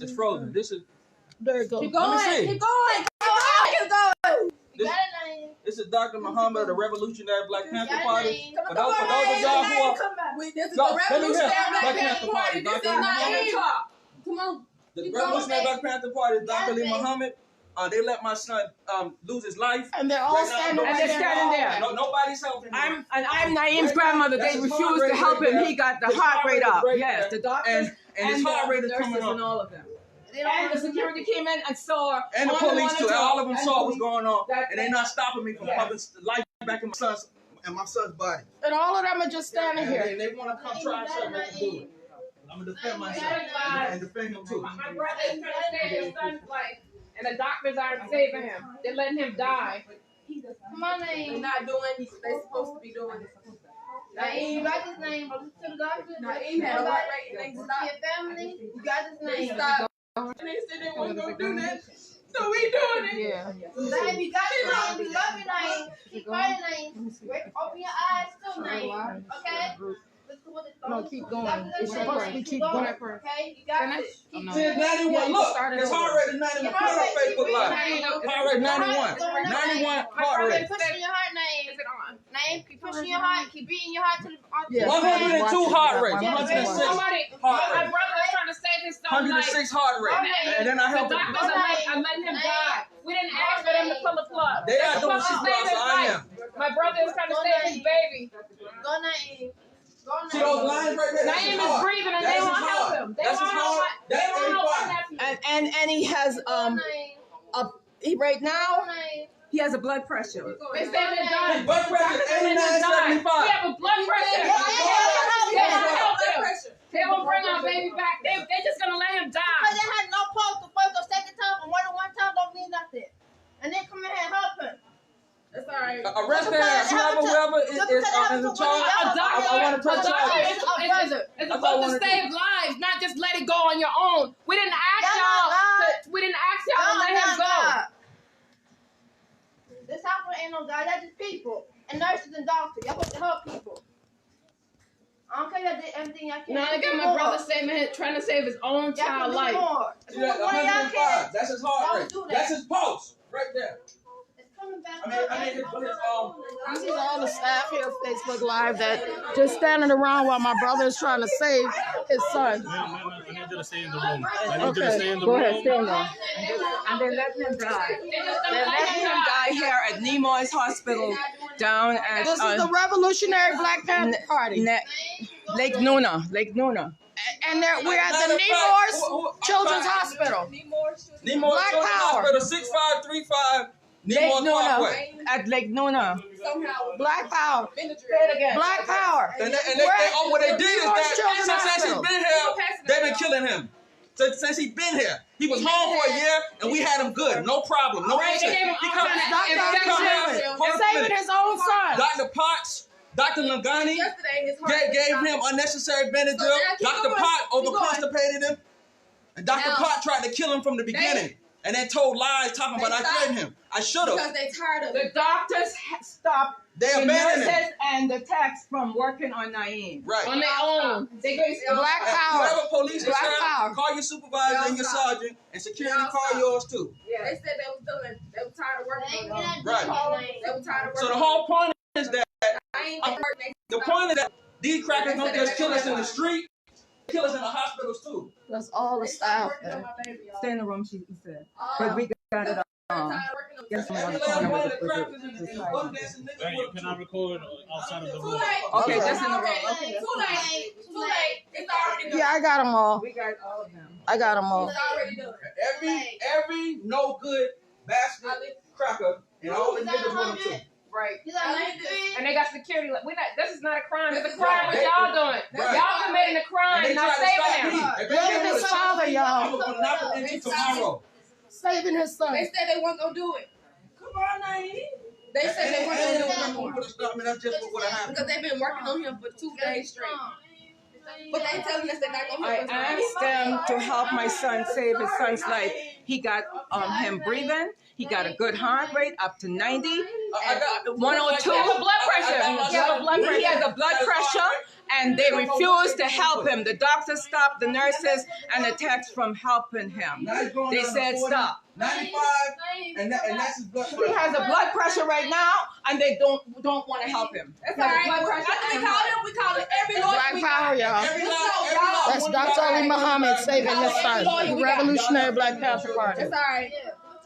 It's frozen. This is. There it goes. Keep going. Keep going. Keep going. This is Dr. Muhammad of the Revolutionary Black Panther Party. For those of y'all who are, This is the Revolutionary Black Panther Party. This is Muhammad. talk. Come on. The Revolutionary Black Panther Party is Dr. Lee Muhammad. They let my son lose his life. And they're all standing there. No, nobody's helping him. I'm Naeem's grandmother. They refused to help him. He got the heart rate up. Yes, the doctors and his heart rate is coming up. And all of them. And the security came in and saw. And the police too. All of them saw what's going on, and they're not stopping me from pumping life back in my son's body. And all of them are just standing here. And they want to come try something to do it. I'm gonna defend myself and defend him too. My brother is trying to save his son's life, and the doctors aren't saving him. They're letting him die. Come on, Naeem. They're not doing what they're supposed to be doing. Naeem, you got his name. To the doctor. Naeem had a heart rate. They stopped. Your family, you got his name. Stop. And they said they weren't gonna do that. So we doing it. Yeah. Naeem, you got your name. We love your name. Keep fighting, Naeem. Open your eyes too, Naeem. Okay? No, keep going. It's supposed to keep going. Okay, you got it. Since 91, look, his heart rate is 91. Put it on Facebook Live. Heart rate 91. 91 heart rate. Keep pushing your heart, Naeem. Is it on? Naeem, keep pushing your heart. Keep beating your heart to the 102 heart rate. 106 Somebody, heart my rate. brother is trying to save his son's life. 106 heart rate. And then I The helped him. doctors are letting him die. We didn't ask for them to pull the plug. They are doing supposed to shit, save his so I life. My brother is trying to save his baby. Go, Naeem. See those lines right there? Naeem is breathing and they won't help him. They won't help him. And he has right now he has a blood pressure. They say they're dying. Blood pressure He 89.75. have a blood pressure. They won't help him. They won't bring our baby back. They're just gonna let him die. Because they had no pulse the first or second time, and one time don't mean nothing. And then come in here and help him. That's all right. Arrest whoever is in charge. A doctor is supposed to save lives, not just let it go on your own. We didn't ask y'all. We didn't ask y'all to let him go. This hospital ain't no God. That's just people and nurses and doctors. Y'all supposed to help people. I don't care if y'all did everything y'all can. Now look at my brother trying to save his own child life. See that 105. That's his heart rate. That's his pulse right there. This is all the staff here on Facebook Live that just standing around while my brother is trying to save his son. I need you to stay in the room. I need you to stay in the Go room. ahead, stay in there. And they're letting him die. They're letting him die here at Nemours Hospital down at This is the Revolutionary Black Panther Party. Lake Nuna. And we're at the Nemours Children's Hospital. Nemours Black Children's Power. Hospital 6535 Lake Nemours Nuna. Parkway. At Lake Nuna. Black Power. Say it again. Black Power. And what they did is that since he's been here, they've been killing him. Since he's been here, he was home for a year, and we had him good, no problem, no issue. He come Saving his own son. Dr. Potts, Dr. Langani gave him unnecessary Benadryl. Dr. Pot over-constipated him, and Dr. Pot tried to kill him from the beginning. And then told lies talking about I killed him. I should have. Because they tired of The doctors stopped They the abandoned him. nurses and the techs from working on Naeem. Right. On their own. They gave Black Power. Whoever police is Black there, Power. call your supervisor and your sergeant, and security call yours too. They said they were tired of working on them. Right. They were tired of working So the whole point is that on the point is that these crackers don't just kill us in the street, they kill us in the hospitals too. That's all the staff there. Stay in the room, he said. But we got it Guess I'm on the corner with the Hey, you cannot record outside of the room. Okay, just in the room. Okay. Too late. It's already done. Yeah, I got them all. We got all of them. I got them all. It's already done. Every no good bastard cracker and all the niggas want them too. Right. He's like 93. And they got security. This is not a crime. It's a crime what y'all doing. Right. Y'all committing a crime, not saving him. Saving his father, y'all. I'm gonna knock him into tomorrow. Saving his son. They said they weren't gonna do it. Come on, Naeem. They said they weren't gonna do it no more. That's just what would have happened. Because they've been working on him for 2 days straight. But they telling us they're not gonna I help us. asked them to help my son save his son's life. He got him breathing. He got a good heart rate up to 90, and 102. He has a blood pressure. He has a blood pressure, and they refused to help him. The doctor stopped the nurses and the techs from helping him. They said stop. 95, and that's his blood pressure. He has a blood pressure right now, and they don't want to help him. That's all right. We call it every lawyer. Black power, y'all. That's Dr. Ali Muhammad saving his son. The Revolutionary Black Panther Party. It's all right.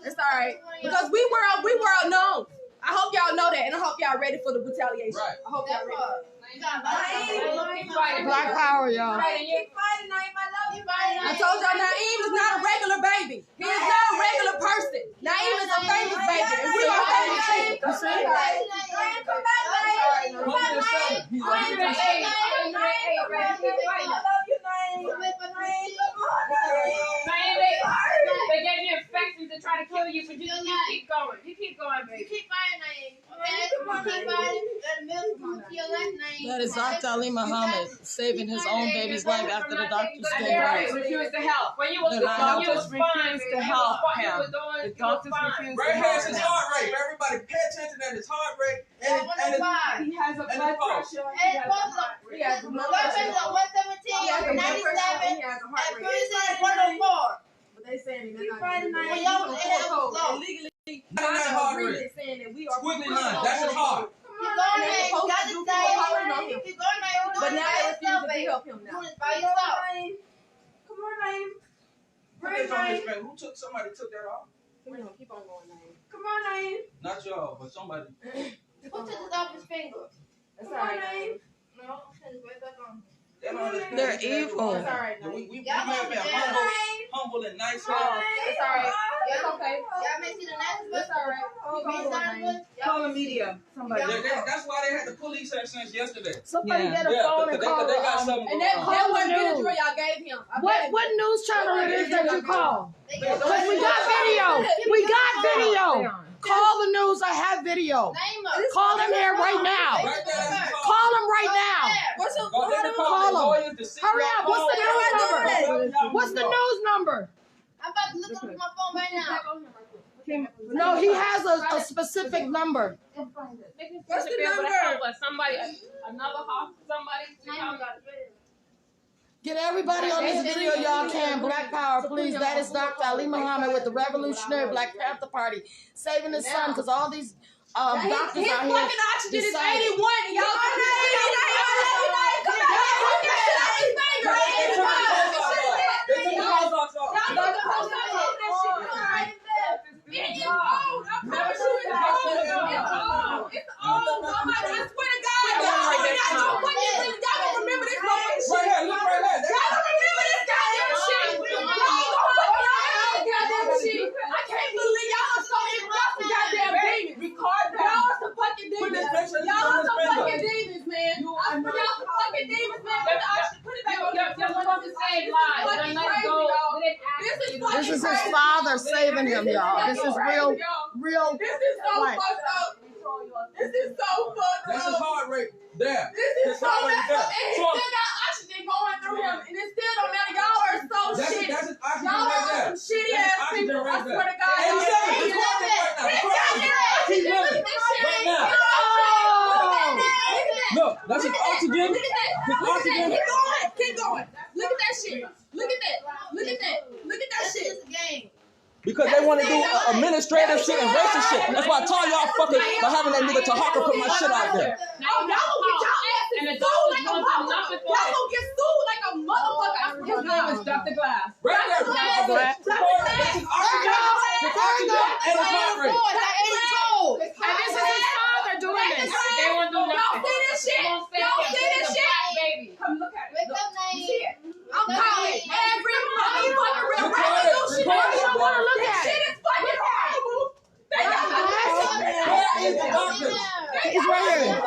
It's all right. Because we world known. I hope y'all know that, and I hope y'all ready for the retaliation. Right. I hope y'all ready. Black power, y'all. I told y'all Naeem is not a regular baby. He is not a regular person. Naeem is a famous baby. And we are famous people. They gave you infections to try to kill you, but you keep going. You keep going, baby. Keep fighting, Naeem. Keep fighting. That is Dr. Ali Muhammad saving his own baby's life after the doctors gave Right, up. refused to help. When you was The doctors refused to help him. The doctors refused to Right here is help his him. heart rate. Everybody pay attention to his heart rate and He has a blood pressure. He has a blood pressure of 117, 97, and freezing 104. But they saying illegally. 99 heart rate. Squiggly line. That's his heart. But now they refuse to help him now. Come on, Naeem. Who took? Somebody took that off. Keep on going, Naeem. Come on, Naeem. Not y'all, but somebody. Who took this off his finger? That's all right, Naeem. No, it's right back on. They're evil. That's all right, We Naeem. have been humble and nice. That's all right. That's okay. Y'all may see the next. That's all right. Call the media. Somebody. That's why they had the police here since yesterday. Somebody Yeah. get a phone and They call. got something And going that on. wasn't the drill y'all gave him. What news channel it is that you call? Because we got video. We got video. Call the news. I have video. Call them here right now. Right there, that's his heart. Call them right now. What's up? Go ahead and call Call the him. lawyers to see Hurry y'all up. What's the phone. news number? What's the news number? I'm about to look up my phone right now. No, he has a specific number. What's the number? Somebody, another hospital, somebody. Get everybody on this video y'all can. Black power, please. That is Dr. Ali Muhammad with the Revolutionary Black Panther Party saving his son because all these doctors out His here fucking oxygen is 81. decided. And y'all This is his father saving him, y'all. This is real. This is so life. fucked up. This is so fucked up. That's his heart rate there. This is His so heart rate messed up. there. And he still got oxygen going through him. And it still don't matter. Y'all are so shit. That's his oxygen Y'all right are there. some shitty That's ass oxygen people. right I swear there. to God. 87. He's living right now. He's living right now. Look, that's his oxygen. His oxygen. Keep going. Keep going. Look at that shit. Look at that. Look at that. Look at that shit. Because they want to do administrative shit and racist shit. That's why I told y'all fuckers for having that nigga Tahaka put my shit out there. Oh, y'all gonna get y'all asses sued like a motherfucker. Y'all gonna get sued like a motherfucker. His name is Dr. Glass. Right there. That's his oxygen. His oxygen and his heart rate. And this is his father doing this. They won't do nothing. Y'all see this shit? Y'all see this shit? Baby. Come look at it. Look. You see it? I'm calling every motherfucker real Record it. shit. Record it, bro. Look at This shit it. is fucking horrible. Where is the doctor? He's right here.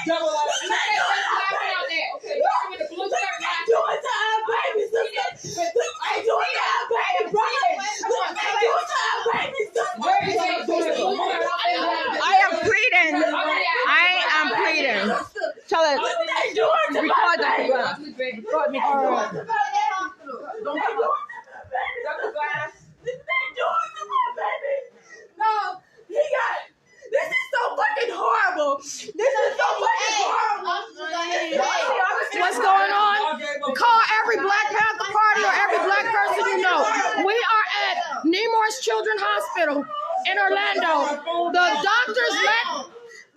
Double life. Okay, you're with the blue shirt. They do it to our baby sister. They do it to our baby brother. They do it to our baby sister. I am pleading. I am pleading. Tell it. They do it to my baby. Record me. No, he got. This is so fucking horrible. This is so fucking horrible. What's going on? Call every Black Panther Party or every black person you know. We are at Nemours Children's Hospital in Orlando. The doctors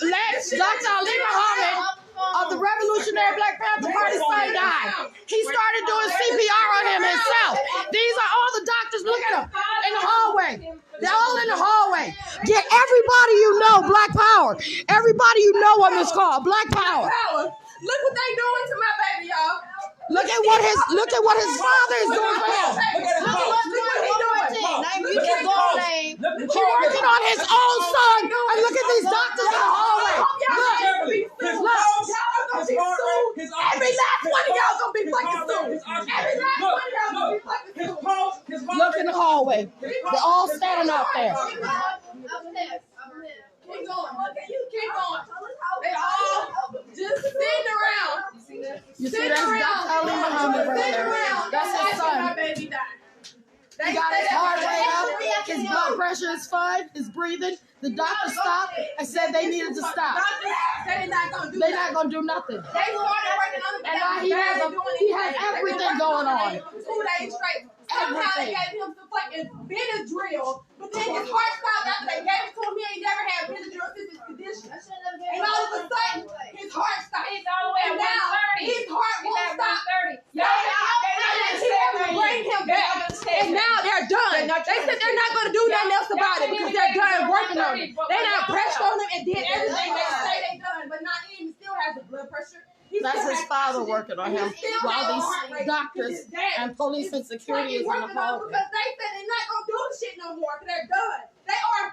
let Dr. Ali Muhammad of the Revolutionary Black Panther Party say die. He started doing CPR on him himself. These are all the doctors. Look at them in the hallway. They're all in the hallway. Get everybody you know, Black Power. Everybody you know on this call, Black Power. Look what they doing to my baby, y'all. Look at what his father is doing for him. Look what he doing. He's working on his own son. And look at these doctors in the hallway. Every last one of y'all gonna be fucking sued. Every last one of y'all gonna be fucking sued. Look in the hallway. They're all standing out there. Keep going. Keep going. They all just sitting around. You see, that's Dr. Ali Muhammad right there. That's his son. My baby died. He got his heart rate up. His blood pressure is fine. His breathing. The doctor stopped and said they needed to stop. They're not gonna do They're not going to do nothing. They started working on the And now he has everything going on. 2 days straight. Somehow they gave him some fucking Benadryl, but then his heart stopped after they gave it to him. He ain't never had Benadryl since his condition. And all of a sudden, his heart stopped. And now his heart won't stop. Bring him back. And now they're done. They said they're not going to do nothing else about it because they're done working on it. They done pressed on him and did everything they say they done, but not him. He still has the blood pressure. That's his father working on him while these doctors and police and security is in the hallway. Because they said they're not going to do the shit no more because they're done. They are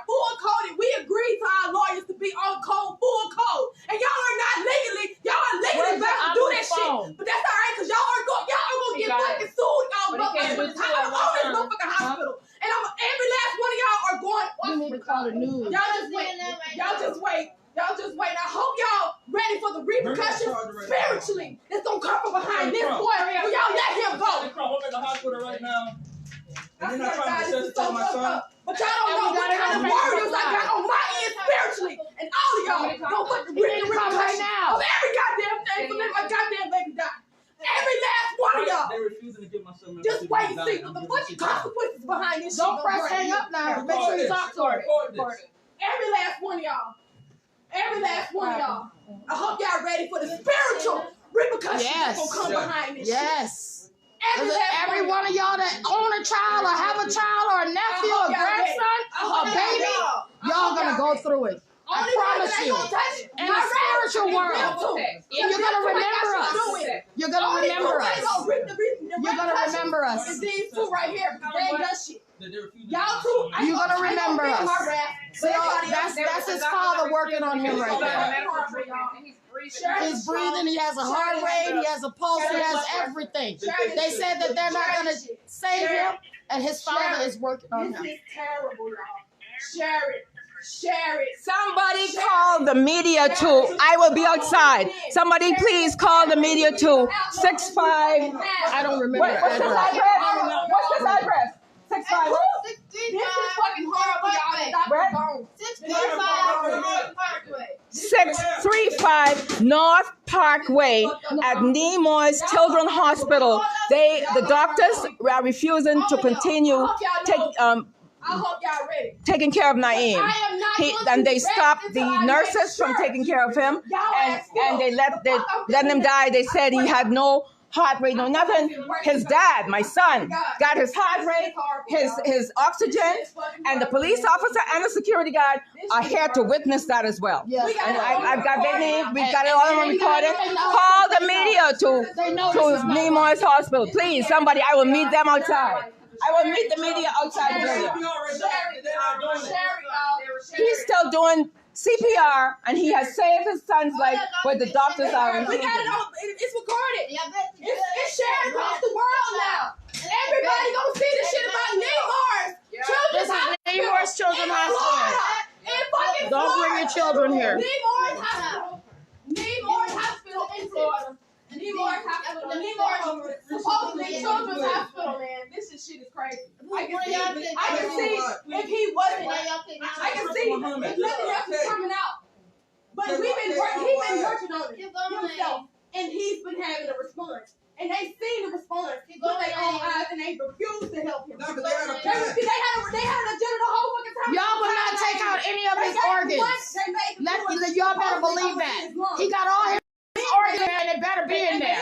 full coded. We agreed to our lawyers to be on code, full code. And y'all are not legally about to do that shit. But that's all right because y'all are going to get fucking sued. Y'all motherfuckers. I'm on this motherfucking hospital. And every last one of y'all are going. You need to call the news. Y'all just wait. Y'all just wait. Y'all just wait. I hope y'all ready for the repercussions spiritually. It's gonna come from behind this boy. Will y'all let him go? I'm at the hospital right now. And you're not trying to resuscitate my son. But y'all don't know what kind of warriors I got on my end spiritually. And all of y'all don't fucking read the repercussions of every goddamn thing for letting my goddamn baby die. Every last one of y'all. They're refusing to give my son. Just wait and see what the fucking consequences behind this shit. Don't press hang up now. Make sure you talk to her. Every last one of y'all. Every last one of y'all. I hope y'all ready for the spiritual repercussions that's gonna come behind this shit. Yes. Every one of y'all that own a child or have a child or a nephew or grandson or baby, y'all gonna go through it. I promise you. In the spiritual world. And you're gonna remember us. You're gonna remember us. You're gonna remember us. It's these two right here because they ain't done shit. Y'all two. You're gonna remember us. That's his father working on him right there. He's breathing, he has a heart rate, he has a pulse, he has everything. They said that they're not gonna save him, and his father is working on him. This is terrible, y'all. Share it. Share it. Somebody call the media too. I will be outside. Somebody please call the media too. 65. I don't remember the What's this address. address? What's this address? 65. This is fucking horrible, y'all. 635 North Parkway at Nemours Children's Hospital. The doctors are refusing to continue I hope y'all ready. taking care of Naeem. And they stopped the nurses from taking care of him, and they let him die. They said he had no heart rate, no nothing. His dad, my son, got his heart rate, his oxygen, and the police officer and the security guard are here to witness that as well. Yes. And I've got their name. We've got it all on recording. Call the media to Nemours Hospital, please. Somebody, I will meet them outside. I will meet the media outside the building. He's still doing CPR, and he has saved his son's life where the doctors are. We got it on. It's recorded. It's shared across the world now. Everybody gonna see this shit about Nemours. This is Nemours Children's Hospital. Don't bring your children here. Nemours Hospital. Nemours Hospital in Florida. Nemours Hospital. Nemours supposedly Children's Hospital, man. This shit is crazy. I can see if he wasn't. I can see if nothing else is coming out. But he's been working on it himself, and he's been having a response. And they seen the response with their own eyes, and they refused to help him. They had an agenda the whole fucking time. Y'all will not take out any of his organs. Y'all better believe that. He got all his organs, and it better be in there.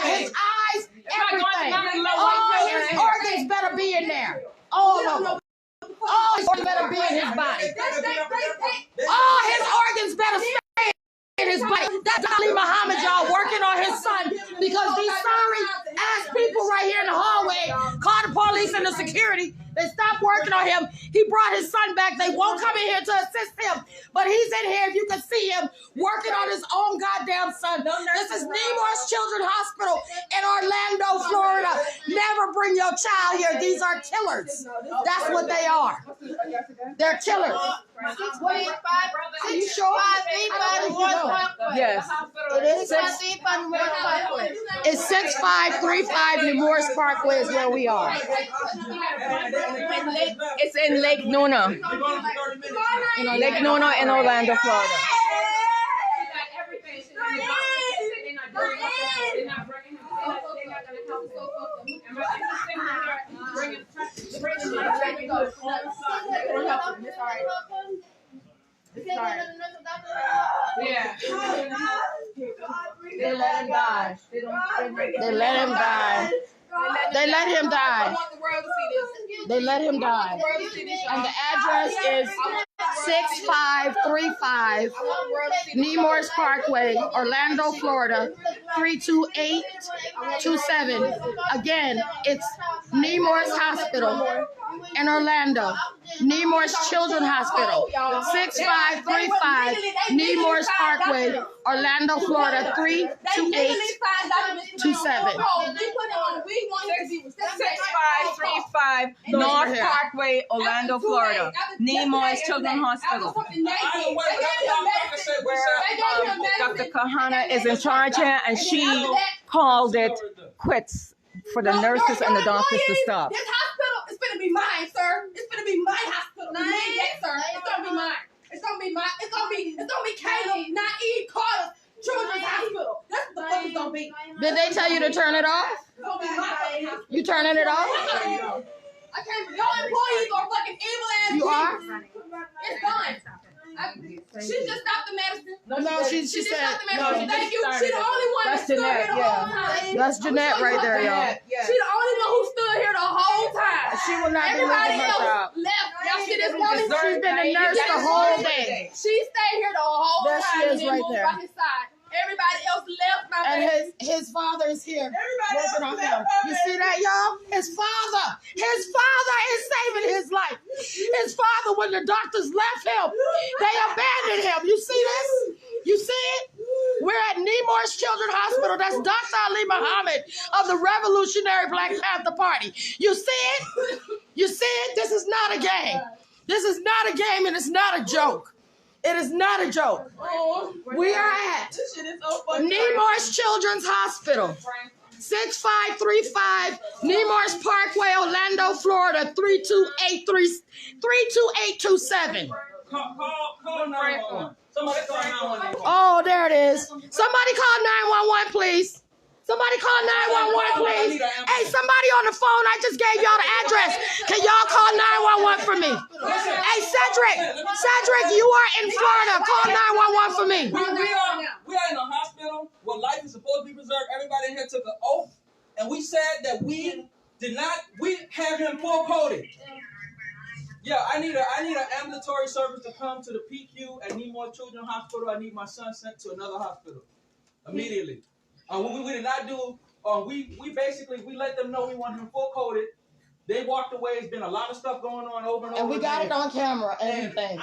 His eyes, everything. All his organs better be in there. All of them. All his organs better be in his body. All his organs better stay in his body. That's Ali Muhammad, y'all, working on his son because these sorry ass people right here in the hallway called the police and the security. They stopped working on him. He brought his son back. They won't come in here to assist him, but he's in here. If you can see him working on his own goddamn son. This is Nemours Children's Hospital in Orlando, Florida. Never bring your child here. These are killers. That's what they are. They're killers. Are you sure? Yes. It's 6535 Nemours Parkway is where we are. It's in Lake Nona. Lake Nona in Orlando, Florida. Yeah. They let him die. They let him die. They let him die. They let him die. And the address is 6535 Nemours Parkway, Orlando, Florida, 32827. Again, it's Nemours Hospital in Orlando. Nemours Children's Hospital, 6535 Nemours Parkway, Orlando, Florida, 32827. 6535 North Parkway, Orlando, Florida. Nemours Children's Hospital. Dr. Kahana is in charge here, and she called it quits for the nurses and the doctors to stop. This hospital is going to be mine, sir. It's going to be my hospital. Sir. It's going to be mine. It's going to be mine. It's going to be Caleb, Naeem Carter's Children's Hospital. That's what the fuck it's going to be. Did they tell you to turn it off? It's going to be my hospital. You turning it off? I can't. Your employees are fucking evil ass. You are? It's done. She just stopped the medicine. No, she just said. stopped the medicine. Thank you. She's the only one that stood here the whole time. That's Jeanette right there, y'all. She's the only one who stood here the whole time. She will not be Everybody losing her else job. left. Y'all see this woman? She's been a nurse the whole day. She stayed here the whole There she time is and then right moved there. by his side. Everybody else left. And his father is here working on him. You see that, y'all? His father is saving his life. His father, when the doctors left him, they abandoned him. You see this? You see it? We're at Nemours Children's Hospital. That's Dr. Ali Muhammad of the Revolutionary Black Panther Party. You see it? You see it? This is not a game. This is not a game, and it's not a joke. It is not a joke. We are at Nemours Children's Hospital, 6535 Nemours Parkway, Orlando, Florida, 32827. Call 911. Somebody call 911. Oh, there it is. Somebody call 911, please. Somebody call 911, please. Hey, somebody on the phone. I just gave y'all the address. Can y'all call 911 for me? Hey, Cedric, you are in Florida. Call 911 for me. We are in a hospital where life is supposed to be preserved. Everybody in here took an oath, and we said that we have him full coded. Yeah, I need an ambulatory service to come to the PQ at Nemours Children's Hospital. I need my son sent to another hospital immediately. We did not do. We basically let them know we want him full coded. They walked away. It's been a lot of stuff going on over and over. And we got it on camera and everything.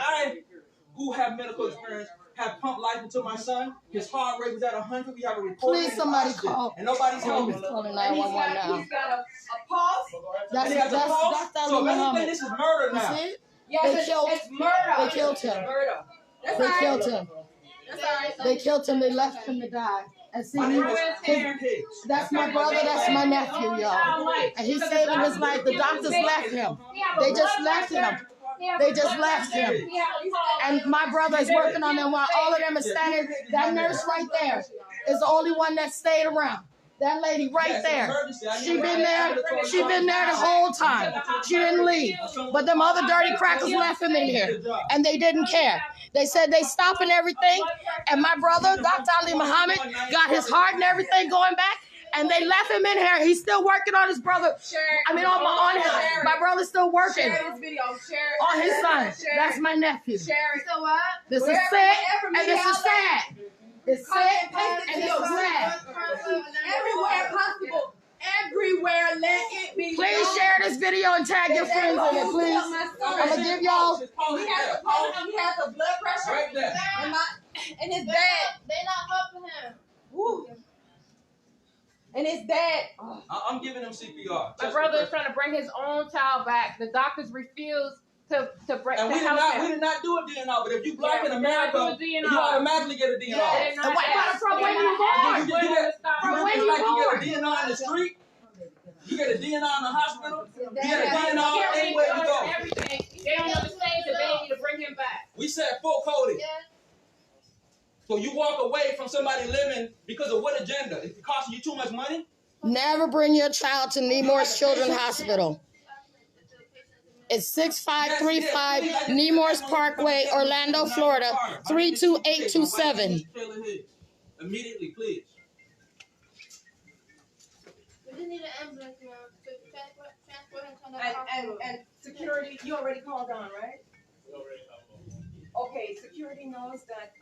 who have medical experience have pumped life into my son. His heart rate was at 100. We have a report. Please, somebody call. And nobody's helping. He's calling 911 now. He's got a pulse. That's Dr. Ali So Muhammad. this is murder now. See? Yes, It's murder. They killed him. Murder. They killed him. That's all right. They killed him. They left him to die. And see, that's my brother. That's my nephew, y'all. And he's saving his life. The doctors left him. They just left him. They just left him. And my brother is working on them while all of them are standing. That nurse right there is the only one that stayed around. That lady right there. She been there the whole time. She didn't leave. But them other dirty crackers left him in here. And they didn't care. They said they stopping everything. And my brother, Dr. Ali Muhammad, got his heart and everything going back. And they left him in here. He's still working on his brother. I mean, on him. My brother's still working on his son. That's my nephew. This is sick and this is sad. It's sick and this is sad. Everywhere possible. Everywhere, let it be. Please share this video and tag your friends in it, please. I'm going to give y'all. He has a blood pressure. Right there. And his dad. They not helping him. Woo. And his dad. I'm giving him CPR. My brother is trying to bring his own child back. The doctors refuse to break and the we did not do a DNA, but if you black in America, you automatically get a DNA. And what about from when you born? From when you born? You get a DNA in the street. You get a DNA in the hospital. You get a DNA anywhere you go. Everything. They don't understand that they need to bring him back. We said full coded. So you walk away from somebody living because of what agenda? If it costing you too much money? Never bring your child to Nemours Children's Hospital. It's 6535 Nemours Parkway, Orlando, Florida, 32827. Immediately, please. We just need an ambulance now to transport him to another hospital. And security, you already called on, right? Okay, security knows that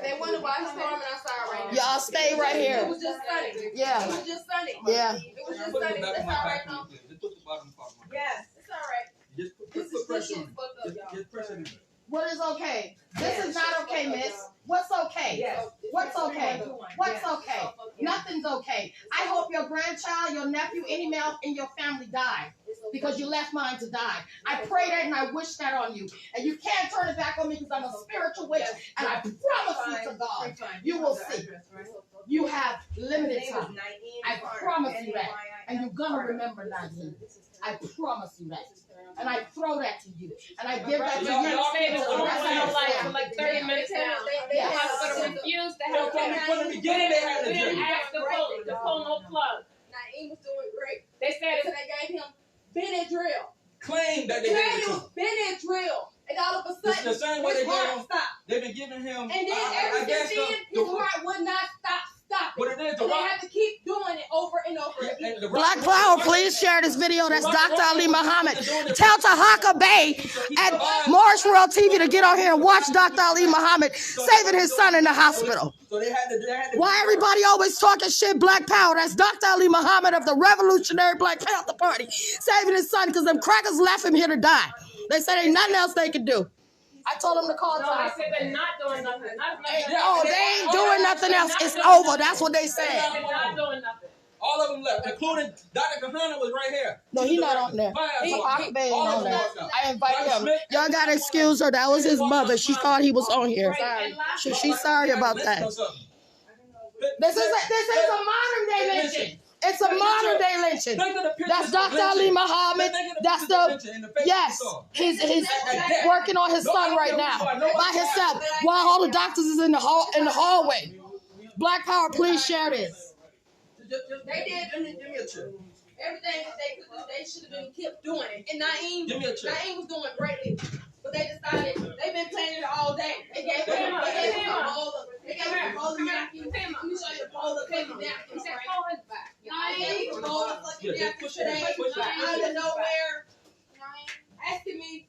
They wonder why he's storming outside right now. Y'all stay right it here. was just sunny. Yeah. It was just sunny. Yeah. It was just Put sunny. it back That's on my all right back. now. Just put the bottom part on my back. Yes, it's all right. Just This put pressure shit on is it. fucked up, y'all. Just press it in there. What is okay? This is not okay, miss. What's okay? Yes. What's okay? What's Yes. okay? Nothing's okay. I hope your grandchild, your nephew, any male in your family died because you left mine to die. I pray that and I wish that on you. And you can't turn it back on me because I'm a spiritual witch. And I promise you to God, you will see. You have limited time. I promise you that. And you're going to remember that. I promise you that. And I throw that to you. And I give that to you. Y'all Stayed can't on do life for it. like 30 minutes now. The Yes. hospital refused to help him. From the beginning, they had We to didn't do it. ask to pull no plug. Naeem was doing great. They said So they gave him Benadryl. Claim that they gave it to him. Benadryl. And all of a It's sudden, the same way his they gave heart him. stopped. They've been giving him. And then I ever guess since then, his heart would not stop. What it is, So the they rock. have to keep doing it over and over Yeah, again. and the Black rock- Cloud, please share this video. That's Dr. Ali Muhammad. Tell Tahaka Bay at Morris World TV to get on here and watch Dr. Ali Muhammad saving his son in the hospital. So they had to. Why everybody always talking shit Black Power? That's Dr. Ali Muhammad of the Revolutionary Black Panther Party saving his son because them crackers left him here to die. They said ain't nothing else they could do. I told them to call no, they time. said they're not doing nothing. Oh, they ain't doing nothing else. It's over. That's what they said. They're not doing nothing. All of them left, including Dr. Kahana was right here. No, he not on there. Tahaka Bay ain't on there. I invited him. Y'all gotta excuse her. That was his mother. She thought he was on here. She's sorry about that. This is a modern day lynching. It's a modern day lynching. That's Dr. Ali Muhammad. That's yes. He's working on his son right now by himself while all the doctors is in the hallway. Black Power, please share this. They did everything that they could do. They should have been kept doing it. And Naeem was doing greatly. But they decided they've been planning it all day. They gave him a bowl of napkins. Let me show you the bowl of fucking napkins. I gave him a bowl of fucking napkins today out of nowhere. Asking me,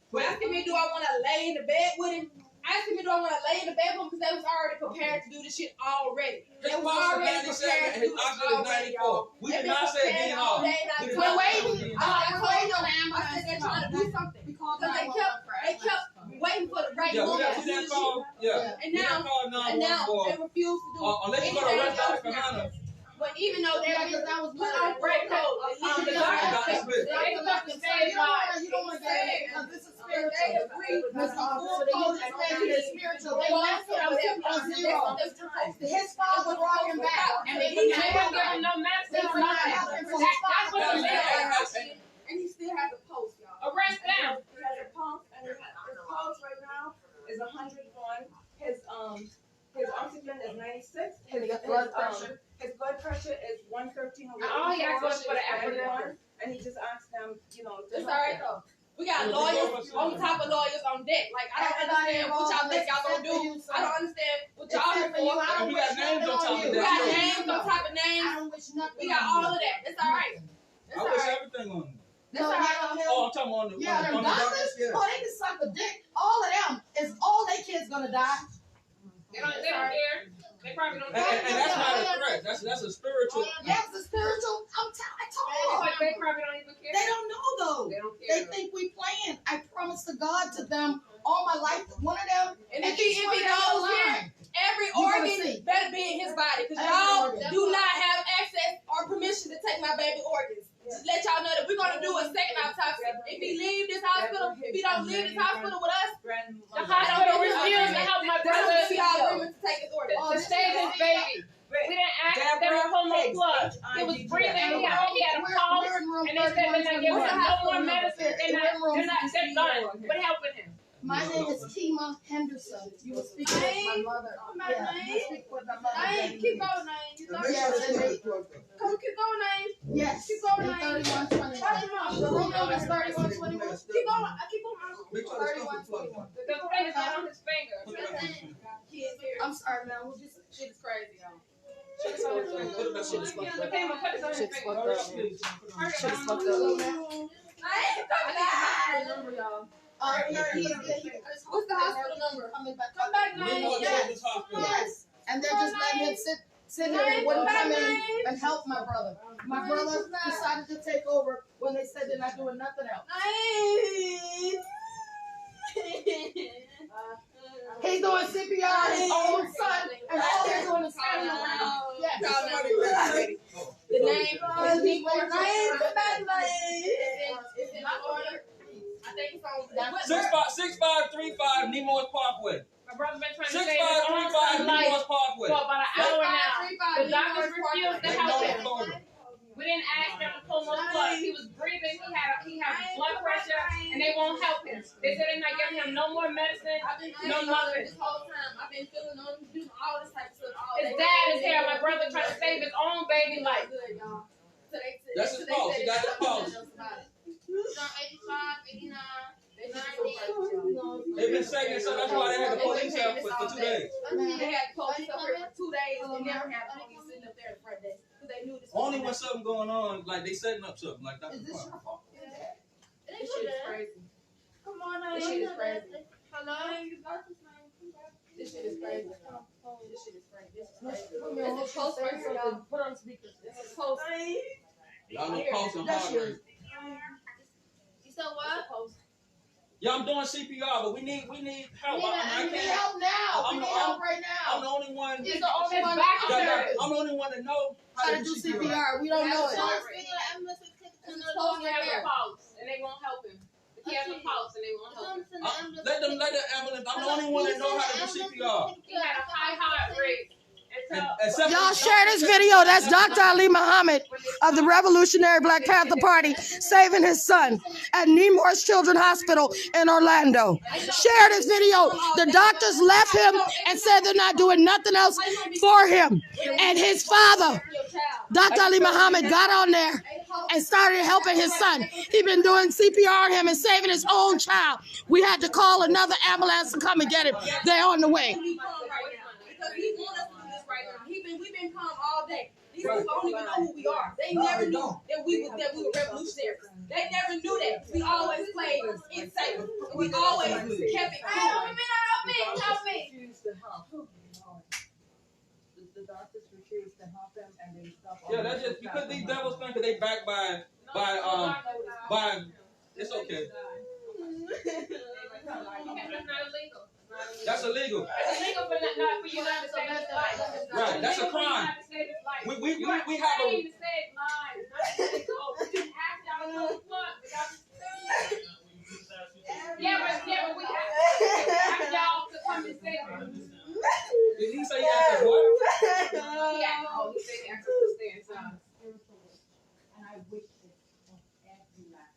do I want to lay in the bed with him? Asking me, do I want to lay in the bed with him? Because they was already prepared to do this shit already. They was already prepared to do this already, y'all. We did not say DNA. We're waiting. I told them, I said they're trying to do something. Because they kept waiting for the right Yeah, moment. we didn't call. Yeah. And now they refuse to do unless you go to arrest Dr. Hannah. But even though they're put on break code, You don't want to get it because this is spiritual. This is spiritual. They left him on zero. His father brought him back. And they didn't give him no medicine or nothing. That's what the man. And he still has a pulse, y'all. Arrest them. He has a pulse, and his pulse right now is 101. His oxygen is 96. His blood pressure is 113 over. Oh, he asked us for the epinephrine. And he just asked them, It's all right though. We got lawyers on top of lawyers on deck. Like, I don't understand what y'all think y'all gonna do. I don't understand what y'all here for. We got names on top of We that. got names on top of names. We got all of that. It's all right. I wish everything on them. That's all right. Oh, I'm talking on the Yeah, on them the doctors, doctors. Yeah. oh, they can suck a dick. All of them. Is all their kids gonna die? They don't care. They probably don't And care. that's not a threat. That's a spiritual. Yes, the spiritual. I told But them. they probably don't even care. They don't know though. They don't They care. think we playing. I promise to God to them all my life. One of them. And if he goes here, every You gonna organ see. better be in his body. Because Every y'all organ. do not have access or permission to take my baby organs. Just let y'all know that we're gonna do a second autopsy. If he leave this hospital, if he don't leave this hospital with us, The hospital refused to help my brother we all agreement to take his organs. to save his baby. We didn't ask them to pull no plug. He was breathing. He had a pulse, and they said they're not giving him no more medicine. They're done with helping him. My name is Tima Henderson. You will speak with my mother. Yeah, you speak with my mother. Keep going, name. Yes, and they- Come, keep going, name. yes. Keep going, And name. 3121. The room number is 3121. Keep going. I keep going. Make sure the stuff is plugged in. The finger's not on his finger. Put it back on the screen. Kids here. I'm sorry, man. We'll just Shit is crazy, y'all. Put it back on the screen. Put it on his finger. All right, please. What's the hospital number? coming back. Come back, Nemours name. Children's Hospital. Yes. And they're just letting him sit here and wouldn't come in and help my brother. My brother decided to take over when they said they're not doing nothing else. He's doing CPR on his own son, and all they're doing is standing around. Yes. The name is Nemours. It's in order. I think it's on 6535 Nemours Parkway. My brother's been trying to save his own 6535 son's life Nemours Parkway. for about an hour now. The doctors refused to Make help no him. authority. We didn't ask them to pull no plug. He was breathing. He had blood pressure, and they won't help him. They said they're not giving him no more medicine, I've been no nothing. this whole time. I've been feeling on him, doing all this type of stuff. All His day. dad is here. My brother trying to save his own baby life. Good, y'all. So That's his pulse. He got his pulse. 85, 89, 90. They've been saying so. That's why they had the police here for 2 days. They had police up here for 2 days. They never had police sitting up there the front desk because they knew this. Only when something going on, like they setting up something like that. Is this your fault? This shit is crazy. Come on, This shit is crazy. Hello? This shit is crazy. This shit is crazy. This is crazy. Put me on This is post right here, y'all. Put on speaker. This is post. Y'all know pulse and That's heart yours. rate. You said what? Yeah, I'm doing CPR, but we need help. I We need can't. help now. We need help right I'm now. the only one. He's the only one I'm the only one that know how to do CPR. We don't know it. Supposed to have a pulse, and they won't help him. He has a pulse, and they won't help him. Let the ambulance. I'm the only one that know how to do CPR. He had a high heart rate. Y'all share this video. That's Dr. Ali Muhammad of the Revolutionary Black Panther Party saving his son at Nemours Children's Hospital in Orlando. Share this video. The doctors left him and said they're not doing nothing else for him. And his father, Dr. Ali Muhammad, got on there and started helping his son. He been doing CPR on him and saving his own child. We had to call another ambulance to come and get him. They're on the way. Because he want us to do this right now. We've been calm all day. These people don't even know who we are. They never knew that we were revolutionaries. They never knew that. We always played it safe. We always kept it cool. Help me. The doctors refused to help him, and they stopped. Yeah, that's just because these devils think that they backed by. It's okay. illegal. That's illegal. It's illegal for not for you not to save his life. Right, that's a crime. We have a. To save lives. We didn't ask y'all to come fuck. Yeah, but we asked y'all to come and save him. Did he say he asked us what? Yeah. Oh, he said he asked us to stay inside. And I wish this on every life.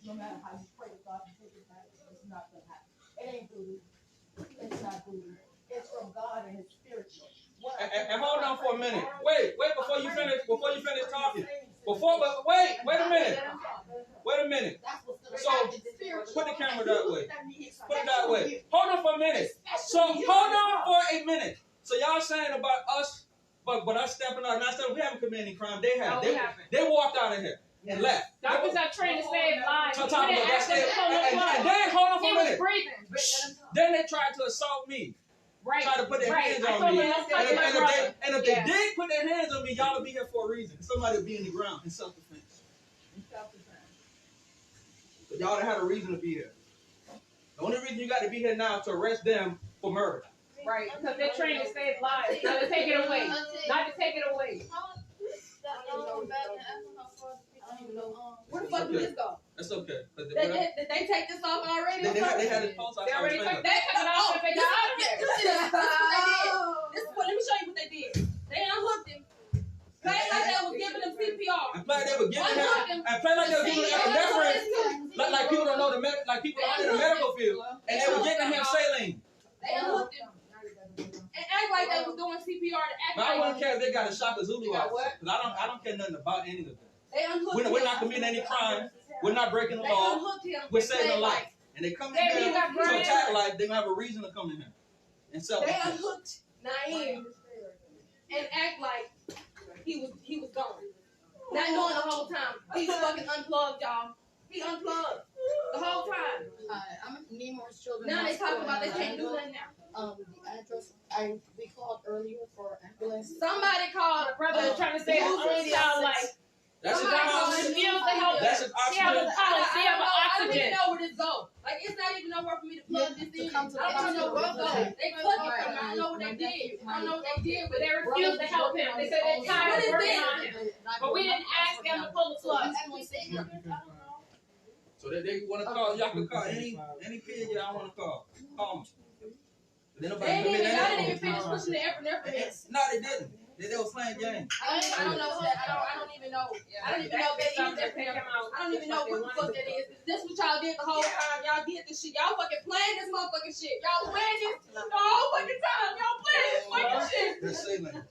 No matter how you pray to God to take it back, it's not gonna happen. It ain't voodoo. It's not voodoo. It's from God and it's spiritual. And hold on for a minute. Wait before you finish talking. Wait a minute. Wait a minute. So put the camera that way. Put it that way. Hold on for a minute. So hold on for a minute. So y'all saying about us, but us stepping out, not stepping, we haven't committed any crime. They have. They walked out of here and left. Doctors are trained to save lives. And then hold on for a minute. Breathing. Then they tried to assault me. Right. Try to put their hands on me. And if they did put their hands on me, y'all would be here for a reason. Somebody would be in the ground in self-defense. But y'all had a reason to be here. The only reason you got to be here now is to arrest them for murder. Right. Because they're trained to save lives, not to take it away. Not to take it away. Where the fuck did this go? That's okay. Did they take this off already? They had it post. They already took that. This is what, let me show you what they did. They unhooked him. Played like they was giving him CPR. And play like they were giving him. And play like they were giving him epinephrine. Like people don't know like people aren't in the medical field. And they were giving him saline. They unhooked him. And act like they was doing CPR to act but like. I wouldn't care if they got a Shaka Zulu out. Because I don't care nothing about any of that. They unhooked him. We're not committing any crime. We're not breaking the They law. unhooked him. We're saving a life. And they come in here to attack life. They're going to have a reason to come in here. And They self-defense. unhooked Naeem and act like he was gone. Not knowing the whole time. He fucking unplugged, y'all. He unplugged the whole time. I'm at Nemours Children Now they Hospital. talking about they can't do nothing now. The address, we called earlier for ambulance. Somebody called My brother is trying to save his own child life. That's his Somebody called oxygen. refused to help That's him. his She has oxygen. a policy of I don't even oxygen. know where this go. Like, it's not even nowhere for me to plug this in. come to the I don't know where it go. hospital. They put it from me. I don't know what they did. I don't know what they did, But they refused to help him. They said they're tired of working on him. But we didn't ask them to pull the plug. So they want to call, y'all can call any pig y'all want to call. Call them. Then nobody They commit didn't any even finish pushing the epinephrine. No, they didn't. They was playing games. I don't know what that. I don't even know. I don't even know if they used that epinephrine. I don't even know what the fuck that is. This what y'all did the whole time. Y'all did this shit. Y'all fucking playing this motherfucking shit. Y'all playing this the whole fucking time. Y'all playing this fucking shit. They're saline.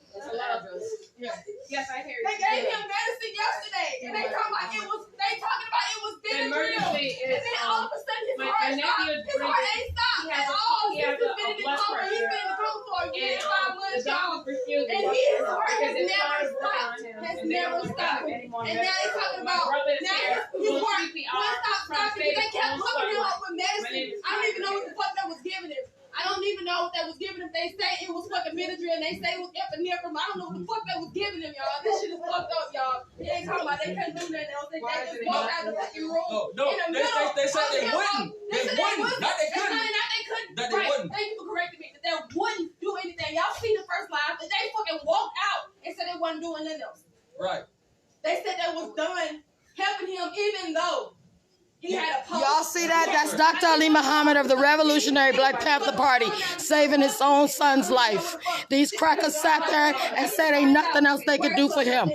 Yes, I hear you. They gave him medicine yesterday, and they talking about it was. They talking about it was Benadryl. Emergency And is then all of a sudden his my heart nephew stopped. is His heart breathing. ain't stopped He at has a- all. he has He's a been in the blood coma. He's pressure. been in the coma for a year And and 5 the months, y'all. doctor refused And to his work heart because has his never son is working stopped. on him. Has And they never don't stopped. give any more And now medicine. they're talking My about brother is now here his doing heart CPR, won't stop trying to stopping. save They his kept own pumping him son. up with My name medicine. is I don't even know what the fuck they was giving him. I don't even know what they was giving him. They say it was fucking Benadryl and they say it was epinephrine. I don't know what the fuck they was giving him, y'all. This shit is fucked up, y'all. They ain't talking about they couldn't do nothing else. They just walked out the fucking room. No, in the middle they said of they him. wouldn't. They said wouldn't. Not they They couldn't. said not they couldn't. That they Right. wouldn't. Thank you for correcting me. That they wouldn't do anything. Y'all seen the first live that they fucking walked out and said they wasn't doing nothing else. Right. They said they was done helping him even though he had a post. Y'all see that? That's Dr. Ali Muhammad of the Revolutionary Black Panther Party saving his own son's life. These crackers sat there and said ain't nothing else they could do for him.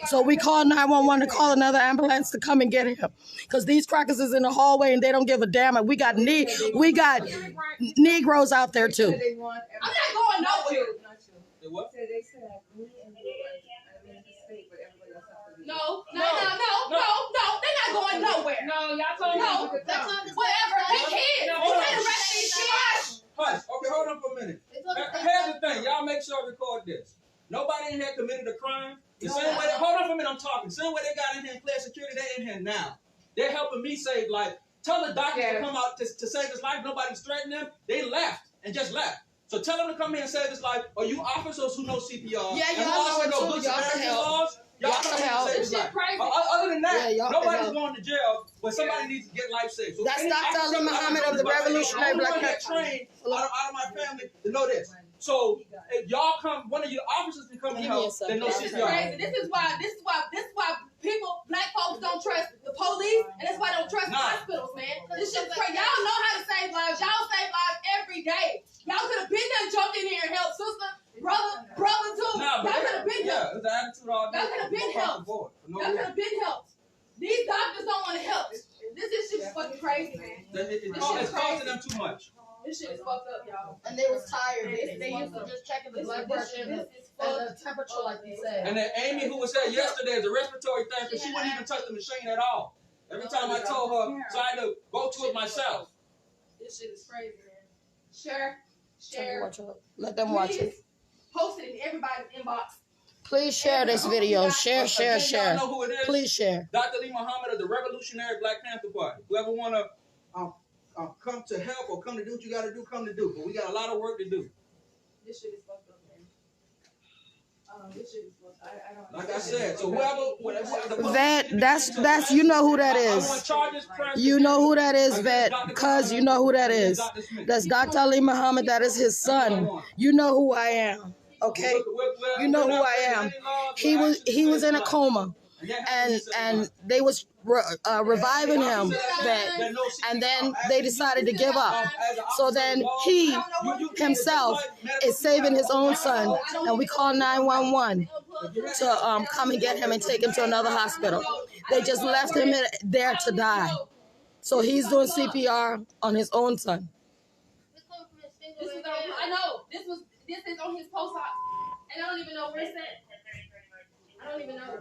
So we called 911 to call another ambulance to come and get him. Because these crackers is in the hallway and they don't give a damn. And we got Negroes out there too. I'm not going nowhere. They what? No, they're not going nowhere. No, y'all told me No, we could that's come. whatever. They can. No, We hold can't on. arrest these kids. Hush. Okay, hold on for a minute. Here's the thing. Y'all make sure I record this. Nobody in here committed a crime. The same way. Hold on for a minute. I'm talking. Same way they got in here and cleared security. They in here now. They're helping me save life. Tell the doctors to come out to save his life. Nobody's threatening them. They left and just left. So tell them to come here and save his life. Or you officers who know CPR. Yeah, and y'all who also know it know too. good Y'all can Samaritan help. laws. Y'all can help. This shit crazy. Other than that, Yeah, nobody's going to jail, but somebody needs to get life saved. So that's Dr. Ali Muhammad of the Revolutionary Black Panther. Trained out of my family to know this. So if y'all come, one of your officers can come and help. Then no CPR. This is why people, black folks don't trust the police, and that's why they don't trust hospitals, man. This shit crazy. Y'all know how to save lives. Y'all save lives every day. Y'all could have been there, jumped in here and helped sister, brother too. Y'all could have been helped. It's the attitude all day. Y'all could have been helped. Y'all could have been helped. These doctors don't want to help. This shit is fucking crazy, man. It's costing them too much. This shit is fucked up, y'all. And they was tired. They used to just checking the blood pressure and the temperature, like you said. And then Amy, who was here yesterday, is a respiratory therapist. She wouldn't even touch the machine at all. Every time I told her, so I had to go to it myself. This shit is crazy, man. Share. Let them watch it. Post it in everybody's inbox. Please share this video. Share. Y'all know who it is? Please share. Dr. Ali Muhammad of the Revolutionary Black Panther Party. Whoever want to come to help or come to do what you got to do, come to do. But we got a lot of work to do. This shit is fucked up, man. This shit is fucked up. I don't like I said, so whoever that's you know who that is. You know who that is, Vet, because you know who that is. That's Dr. Ali Muhammad. That is his son. You know who I am. Okay, you know who I am. He was in a coma, and they was reviving him, and then they decided to give up. So then he himself is saving his own son, and we call 911 to come and get him and take him to another hospital. They just left him there to die. So he's doing CPR on his own son. This is on his post op, and I don't even know where it's at. I don't even know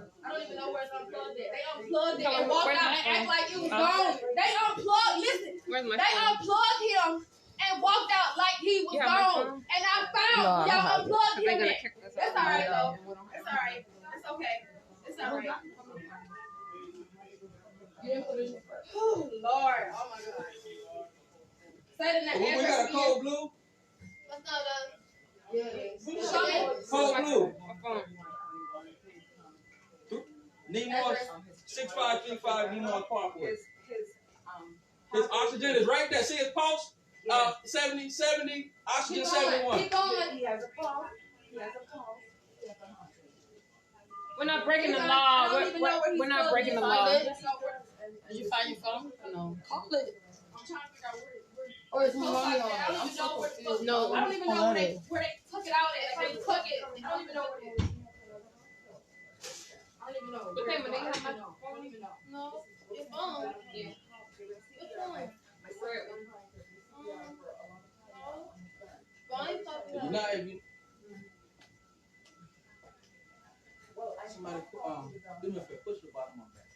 where it's unplugged at. They unplugged it and walked out and act like it was gone. They unplugged. Listen, they unplugged him and walked out like he was gone. And I found y'all unplugged him. That's all right though. It's all right. It's okay. It's all right. Oh Lord. Oh my God. Say the name. We got a cold blue. What's up, though? Cold blue. Nemours, 6535 Nemours Parkway. His oxygen is right there. See his pulse? 70, oxygen 71. Keep going. He has a pulse. We're not breaking the law. We're not breaking the law. Did you find your phone? No. Call it. I'm trying to figure out where. Or is Maloney on it? I'm so confused. No, I don't even know where they took it out at. Like they took it. I don't even know where it is. I don't even know. Okay, but they have my I don't even know. No, your phone. Yeah. Which one? My red one. Phone fucking up. Not even. Somebody, do me a favor, push the bottom of my back.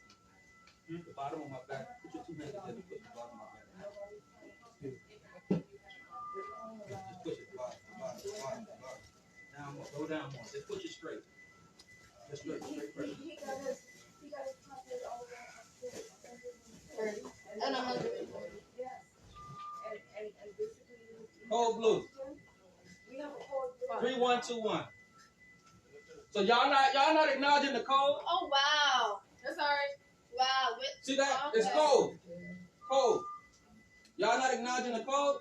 The bottom of my back. Put your 2 hands together. Push the bottom of my back. Just push it. Bottom. Down more. Go down more. Just push it straight. Just straight pressure. He got his pocket all over. And 100. Yes. And basically. Cold blue. We have a code. 3121. So y'all not acknowledging the code? Oh wow. That's all right. Wow. See that? It's cold. Cold. Y'all not acknowledging the code?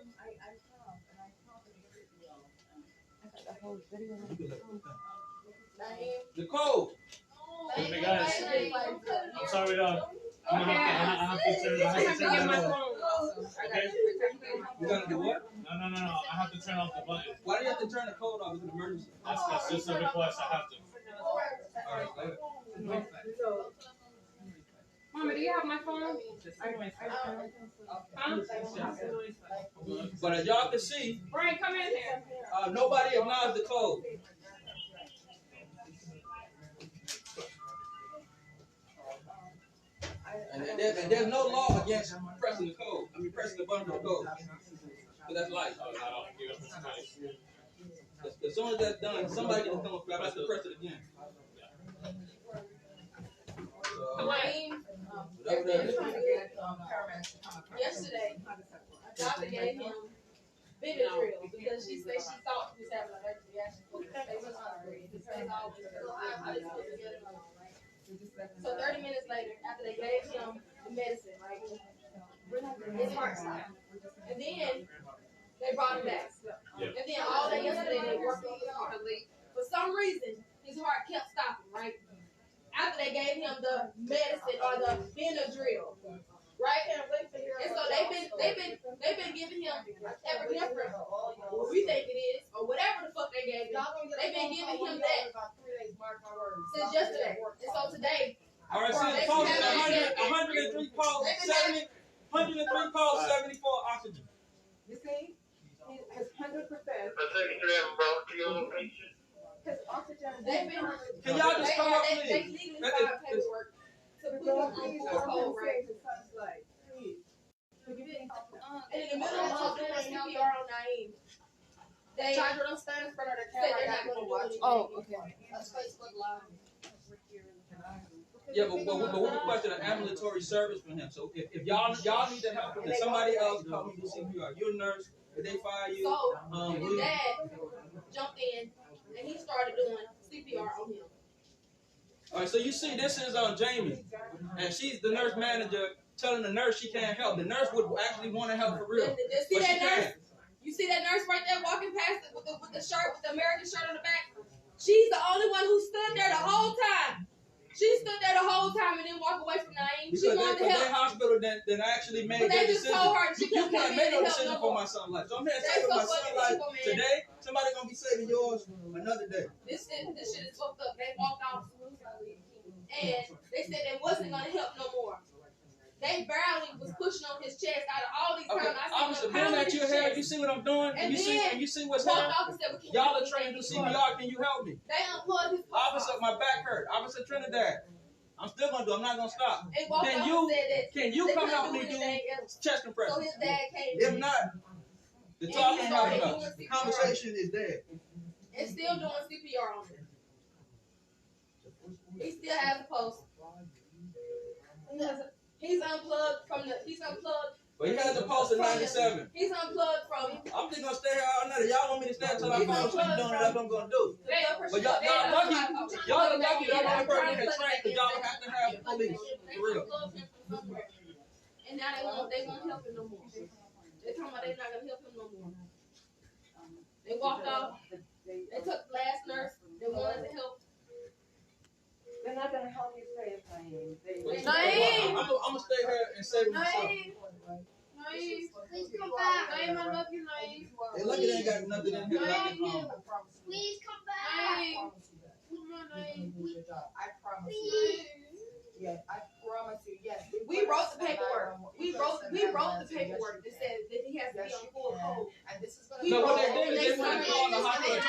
The code. Hey guys, I'm sorry, I'm gonna have to turn it off. Okay? You gotta do what? No. I have to turn off the button. Why do you have to turn the code off? It's an emergency. That's just a request. I have to. All right, later. Mama, do you have my phone? Huh? But as y'all can see, Brian, come in here. nobody acknowledged the code. And there's no law against pressing the code. I mean, pressing the button for the code. So that's life. As soon as that's done, somebody can come up. I have to press it again. Yesterday, a doctor gave him Benadryl because she said she thought he was having an allergic reaction. They was hungry. His face always hurt. So 30 minutes later, after they gave him the medicine, right, his heart stopped. And then they brought him back. And then all day yesterday they worked on his heart. For some reason, his heart kept stopping, right? After they gave him the medicine or the Benadryl, right? And so they've been giving him epinephrine, what we think it is, or whatever the fuck they gave him. They've been giving him that since yesterday. And so today, all right, see the pulse is 103 pulse, 70, 103 pulse, 74 oxygen. You see, his 100%. His oxygen. Can y'all just come up, they please? legally filed paperwork to put him on cold, right? And in the middle of doing CPR on Naeem, they said they're not going to watch it. Oh, okay. That's Facebook Live. Yeah, but we requested an ambulatory service for him. So if y'all need to help him, then somebody else help me do CPR. You're a nurse. If they fire you, So his dad jumped in and he started doing CPR on him. all right, so you see, this is Jamie, and she's the nurse manager telling the nurse she can't help. The nurse would actually want to help for real, See but she that nurse? can't. You see that nurse right there walking past it with the shirt, with the American shirt on the back? She's the only one who stood there the whole time. She stood there the whole time and didn't walk away from Naeem. She wanted to help. Their hospital then actually made But they that just decision. told her she You couldn't can't come make in no and help decision no for more. my son's life. So I'm here That's saving so my fucking son's life evil, man. today. Somebody gonna be saving yours another day. This shit is fucked up. They walked off and they said they wasn't gonna help no more. They barely was pushing on his chest out of all these Okay, times. I officer, seen them being pound that his you're here, chest. you see what I'm doing, And you see what's walked happening. off and said, Y'all are trained to do CPR. Can you help me? They unplugged his Officer, my back hurt. Officer Trinidad. I'm still gonna do. I'm not gonna stop. They walked Can off you and said that can you they come couldn't help me do anything else. chest So compression? his dad came If in not, the and talk he is started not enough. doing The CPR conversation is dead. and still doing CPR on him. He still has a pulse. He's unplugged from the. He's unplugged. But he has a pulse of 97. He's unplugged from. I'm just gonna stay here all night. Y'all want me to stay until I finish doing what I'm gonna do. But y'all lucky. Y'all are lucky. Y'all the only person that trained because y'all have to have police. For real. And now they won't help him no more. They're talking about they're not gonna help him no more. They walked off. They took the last nurse. They wanted to help. They're not going to help you save Naeem. I'm gonna stay here and save myself. Naeem, please come back. Naeem, I love you, Naeem. They lucky they ain't got nothing in here that I can find. Please come back. Naeem. Come on, Naeem. I promise you. Yes, I promise you. Yes. We wrote the paperwork. We wrote the paperwork that said that he has to be on full code. And this is going So what they did is they went and called the hospital.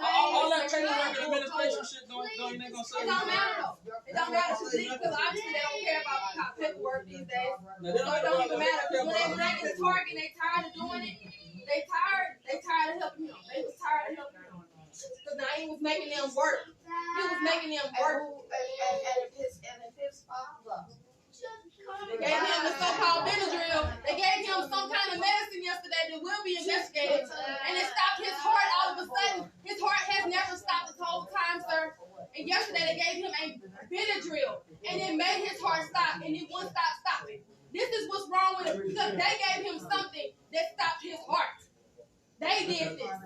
All that paperwork and administration shit don't ain't gonna It save don't you. matter though. It don't matter because obviously they don't care about paperwork these days. Now, they So it don't even matter. care When they about get a target, they tired of doing it. They tired of helping him. They was tired of helping him. Because Naeem was making them work. He was making them work. and if his father. They gave him the so-called Benadryl. They gave him some kind of medicine yesterday that will be investigated. And it stopped his heart all of a sudden. His heart has never stopped this whole time, sir. And yesterday they gave him a Benadryl. And it made his heart stop. And it wouldn't stop stopping. This is what's wrong with him. Because they gave him something that stopped his heart. They did this.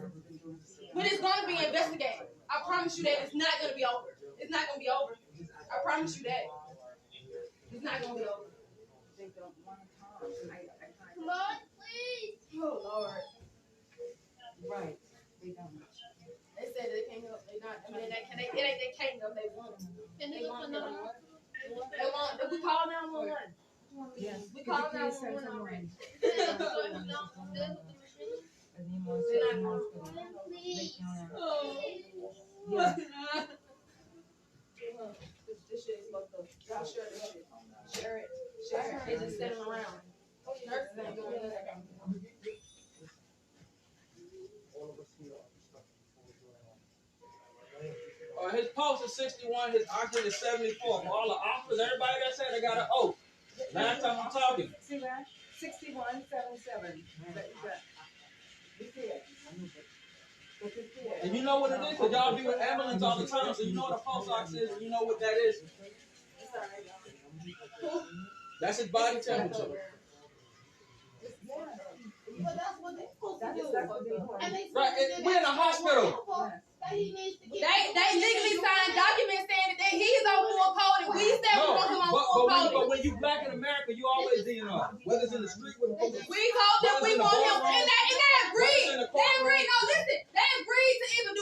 But it's going to be investigated. I promise you that it's not going to be over. It's not going to be over. I promise you that. It's not going to be over. They don't want to talk. Come on, please. Oh, Lord. Right. They don't. They said they can't help. They not. I mean, it ain't they can't help. They want them. They want them. They want. We call 911. Yes. We call 911 already. This shit is fucked up. Y'all share this shit. Share it. Share it. They just sitting around. Nurses ain't doing anything. His pulse is 61, his oxygen is 74. For all the officers, everybody that said they got an oath. Last time I'm talking. See that? 6177. You see it? And you know what it is, because y'all be with ambulance all the time, so you know what a pulse ox is, and you know what that is. That's his body temperature. But that's what they're supposed to do. Right, we're in a hospital. They legally signed documents saying that he's on full code and we said we want him on full code. But when you black in America, you always DNR. Whether it's in the street with the police. We told them we want him, and they agreed. They agreed. No, listen, they agreed to even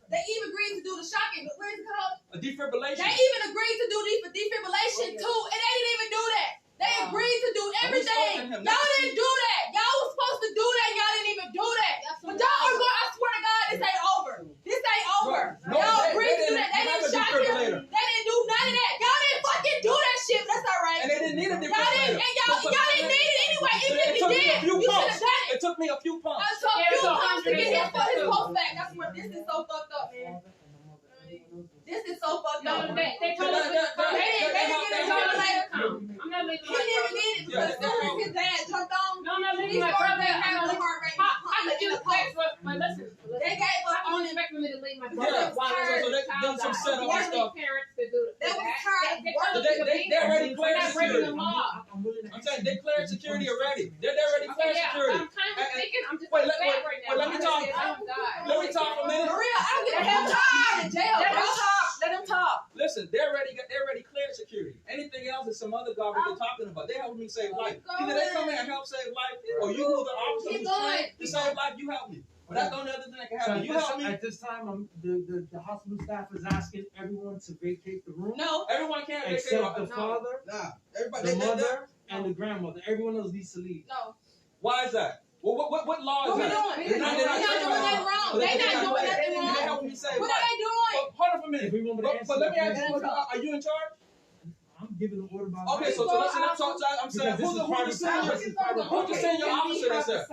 they even agreed to do the shocking. What is it called? A defibrillation. They even agreed to do defibrillation too, and they didn't even do that. They agreed to do everything. Y'all didn't do that. Y'all was supposed to do that. Y'all didn't even do that. But y'all are going. I swear to God, this ain't over. This ain't over. Y'all agreed to do that. They didn't shock him. They didn't do none of that. Y'all didn't fucking do that shit. That's all right. And they didn't need a defibrillator. Y'all didn't. And y'all didn't need it anyway. Even if you did, you should have done it. It took me a few pumps. It took a few pumps to get his pulse back. That's what. This is so fucked up, man. This is so fucked up. They told us they didn't get a later. I'm not leaving. He didn't even need it because as soon as his dad jumped on, No, I'm not he leaving my started brother. having a heart rate. I could just expect, but listen. They gave us I on don't it. expect me to leave my Yeah, brother while so they did some setup and stuff. parents to do That was tired. They already cleared breaking the security. law. I'm saying they cleared security already. They already cleared security. I'm kind of thinking. I'm just Wait, upset right now. let me talk. Let me talk for a minute. For real, I don't get a hell time in jail. Let him talk. Listen, they already cleared security. Anything else is some other garbage they're talking about. They helping me save life. Either they come in and help save life, or you who the officer who's trained to save life, you help me. But that's the only other thing that can happen. You help me. At this time, the hospital staff is asking everyone to vacate the room. No. Everyone can't vacate. Except the father, Nah, everybody. the mother, and the grandmother. Everyone else needs to leave. No. Why is that? Well, what law is What we that? doing? They're not We're not doing nothing wrong. They not doing nothing They're wrong. helping me save What life. are they doing? Hold on for a minute. If we want to answer But let me the ask you, question, are you in charge? I'm giving an order by. Okay, so listen, I'm saying, Because who's the senior officer that's there?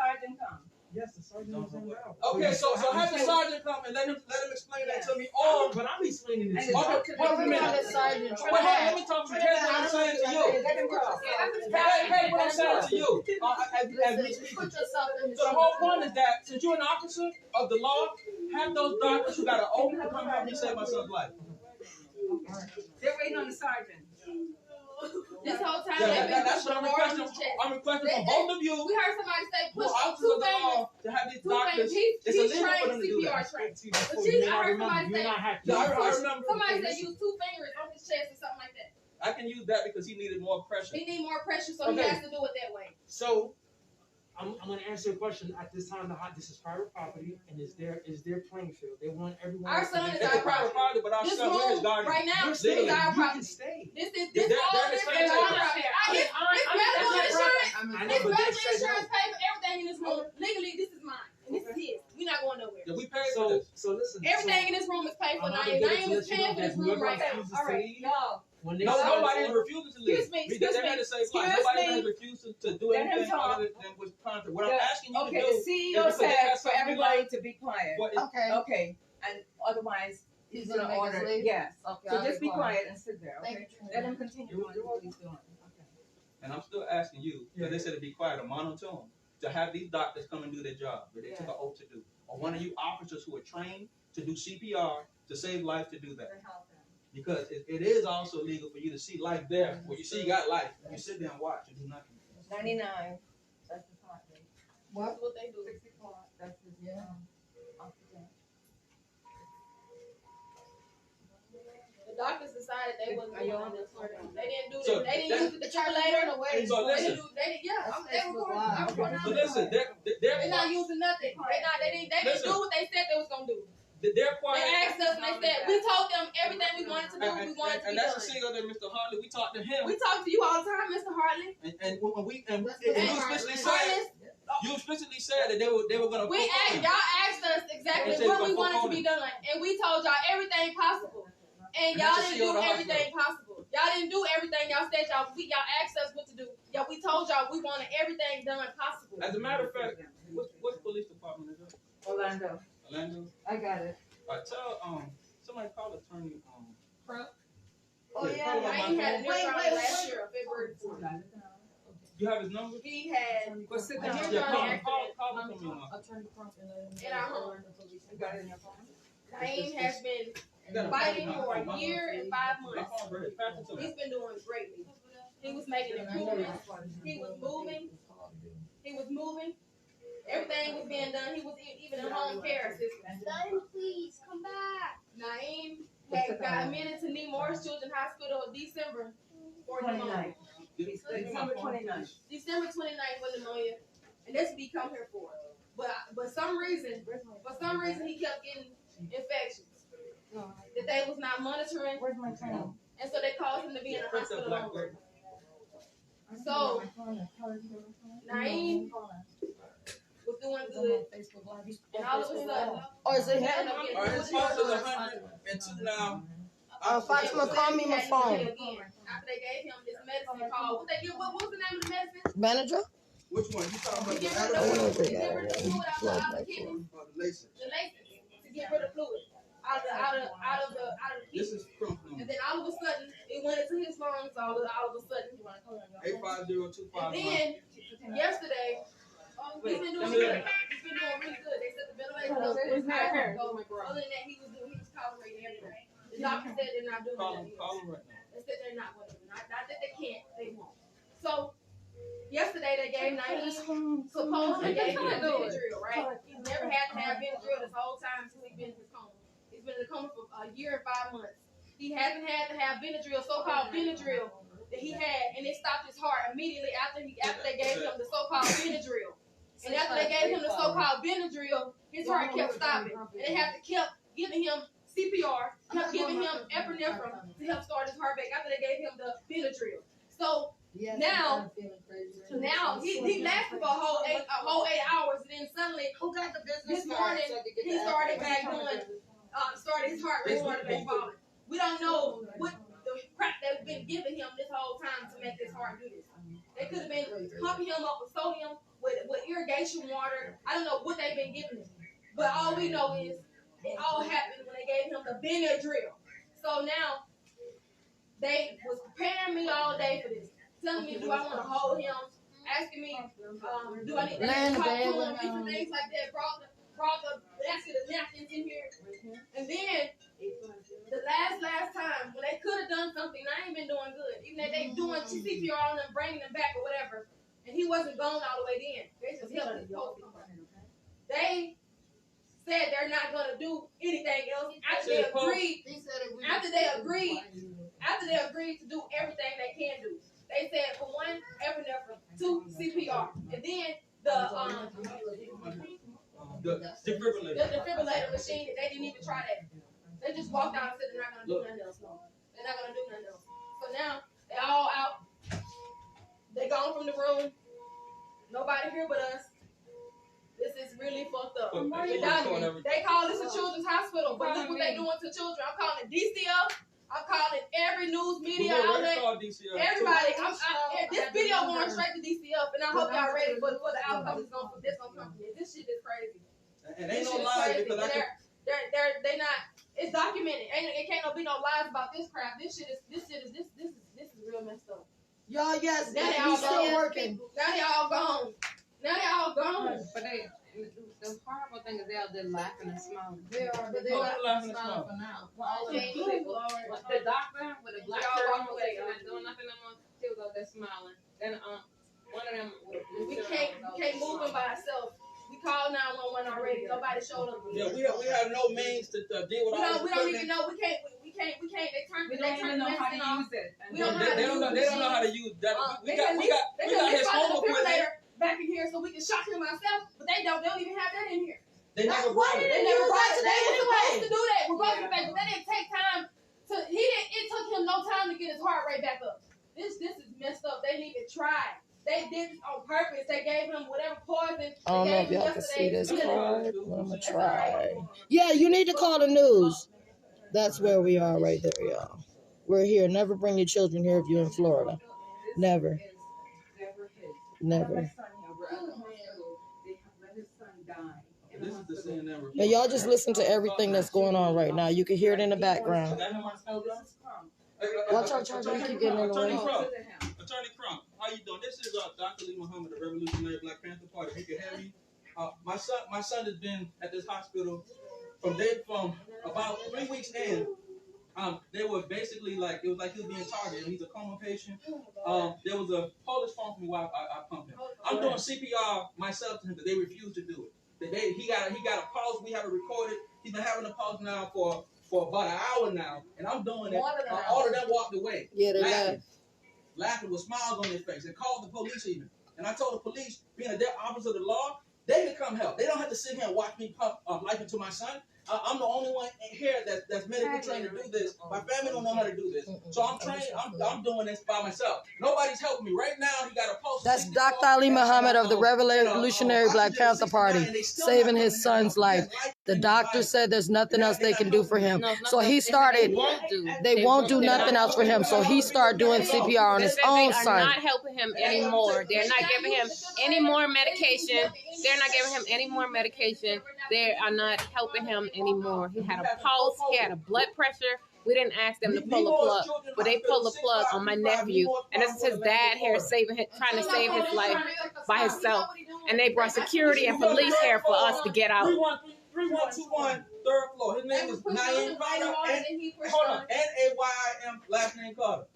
Yes, the sergeant is in route. Okay, so have the sergeant come and let him explain that to me. Or But I'm explaining it to you. hold on a minute. Wait, hold on, let me talk to you. Here's what I'm saying to you. Hey, what I'm saying to you. As we speak. Put yourself in So the whole point is that since you're an officer of the law, have those doctors who got an oath to come help me save my son's life. They're waiting on the sergeant. This whole time Yeah, they've been that's what I'm requesting. I'm requesting from both of you, We heard somebody say who push are officers two of the fingers. law, to have these Two doctors. fingers. It's He's illegal for trained them to do CPR that. trained. But I heard somebody say Yeah, I remember. somebody said use two fingers on his chest or something like that. I can use that because he needed more pressure. He need more pressure, so he Okay. has to do it that way. So, I'm going to answer your question. At this time, this is private property, and is their playing field. They want everyone. Our else to son be is It's our a private property, but our This son, we're his room guardian. right now You're is staying. our You can property. stay. This is They're all this expensive. is our property. His medical insurance, I know, his but they medical said insurance no. pay for everything in this room. Legally, this is mine, and this is his. We're not going nowhere. Yeah, we paid for this. So listen. Everything in this room is paid for. I'm Now, obligated Naeem to is let you know paying for that this room whoever right now. refuses All to right, leave, y'all. when they No, sign nobody the is order- refusing to leave. They're here to save life. Nobody has refused to do Let him anything talk. other than was contract. What I'm asking you to Okay, do the is CEO because they said have for something everybody to be quiet. What is- Okay. Okay, and otherwise he's gonna gonna make us order. leave? Yes. Okay, So I'll just be quiet. quiet and sit there. Thank Okay. you. Let him continue doing what he's doing. Okay. And I'm still asking you, because they said to be quiet, a monotone, to have these doctors come and do their job that they took an oath to do. Or one of you officers who are trained to do CPR to save life to do that. Because it is also legal for you to see life there, where you see you got life, and you sit there and watch and do nothing. 99. That's his heart rate. That's what they do. 64. That's his oxygen. The doctors decided they wasn't doing this for them. They didn't do So that. They didn't use the defibrillator. So listen, They recorded. I'm recording. so listen, They're not using nothing. They didn't do what they said they was gonna do. they're They quiet. asked us and they said, we told them everything we wanted to do, we wanted to And be that's the done. single there, Mr. Hartley. We talked to him, We talk to you all the time, Mr. Hartley. and when we and And you explicitly said that they were gonna. we asked, y'all asked us exactly what we wanted to be done, and we told y'all everything possible. And y'all didn't do everything possible. Y'all didn't do everything y'all said y'all asked us what to do. Yeah, we told y'all we wanted everything done possible. As a matter of fact, what police department is it? Orlando. Orlando. I got it. Tell somebody call attorney Crump? Oh Yeah, yeah. call him on I my ain't had phone. a new trial last year, February 4th. You have his number? He had Go sit down. Yeah, call him from me. in our home. Naeem has been fighting for a year and 5 months. He's been doing greatly. He was making improvements. He was moving. Everything was being done. He was even in home care assistant. Please come back. Naeem had got admitted to Nemours Children's Hospital December 29th. December 29th. December 29th for pneumonia, and that's what he come here for. But for some reason, he kept getting infections that they was not monitoring. Where's my phone? And so they caused him to be in the hospital longer. So Naeem was doing good, and all of a sudden, Or is it him? His pulse is 102 now. Fatima, call me my phone. After they gave him this medicine called, what was the name of the medicine? Manager? Which one? You talking about To the get rid of the fluid out of the kidneys. The laces. The laces to get rid of fluid out of the This kidneys. is Crump. And then all of a sudden, it went into his lungs. All of a sudden, 850-251. and then yesterday, he's been doing good. He's been doing really good. They said the ventilator was good. Other than that, he was tolerating everything. The doctor said they're not doing nothing. Call him right now. They said they're not going to. Not that they can't, they won't. So yesterday they gave Naeem supposedly gave him Benadryl, right? He's never had to have Benadryl this whole time since he's been in his coma. He's been in the coma for a year and 5 months. He hasn't had to have Benadryl, so-called Benadryl that he had, and it stopped his heart immediately after they gave him the so-called Benadryl. And after they gave him the so-called Benadryl, his heart kept stopping. And they had to keep giving him CPR, kept giving him epinephrine to help start his heart back after they gave him the Benadryl. So now he lasted for a whole 8 hours, and then suddenly this morning he started back doing, started his heart rate started back falling. We don't know what the crap they've been giving him this whole time to make his heart do this. They could have been pumping him up with sodium, with irrigation water. I don't know what they've been giving him, but all we know is it all happened when they gave him the Benadryl. So now they was preparing me all day for this, telling me do I want to hold him, asking me do I need to talk to him, different things like that. Brought the basket of napkins in here, and then the last time when they could have done something, I ain't been doing good. Even though they doing CPR on them, bringing them back or whatever, and he wasn't gone all the way then. They just helped him. They said they're not going to do anything else after they agreed to do everything they can do. They said for one, epinephrine, 2, CPR, and then the defibrillator machine. They didn't even try that. They just walked out and said they're not going to do nothing else. No, they're not going to do nothing else. So now they all out. They gone from the room. Nobody here but us. This is really fucked up. They call this a children's hospital, but look what they doing to children. I'm calling DCF. I'm calling every news media outlet. Everybody. This video going straight to DCF, and I hope y'all ready for the outcome that's gonna come from this. This shit is crazy. And ain't no lies because they're not. It's documented. It can't be no lies about this crap. This is real messed up. Y'all, yes, Now they he's all still gone. working. Now they all gone. But the horrible thing is they're laughing and smiling. They are, but they're not smiling for now. The doctor with a black shirt on, not doing nothing no more. She was out there smiling. Then one of them we can't move him by ourselves. We called 911 already. Nobody showed up. Yeah, we have no means to deal with all this. We don't even know. We can't. We don't even know how to use it. We don't know They don't know how to use that. We got his home equipment back in here so we can shock him ourselves, but they don't even have that in here. They never brought it. They never brought it. They were supposed to do that. We're going to but that didn't take time to. It took him no time to get his heart rate back up. This is messed up. They didn't even try. They did this on purpose. They gave him whatever poison. I don't know if y'all can see this card. I'm gonna try. Yeah, you need to call the news. That's where we are right there, y'all. We're here. Never bring your children here if you're in Florida. Never. Never. And y'all just listen to everything that's going on right now. You can hear it in the background. Watch out, Charlie. You keep getting in the way. Attorney Crump, How you doing? This is Dr. Lee Muhammad, the Revolutionary Black Panther Party. If you can hear me. My son has been at this hospital from about 3 weeks in. They were basically like, it was like he was being targeted. He's a coma patient. There was a Polish phone for me while I pumped him. I'm doing CPR myself to him, but they refused to do it. He got a pulse. We have it recorded. He's been having a pulse now for about an hour now, and I'm doing it. All of them walked away. Yeah, they laughing with smiles on their face. They called the police even. And I told the police, being a officer of the law, they can come help. They don't have to sit here and watch me pump life into my son. I'm the only one here that's medically trained to do this. My family don't know how to do this. So I'm trained. I'm doing this by myself. Nobody's helping me. Right now, he got a pulse. That's Dr. Ali Muhammad of the Revolutionary Black Panther Party, saving his son's life. The doctor said there's nothing else they can do for him. So he started, they won't do nothing else for him. So he started doing CPR on his own son. They're not helping him anymore. They're not giving him any more medication. They're not giving him any more medication. They are not helping him anymore. He had a pulse. He had a blood pressure. We didn't ask them to pull a plug, but they pulled the plug on my nephew. And this is his dad here trying to save his life by himself. And they brought security and police here for us to get out. 3121 third floor. His name is Naeem Carter. Hold on. N-A-Y-I-M, last name Carter.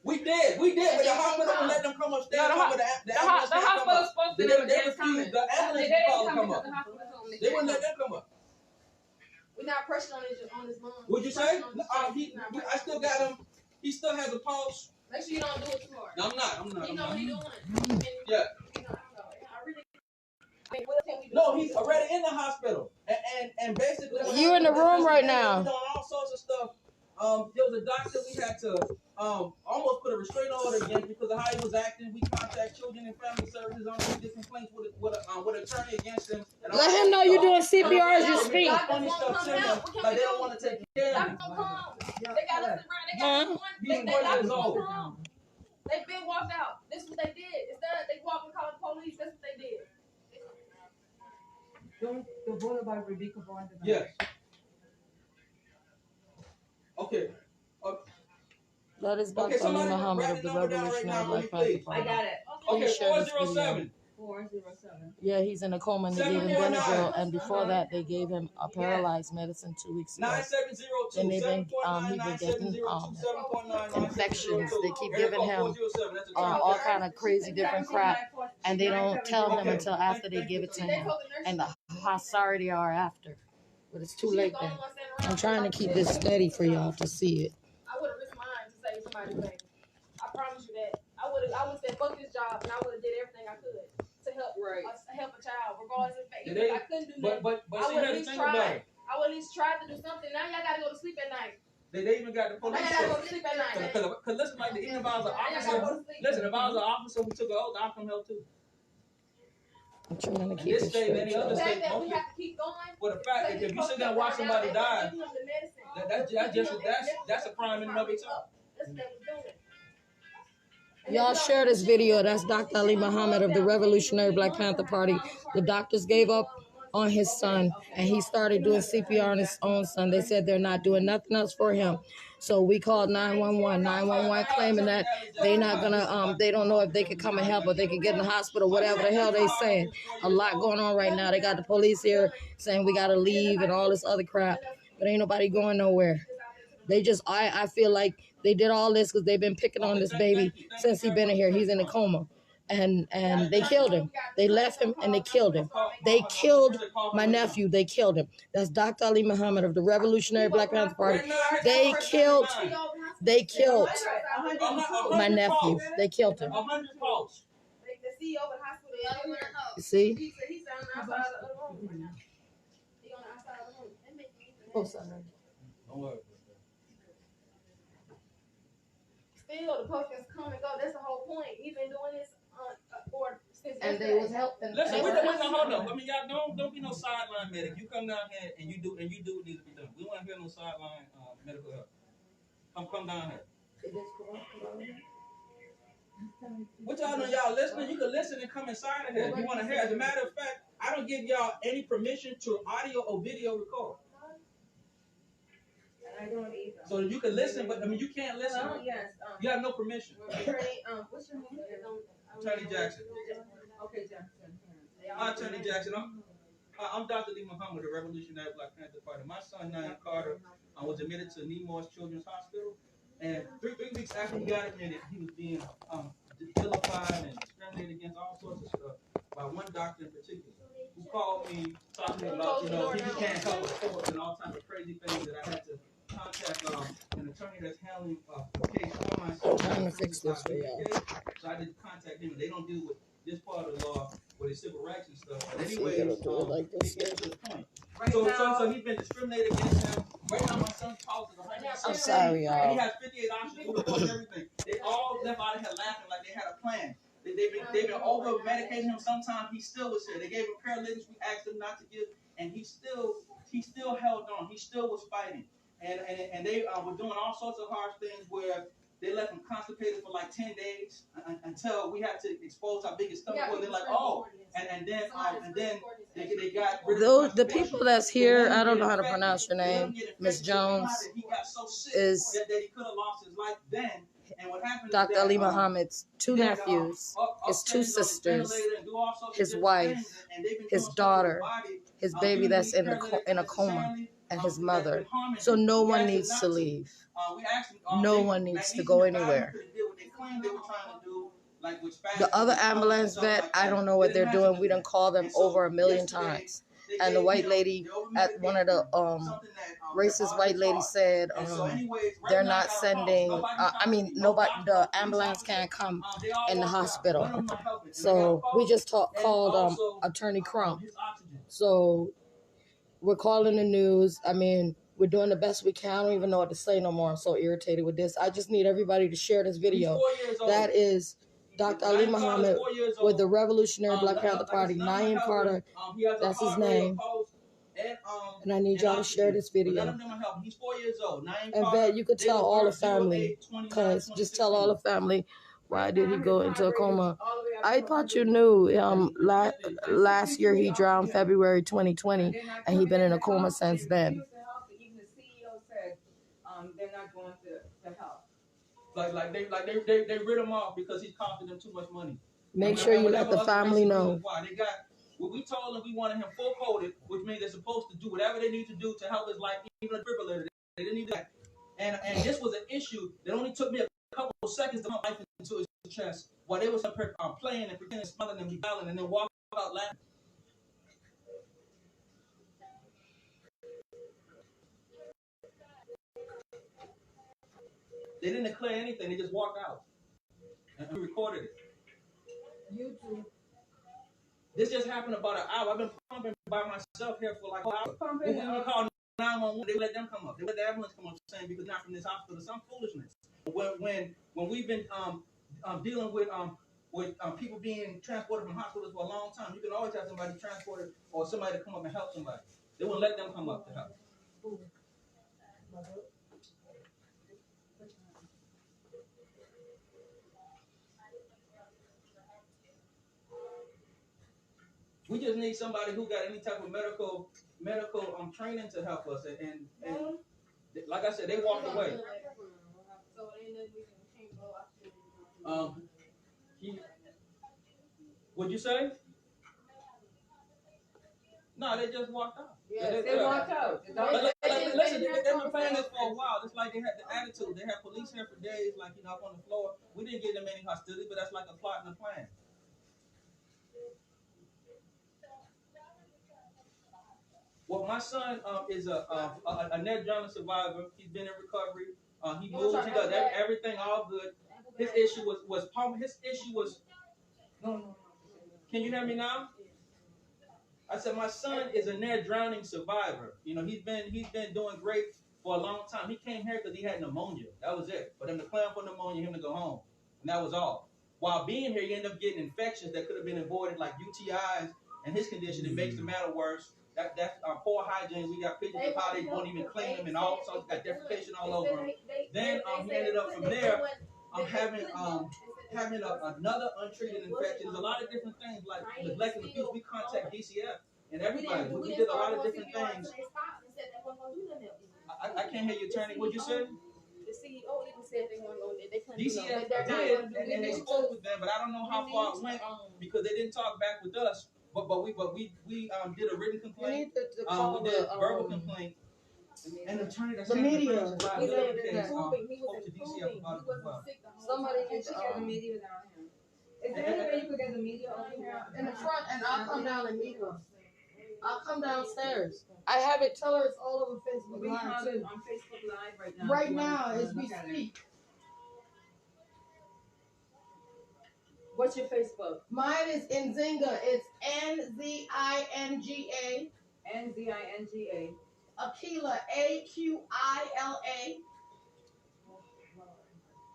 We did, but the hospital wouldn't let them come upstairs. The hospital's supposed to let them come up. The ambulance called come up. They wouldn't let them come up. We're not pressing on his mom. What'd you say? I still got him. He still has a pulse. Make sure you don't do it too hard. No, I'm not. You know what he's doing. Yeah. No, he's already in the hospital. And basically... You're in the room right now. Doing all sorts of stuff. There was a doctor we had to almost put a restraining order against because of how he was acting. We contact Children and Family Services on these complaints with an attorney against him. Let him know you're doing CPR as you speak. Funny stuff to him, like they don't want to take care of him. They got us around. They got one. They've been walked out. This is what they did. Instead of they walked and called the police, that's what they did. Yes. Okay. That is Dr. Ali Muhammad of the Revolutionary Black Panther Party. I got it. Okay, 407. 407. Yeah, he's in a coma and they gave him Benadryl, and before that they gave him a paralyzed medicine 2 weeks ago. 9702. And he's been getting infections. They keep giving him all kind of crazy different crap, and they don't tell him until after they give it to him, and how sorry they are after. But it's too late then. I'm trying to keep this steady for y'all to see it. I would have risked mine to save somebody's life. I promise you that. I would have said fuck this job, and I would have did everything I could to help a child, regardless of faith. If I couldn't do nothing, but I would at least try. I would at least try to do something. Now y'all gotta go to sleep at night. They even got the police. Now y'all gotta go to sleep at night. Because listen, like even if I was an officer, if I was an officer who took an oath, I'd come help too. I'm trying to keep this state and any other state, that we have to keep going. For the fact that if you sit there and watch somebody die, that's a crime in and of itself. That's what they was doing. Y'all share this video. That's Dr. Ali Muhammad of the Revolutionary Black Panther Party. The doctors gave up on his son, and he started doing CPR on his own son. They said they're not doing nothing else for him. So we called 911. 911 claiming that they not gonna, they don't know if they could come and help or they could get in the hospital, whatever the hell they saying. A lot going on right now. They got the police here saying we gotta leave and all this other crap, but ain't nobody going nowhere. They just, I feel like they did all this because they've been picking on this baby since he been in here. He's in a coma. And they killed him. They left him and they killed him. They killed my nephew. They killed him. That's Dr. Ali Muhammad of the Revolutionary Black Panther Party. They killed my nephew. They killed him. You see? Don't worry. Still, the post can come and go. That's the whole point. He's been doing this since and they was helping. Listen, hold on. I mean, y'all don't be no sideline medic. You come down here and you do what needs to be done. We don't want to hear no sideline medical help. Come down here. What y'all know? Y'all listening? You can listen and come inside of here. If you want to hear. As a matter of fact, I don't give y'all any permission to audio or video record. I don't either. So you can listen, but I mean you can't listen. Yes. You have no permission. Attorney, what's your name? Attorney Jackson. Okay, Jackson. Attorney Jackson. I'm Dr. Lee Muhammad, the Revolutionary Black Panther Party. My son, Naeem Carter, was admitted to Nemours Children's Hospital. And three weeks after he got admitted, he was being vilified and discriminated against, all sorts of stuff, by one doctor in particular, who called me, talking about, he can't help with court and all types of crazy things that I had to contact an attorney that's handling the case for my son. I'm trying to fix this for y'all. So I did contact him, and they don't deal with this part of the law with the civil rights and stuff. But See, anyway, it'll do it like this. get to the point. So he's been discriminated against him. Right now, my son's pulse is 100%. I'm sorry, y'all. He has 58 oxygen, glucose, and everything. They all left out of here laughing like they had a plan. They've been over medicating him. Sometimes he still was here. They gave him paralytics. We asked him not to give, and he still held on. He still was fighting. And they were doing all sorts of harsh things where they left him constipated for like 10 days until we had to expose how big his stomach was. They're like, oh, and then they got rid of The people that's here, I don't know how to pronounce your name, Miss Jones, he got so sick is that he could have lost his life then. And what happened Dr. Ali Muhammad's two nephews, his two sisters, his wife, his daughter, his baby that's in a coma, and his mother. So no one needs to leave. No one needs to go anywhere. The other ambulance vet, I don't know what they're doing. We done called them over 1 million times. And the white lady at one of the racist white ladies said they're not sending. Nobody. The ambulance can't come in the hospital. So we just called Attorney Crump. So we're calling the news. I mean, we're doing the best we can. I don't even know what to say no more. I'm so irritated with this. I just need everybody to share this video. That is Dr. Ali Muhammad with the Revolutionary Black Panther Party. Naeem Carter, that's his name. And I need y'all to share this video. He's 4 years old. And bet you could tell all the family, cause just tell all the family why did he go into a coma. I thought you knew. Last year he drowned February 2020, and he been in a coma since then. Even the CEO said they're not going to help. Like they rid him off because he's costing them too much money. Make sure you let the family know. We told them we wanted him full coded, which means they're supposed to do whatever they need to do to help his life, even a defibrillator. They didn't need that. And this was an issue that only took me a couple of seconds to pump life into his chest while they was up here playing and pretending, smiling and beguiling, and then walk out laughing. They didn't declare anything. They just walked out and we recorded it. YouTube. This just happened about an hour. I've been pumping by myself here for like an hour. When we called 911, they let them come up. They let the ambulance come up saying because not from this hospital. Some foolishness. When we've been dealing with people being transported from hospitals for a long time, you can always have somebody transported or somebody to come up and help somebody. They wouldn't let them come up to help. We just need somebody who got any type of medical training to help us. And like I said, they walked away. What'd you say? No, they just walked out. Yes, they walked out. Listen, they've been playing this for a while. It's like they had the attitude. They had police here for days, like, up on the floor. We didn't give them any hostility, but that's like a plot and a plan. Well, my son is a net drowning survivor. He's been in recovery. He moves. He does everything all good. His issue was pumping. His issue was. No. Can you hear me now? I said my son is a near drowning survivor. He's been doing great for a long time. He came here because he had pneumonia. That was it. For them to clear for pneumonia, him to go home, and that was all. While being here, he ended up getting infections that could have been avoided, like UTIs, and his condition. It makes the matter worse. That's poor hygiene. We got pictures of how they won't even clean them and all. So got defecation all over him. Then he ended up from there having another untreated infection. There's a lot of different things like neglect and abuse. We contact DCF and everybody. We did a lot of different things. I can't hear you, attorney. What'd you say? The CEO even said they weren't going to. They couldn't DCF do no, they're not did, going to do and they spoke with them, but I don't know how far it went because they didn't talk back with us. But we did a written complaint. We did a verbal complaint. And the attorney that's the media. He was improving. He wasn't sick the whole Somebody time. needs to get the media down here. Is there any way you could get the media over here in the front, and I'll come down and meet her. I'll come downstairs. I have it. Tell her it's all over Facebook We Live have it too. on Facebook Live right now. Right now, as we speak. What's your Facebook? Mine is Nzinga. It's Nzinga. Nzinga. Aquila, Aquila.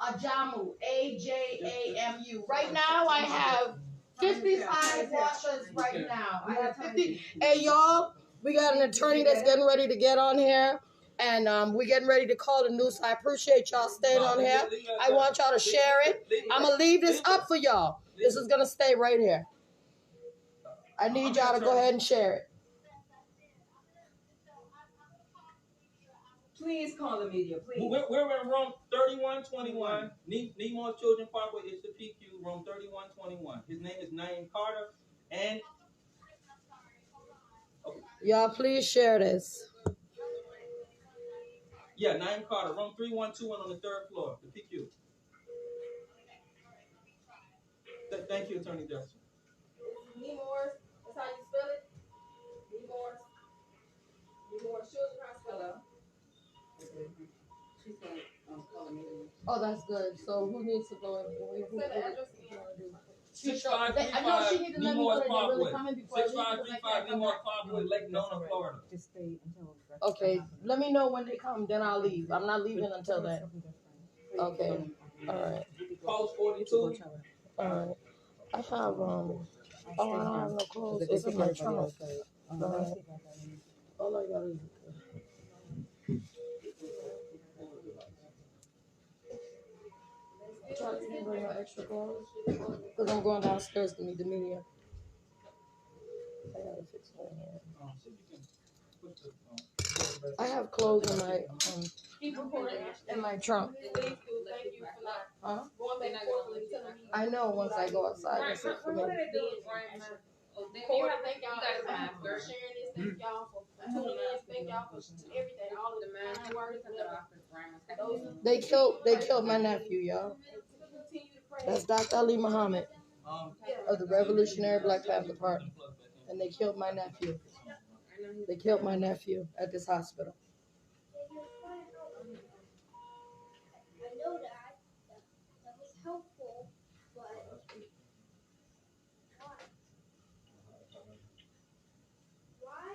Ajamu, Ajamu. Right now, I have 55 watchers right now. I have 50. Hey, y'all, we got an attorney that's getting ready to get on here. And we're getting ready to call the news. So I appreciate y'all staying on here. I want y'all to share it. I'm going to leave this up for y'all. This is going to stay right here. I need y'all to go ahead and share it. Please call the media, please. We're in room 3121, Nemours Children Parkway. It's the PQ, room 3121. His name is Naeem Carter. And y'all, please share this. Yeah, Naeem Carter, room 3121 on the 3rd floor, the PQ. Thank you, Attorney Justin. Nemours, that's how you spell it? Nemours. Nemours Children's Hospital. She's going to call the media. Oh, that's good. So who needs to go in? Say the address again. I know she needed to let me know that they're really coming before I leave. 6535 Nemours Parkway, Lake Nona, Florida. Just stay until. Okay, let me know when they come, then I'll leave. I'm not leaving until then. Okay, all right. Post 42. All right. I have, I don't have no clothes. It's in my trunk. All right. All I got is. Try to bring my extra clothes because I'm going downstairs to meet the media. I gotta fix my hair. I have clothes in my trunk. Huh? I know once I go outside, that's it for me. Thank y'all for sharing this. Thank y'all for tuning in. Thank y'all for everything. All of the kind words. They killed my nephew, y'all. That's Dr. Ali Muhammad of the Revolutionary Black Panther Party. And they killed my nephew. They killed my nephew at this hospital. I know that. That was helpful, but why?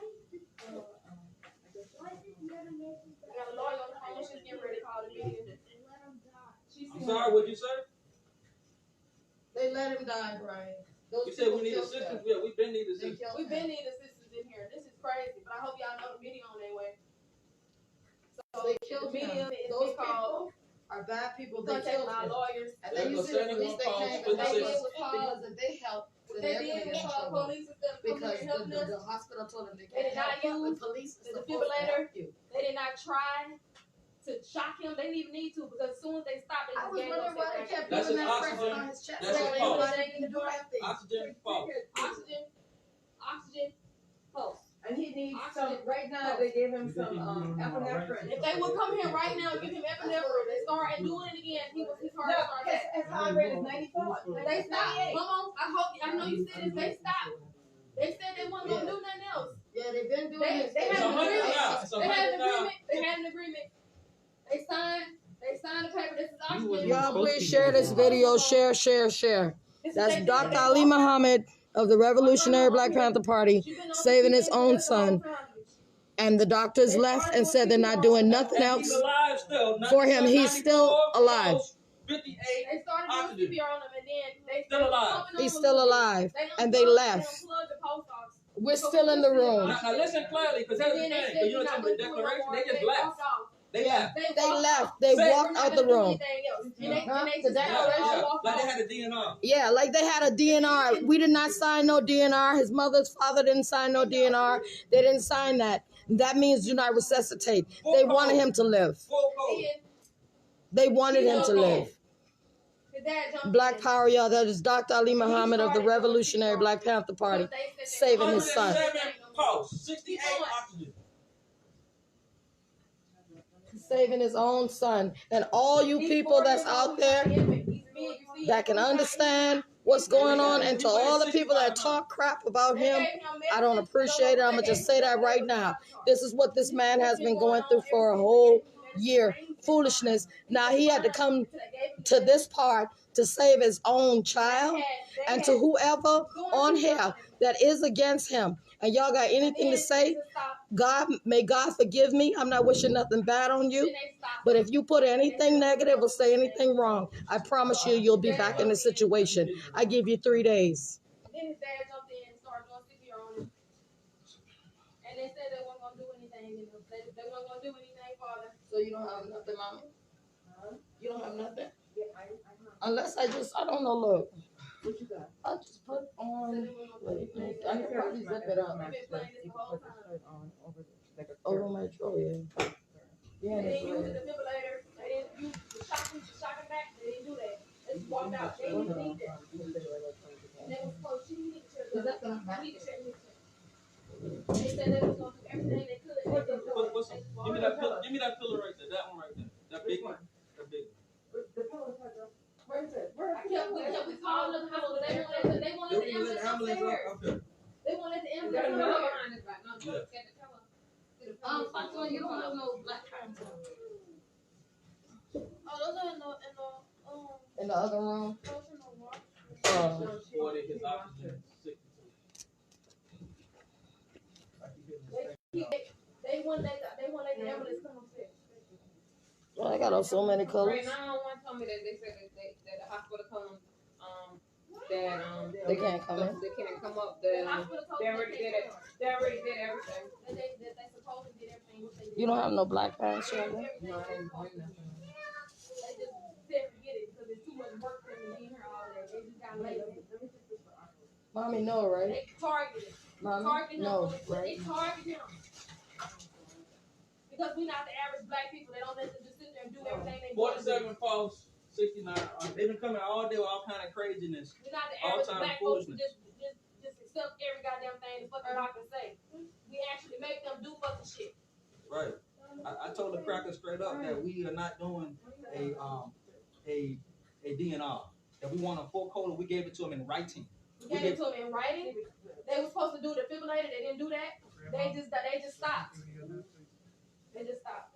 Why did Nana make me I got a lawyer on the phone. She's getting ready to call the media. let him die? I'm sorry, what'd you say? They let him die, Brian. You said we need assistance? Yeah, we've been needing assistance. We've been needing assistance in here. This is crazy, but I hope y'all know the media on their way. So They killed the media him. is Those called. people are bad people. They Contact killed our him. lawyers. And then you said at least they came What they did because was call. if they helped, then They they're did going to was get in call trouble. police instead of coming Because here and helping us. the hospital told them they They can't did not help you. use The police is the supposed to defibrillator. help you. They did not try to shock him. They didn't even need to because as soon as they stopped, they I just was gave wondering why they kept That's doing his that pressure oxygen. on his chest. That's his They pulse. didn't do that thing. Oxygen pulse. Oxygen, pulse. And he needs Oxygen. some, right now they gave him some epinephrine. If they would come here right now and give him epinephrine and start and do it again, his heart would start back. His heart rate is 94. They stopped. Mama, I know you said this. They stopped. They said they wasn't gonna do nothing else. Yeah, they've been doing They this. had It's an 100 agreement. now. It's They had 100 an now. agreement. They had an agreement. They signed the paper. This is oxygen. Y'all please share this video. Share. That's Dr. Ali Muhammad of the Revolutionary Black Panther Party saving his own son. And the doctors left and said they're not doing nothing And else he's alive still. for him. He's still alive. 58. They started doing Oxygen. CPR on him and then they Still alive. He's still alive. And they left. We're still in the room. Now listen clearly, because here's the thing. Because you know some of the declaration, they just left. They left. They left. They walked out the room. Like they had a DNR. Yeah, like they had a DNR. We did not sign no DNR. His mother's father didn't sign no DNR. They didn't sign that. That means do not resuscitate. They wanted him to live. They wanted him to live. Black power, y'all. That is Dr. Ali Muhammad of the Revolutionary Black Panther Party saving his son. 68 oxygen. Saving his own son. And all you people that's out there that can understand what's going on, and to all the people that talk crap about him, I don't appreciate it. I'm going to just say that right now. This is what this man has been going through for a whole year. Foolishness. Now he had to come to this part to save his own child, and to whoever on here that is against him. And y'all got anything to say? God, may God forgive me. I'm not wishing nothing bad on you. But if you put anything negative or say anything wrong, I promise you, you'll be back in the situation. I give you 3 days. Then his dad jumped in and started doing CPR on him. And they said they weren't going to do anything. They weren't going to do anything, Father. So you don't have nothing, Mama? You don't have nothing? Unless I don't know, look. What you got? I just put on, wait, I can probably zip it up. Over my throat, yeah. Yeah, They that's didn't use right. the defibrillator. They didn't use the shocking back. They didn't do that. They just walked out. They didn't need that. And they was supposed to need to check. They said they was going to do everything they could. Give me that pillow right there. That one right there. That big one. That big one. The pillow has a. Where is it? We called the hospital. They won't let the ambulance upstairs. They won't let the ambulance upstairs. You don't have no black pants. Oh, those are In the other room? those in the water. His oxygen 62. They won't let the ambulance come upstairs. Well, I got so many colors. Right now, one told me that they said that the hospital told them that They can't come in. They can't come up. They already did it. They already did everything. They supposed to did everything. You don't have no black pants, Shirley? No, I didn't bring nothing. They just said forget it because it's too much work for them to be here all day. They just got lazy. Mommy, no, right? They targeted. Mommy, Target him. no, They right? target him. Because we're not the average black people. They don't let them just sit there and do everything they want to do. 47 false, 69. They've been coming all day with all kind of craziness. We're not the All average time black folks who foolishness. just accept every goddamn thing the fucking doctor say. We actually make them do fucking shit. Right. I told the cracker straight up that we are not doing a DNR. That we want a full code. We gave it to them in writing. We gave it to them in writing. They were supposed to do the defibrillator. They didn't do that. They just stopped. They just stopped.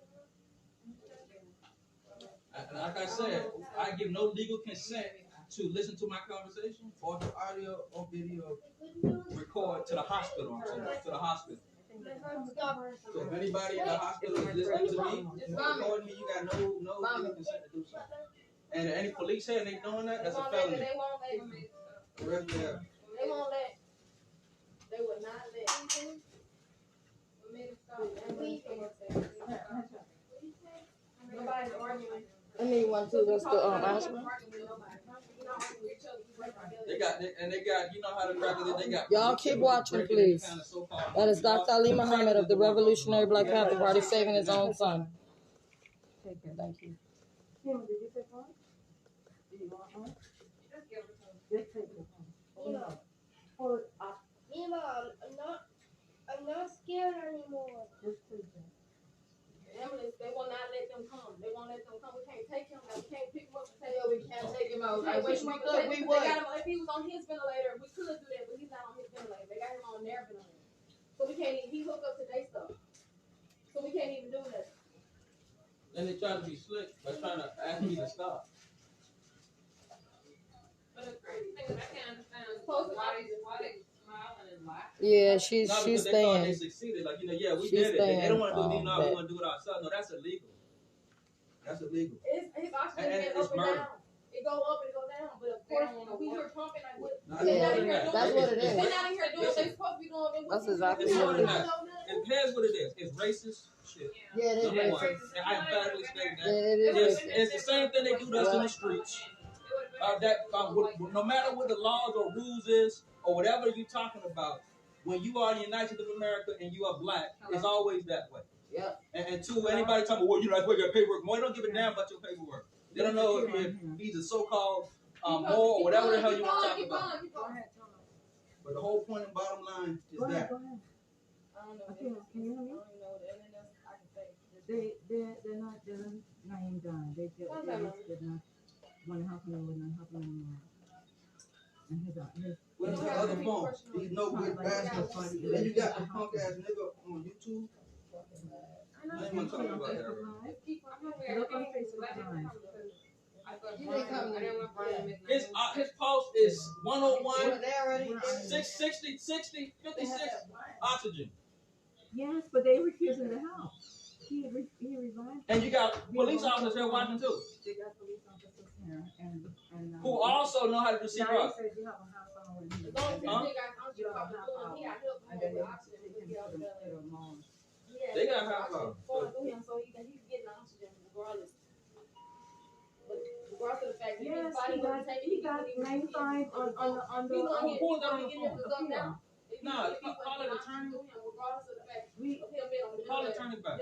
And like I said, I give no legal consent to listen to my conversation or to audio or video record to the hospital. To the hospital. So if anybody in the hospital is listening to me, recording me, you got no legal consent to do so. And any police saying they doing that, that's a felony. They won't let them. Correct, yeah. They won't let. They would not let. Nobody's arguing. I need one too. That's the asthma. They got, you know how the crackers is, they got. Y'all keep watching, please. That is Dr. Ali Muhammad of the Revolutionary Black Panther Party saving his own son. Take care. Thank you. Kim, did you take one? Do you want one? Just take it. Hold it up. Mima, I'm not scared anymore. Just take it. Ambulance, they will not let them come. They won't let them come. We can't take him. We can't pick him up and say, We can't take him out. I wish we could. We They would. got him, if he was on his ventilator, we could do that, but he's not on his ventilator. They got him on their ventilator. So we can't even, he hooked up to their stuff. So we can't even do that. Then they try to be slick by trying to ask me to stop. But the crazy thing is I can't understand is why they smiling and laughing. Yeah, No, she's because they thought they staying. succeeded. Like, yeah, we She's did it. They don't staying, want to do it. No, but- we're going to do it ourselves. No, that's illegal. That's illegal. His oxygen And get it's up and murder. down. It go up and it go down. But of course, we were pumping like what? No, They're not it's in more here than doing. That's what it They're is. not in here doing what they supposed to be doing. That's exactly It's more what than it is. that. Here's what it is. It's racist, shit. Yeah, it is Number one. racist. And I emphatically state that. Yeah, it is racist. It's the same thing they do to us in the streets. No matter what the laws or rules is, or whatever you're talking about, when you are in the United States of America and you are black, it's always that way. Yep. And to anybody talking about, well, you know, that's where your paperwork. Well, they don't give a damn about your paperwork. They don't know if he's a so-called moral or whatever the hell you want to talk about. But the whole point and bottom line is that. I don't know. Can you hear me? They're not lying down. They're not want to help him. We're not helping him anymore. And his Went to the other phone. These no good bastards. And then you got the punk ass nigga on YouTube. I ain't want to talk about that. Look on Facebook Live. His post is 101, 660, 60, 56 oxygen. Yes, but they refuse him to help. He revived. And you got police officers here watching too. They got police officers here and who also know how to do CPR. Now he says you have a half hour. And you have a half hour. And then they have to take him to the mall. They got half hour. So he's getting oxygen regardless. But regardless of the fact that his body he got 95 on the appeal. No, call it attorney. Regardless of the fact Call attorney back.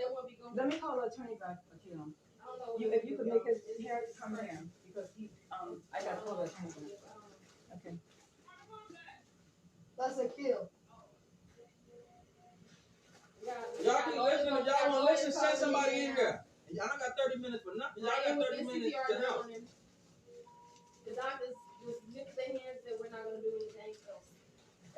Let me call the attorney back for Kim. If you could make his hair come here, because I got to call the attorney back. Okay. That's a kill. Y'all keep listening. If y'all want to listen, send somebody in here. Y'all got 30 minutes for nothing. Y'all got 30 minutes to help. The doctors just lifted their hands that we're not going to do anything else.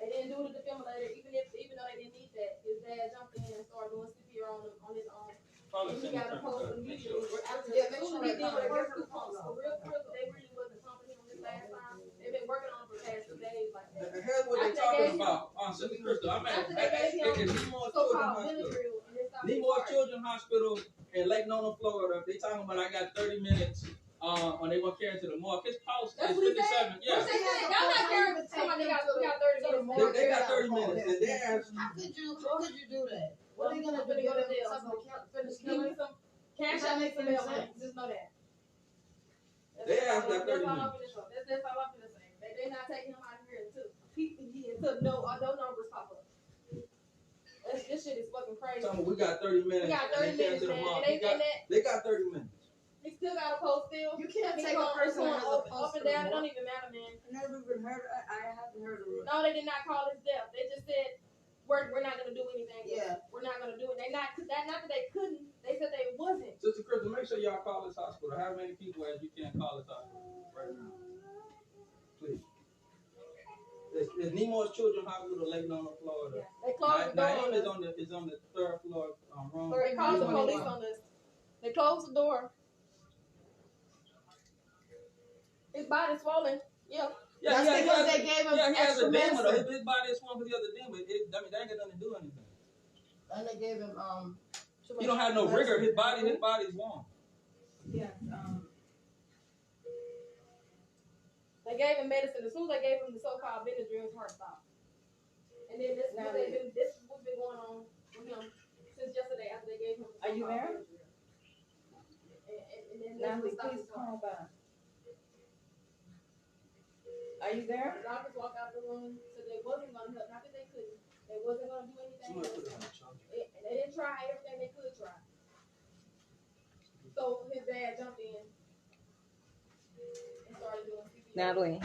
They didn't do the defibrillator, even though they didn't need that. His dad jumped in and started doing CPR on his own. And he got a pulse immediately. Make sure they did what they were supposed to. For real, they really wasn't pumping him this last time. They've been working on it for the past 2 days like that. And here's what they're talking about. Sister Crystal, I'm at Nemours Children's Hospital in Lake Nona, Florida. They talking about I got 30 minutes. When they want carrying to the morgue. His pulse is 57. Yeah. Y'all not carrying with somebody got 30 minutes. They got 30 minutes. And they asked, how could you do that? What are you gonna do? Go to jail? Finish killing some cash out make some bail. Just know that. They asked that 30 minutes. That's all I'm gonna say. They're not taking him out of here until no numbers pop up. This shit is fucking crazy. We got 30 minutes. We got 30 minutes, man. They got 30 minutes. He still got a post still. You can't take a person up and down. It don't even matter, man. I never even heard. I haven't heard of it. No, they did not call his death. They just said we're not gonna do anything. Yeah, we're not gonna do it. They not that they couldn't. They said they wasn't. Sister Crystal, make sure y'all call this hospital. How many people as you can call this hospital right now, please. It's Nemours Children's Hospital, Lake Nona, Florida. Yeah. They closed the door. Naeem is on the 3rd floor room. They called the police on this. They closed the door. His body's swollen. Yeah. Yeah, that's because they gave him he has a extra demon. medicine. His body is swollen for the other demon. They ain't got nothing to do anything. And they gave him He don't have no rigor. His body's warm. Yes. They gave him medicine. As soon as they gave him the so-called Benadryl, his heart stopped. And then this is what's been going on with him since yesterday after they gave him. Are you there? And then Natalie, please call back. Are you there? The doctors walked out the room, said they wasn't going to help. Not that they couldn't. They wasn't going to do anything else. They didn't try everything they could try. So his dad jumped in and started doing CPR. Natalie.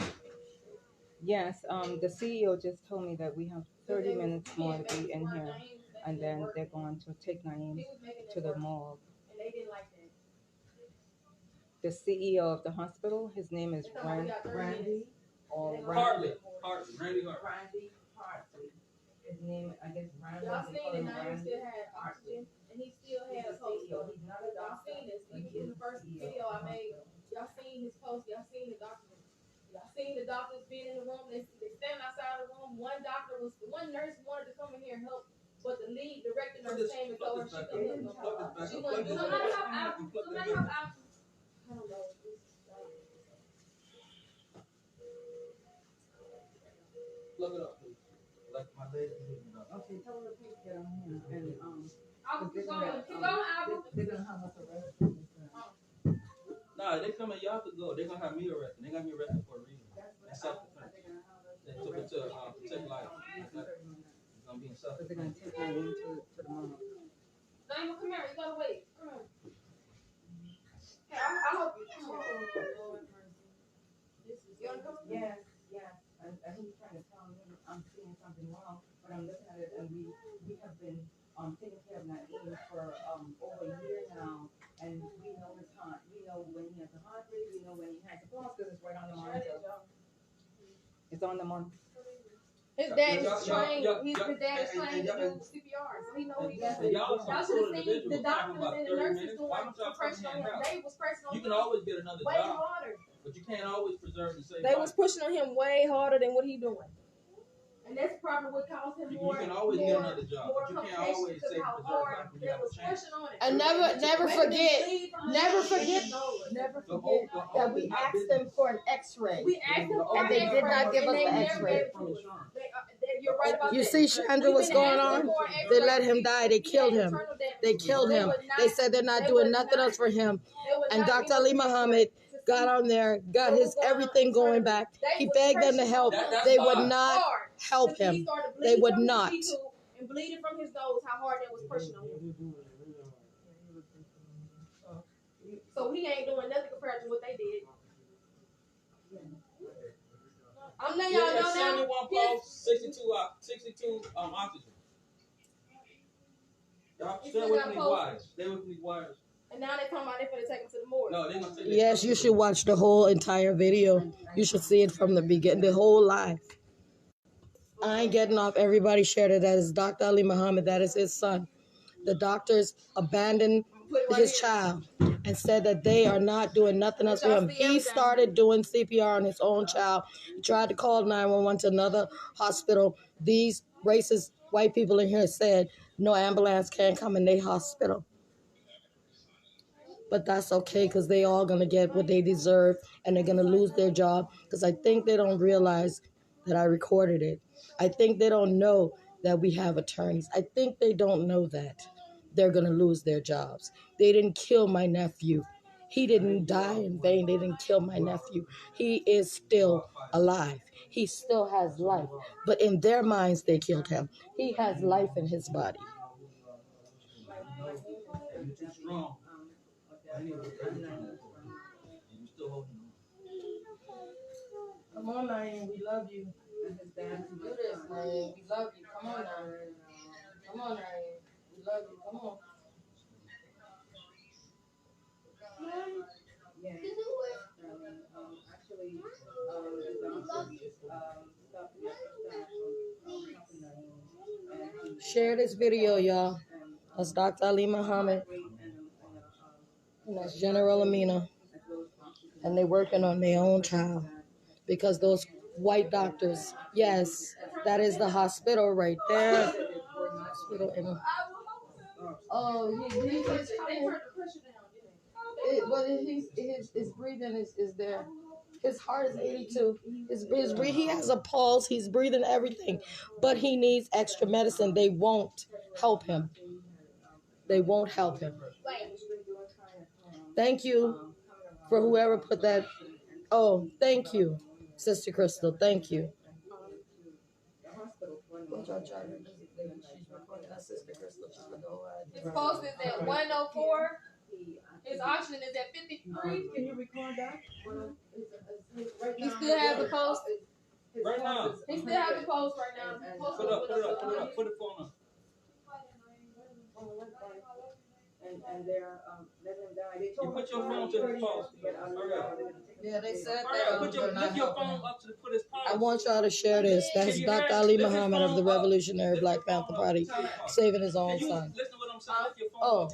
Yes, the CEO just told me that we have 30 minutes more to be in here, and then they're going to take Naeem to the morgue. And they didn't like that. The CEO of the hospital, his name is Randy. Or Randy Hartley. His name, I guess, Randy. Y'all seen it now, he still had oxygen, and he still had a post. Y'all seen this, even in the first video I made. Y'all seen his post, y'all seen the document. Y'all seen the doctors being in the room, they stand outside the room. One nurse wanted to come in here and help, but the lead director nurse came and told her she couldn't help. She wasn't doing I don't know. Look it up, please. Like my lady. Okay, tell her to please get on here. And I Nah, they coming. Y'all could go. They're gonna have me arrested. They got me arrested for a reason. That's self-defense. They took it to protect life. It's gonna be in self-defense. They're gonna take my name to the mom. Naima, come here. You gotta wait. Come here. Hey, I'll help you. You wanna come? Yes. And he's trying to tell me I'm seeing something wrong, but I'm looking at it, and we have been taking care of Naeem for over a year now, and we know his heart. We know when he has a heart rate. We know when he has a pulse, because it's right on the monitor. It's on the monitor. His dad is trained. His dad is trained to do CPR, so he knows he got it. Y'all should have seen the doctors and the nurses doing pressure on him. They was pressing on him. You can always get another way job, harder. but you can't always preserve the same. They was pushing on him way harder than what he doing. And that's probably what caused him more. You can always get another job, but you can't always say preserve life when you have a chance. And never forget that we asked them for an X-ray. We asked them for and they did not give us the X-ray. You're right about You that. see, Chandra, what's going on? They let him die. They killed him. They killed him. They said they're not doing nothing else for him. And Dr. Ali Muhammad got on there, got his everything going back. He begged them to help. They would not help him. They would not. And bleeding from his nose, how hard they was pushing on him. So he ain't doing nothing compared to what they did. I'm letting y'all know 71 pulse, 62 oxygen. Y'all stay with these wires. Stay with these wires. And now they talking about they finna take him to the morgue. No, they gonna take Yes, you should watch the whole entire video. You should see it from the beginning, the whole live. I ain't getting off. Everybody shared it. That is Dr. Ali Muhammad. That is his son. The doctors abandoned his child and said that they are not doing nothing else for him. He started doing CPR on his own child. He tried to call 911 to another hospital. These racist white people in here said no ambulance can't come in their hospital. But that's okay, because they all going to get what they deserve, and they're going to lose their job, because I think they don't realize that I recorded it. I think they don't know that we have attorneys. I think they don't know that they're going to lose their jobs. They didn't kill my nephew. He didn't die in vain. They didn't kill my nephew. He is still alive. He still has life. But in their minds, they killed him. He has life in his body. Come on, Naeem, we love you. Do this, Naeem. We love you. Come on, Naeem. Come on, Naeem. We love you. Come on. Yeah. Actually, share this video, y'all. That's Dr. Ali Muhammad. And that's General Amina. And they're working on their own child. Because those white doctors, yes, that is the hospital right there. Hospital in. Oh, but his breathing is there. His heart is 82. He has a pulse. He's breathing everything. But he needs extra medicine. They won't help him. They won't help him. Thank you for whoever put that. Oh, thank you, Sister Crystal. Thank you. His pulse is at 104. His oxygen is at 53. Can you record that? He still has the pulse. Right now. He still has the pulse right now. Put it up. Put the phone up. And they're letting him die. They You put your phone to the pulse. Yeah, they said that. Lift your phone up to put his pulse. I want y'all to share this. That's Dr. Ali Muhammad of the Revolutionary Black Panther Party, saving his own son. Listen to what I'm saying. Lift your phone up,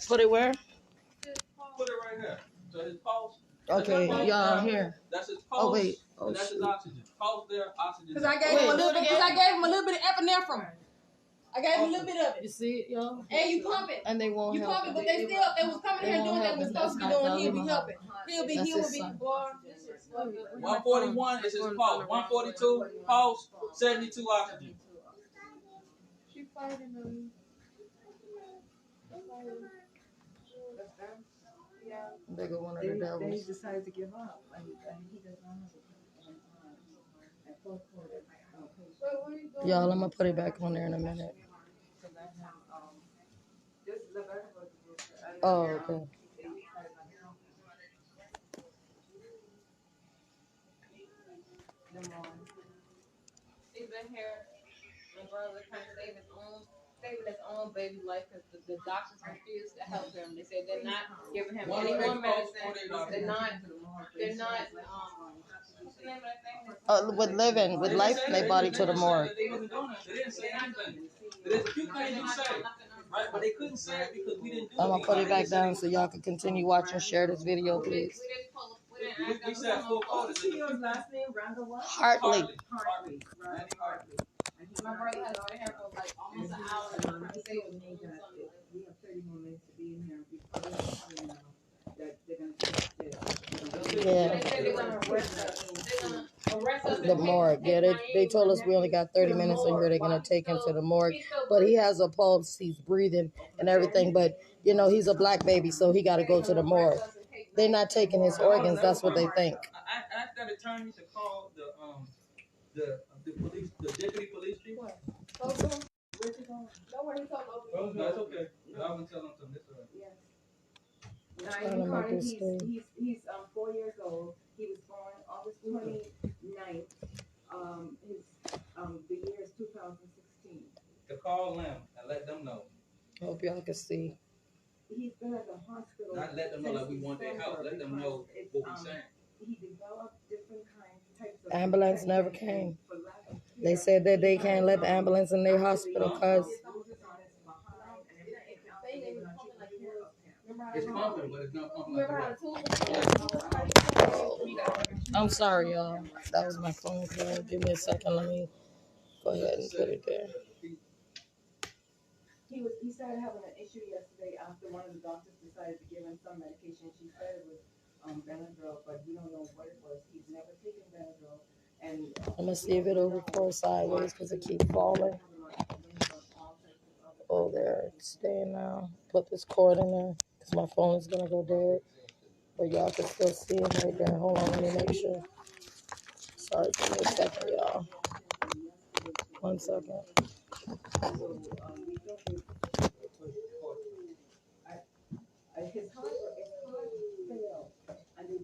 Put it where? Put it right here. So his pulse. Okay, y'all here. That's his pulse. Oh wait. And that's his oxygen. Pulse there, oxygen. Because I gave him a little bit of epinephrine. I gave him a little bit of it. You see it, y'all? And you pump it. And they won't you help pump it, but they was coming here doing what they was supposed to be doing. He'll be helping. He'll be boy. 141 is his pulse. 142 pulse, 72 oxygen. She fighting him. Bigger one of the Then he devils. decided to give up, and he does not have a Y'all, I'm gonna put it back on there in a minute. Oh, okay. He's been here. My brother trying to save his own baby life because the doctors refused to help him. They said they're not giving him any more medicine. They're not. What's the name of that thing? With living, with life in their body to the morgue. They didn't say anything. There's a few things you say, right? But they couldn't say it because we didn't do I'm gonna put it back down so y'all can continue watching. Share this video, please. We said full quotas. His last name, Randall what? Hartley. Hartley, right? Hartley. My brother has already had for like almost an hour and I'm trying to save him. We have 30 more minutes to be in here before they're telling now that they're going to take Yeah. They said they're gonna arrest us. They're gonna arrest us. The morgue. Yeah, they told us we only got 30 minutes in here. They're gonna take him to the morgue. But he has a pulse, he's breathing and everything. But you know, he's a black baby, so he gotta go to the morgue. They're not taking his organs, that's what they think. I asked that attorney to call the police, the deputy police chief. Where's he going? Don't worry, he's Oh, no, it's okay. I wouldn't tell him something. It's all right. Naeem Carter, he's 4 years old. He was born August 29th. The year is 2016. To call them and let them know. Hope y'all can see. He's been at the hospital. Not let them know like we want their help. Let them know what we're saying. He developed different types of Ambulance never came. They said that they can't let the ambulance in their hospital because It's pumping, but it's not pumping like I'm sorry, y'all. That was my phone call. Give me a second. Let me go ahead and put it there. He started having an issue yesterday after one of the doctors decided to give him some medication. She said it was Benadryl, but we don't know what it was. He's never taken Benadryl. And I'm gonna see if it'll record sideways because it keeps falling. Oh, there, it's staying now. Put this cord in there because my phone is gonna go dead. But y'all can still see it right there. Hold on, let me make sure. Sorry, give me a second, y'all. 1 second. His heart failed, and they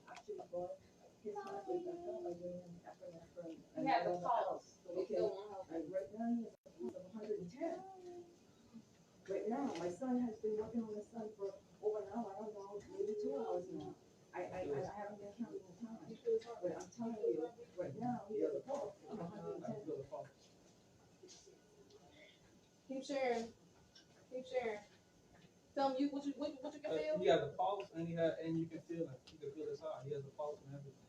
actually brought his heart rate back up by giving him epinephrine. He has a pulse. Okay, and right now he has a pulse of 110. Right now, my son has been working on his son for over an hour. I don't know, maybe 2 hours now. I haven't been counting the time, but I'm telling you, right now he has a pulse of 110. Keep sharing. Keep sharing. Tell him what you can feel. He has a pulse and you can feel it. You can feel his heart. He has a pulse and everything.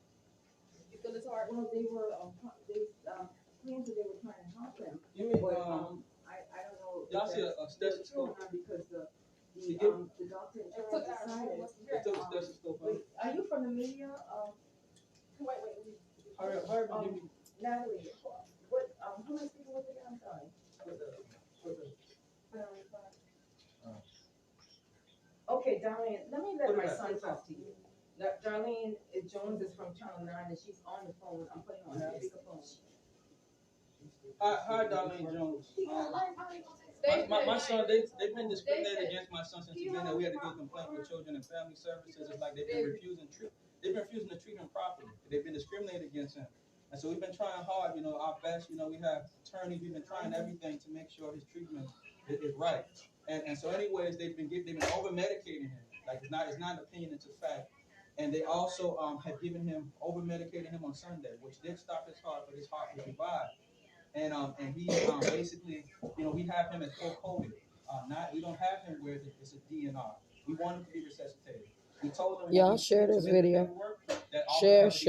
You feel his heart. Well, they claimed that they were trying to help him. You mean, But I don't know. y'all see a stethoscope? Because the doctor in charge decided. They took a stethoscope out. Wait, are you from the media? Wait. Hurry up, give me. Natalie, what? Who am I speaking with again? I'm sorry. Okay, Darlene, let me let my son talk to you. Darlene Jones is from Channel 9 and she's on the phone. I'm putting her on speakerphone. Hi, Darlene Jones. My son, they've been discriminated against my son since he's been there. We had to go complaint with Children and Family Services. It's like they've been refusing to treat him properly. They've been discriminated against him. And so we've been trying hard, our best. We have attorneys. We've been trying everything to make sure his treatment is right. And so anyways, they've been over medicating him. Like it's not an opinion, it's a fact. And they also had given him over medicating him on Sunday, which did stop his heart, but his heart was revived. And he basically, we have him as full COVID. We don't have him where it's a DNR. We want him to be resuscitated. We told them. Y'all share this video. Share. If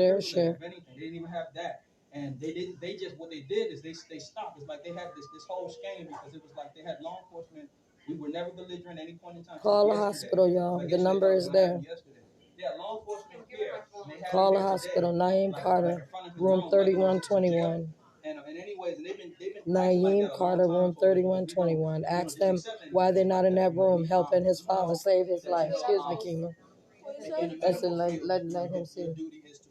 anything, they didn't even have that. And they didn't. They just what they did is they stopped. It's like they had this whole scheme because it was like they had law enforcement. We were never belligerent at any point in time. Call the hospital, y'all. The number is there. Yeah, law enforcement here. Call the hospital. Naeem Carter, room 3121. anyways, and they've been Naeem Carter, room 3121. Ask them why they're not in that room helping his father save his life. Excuse me, Kima. That's it. Let him see.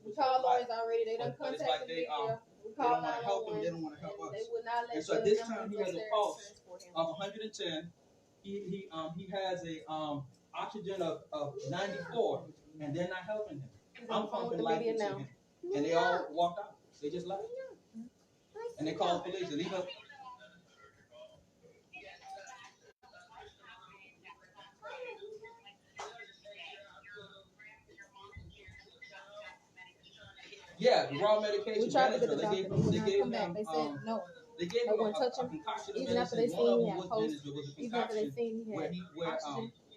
We called lawyers already. They done contacted me. We called 911. They don't want to help us. They would not let. And so at this time, he has a pulse of 110. He has a oxygen of 94, and they're not helping him. I'm pumping life into him, and they all walked out. They just left, and they called police. And even yeah, the raw medication. We tried to get the Benadryl. doctor. They gave him. They said no. They gave him a concoction even after they seen he had post. Even after they seen he had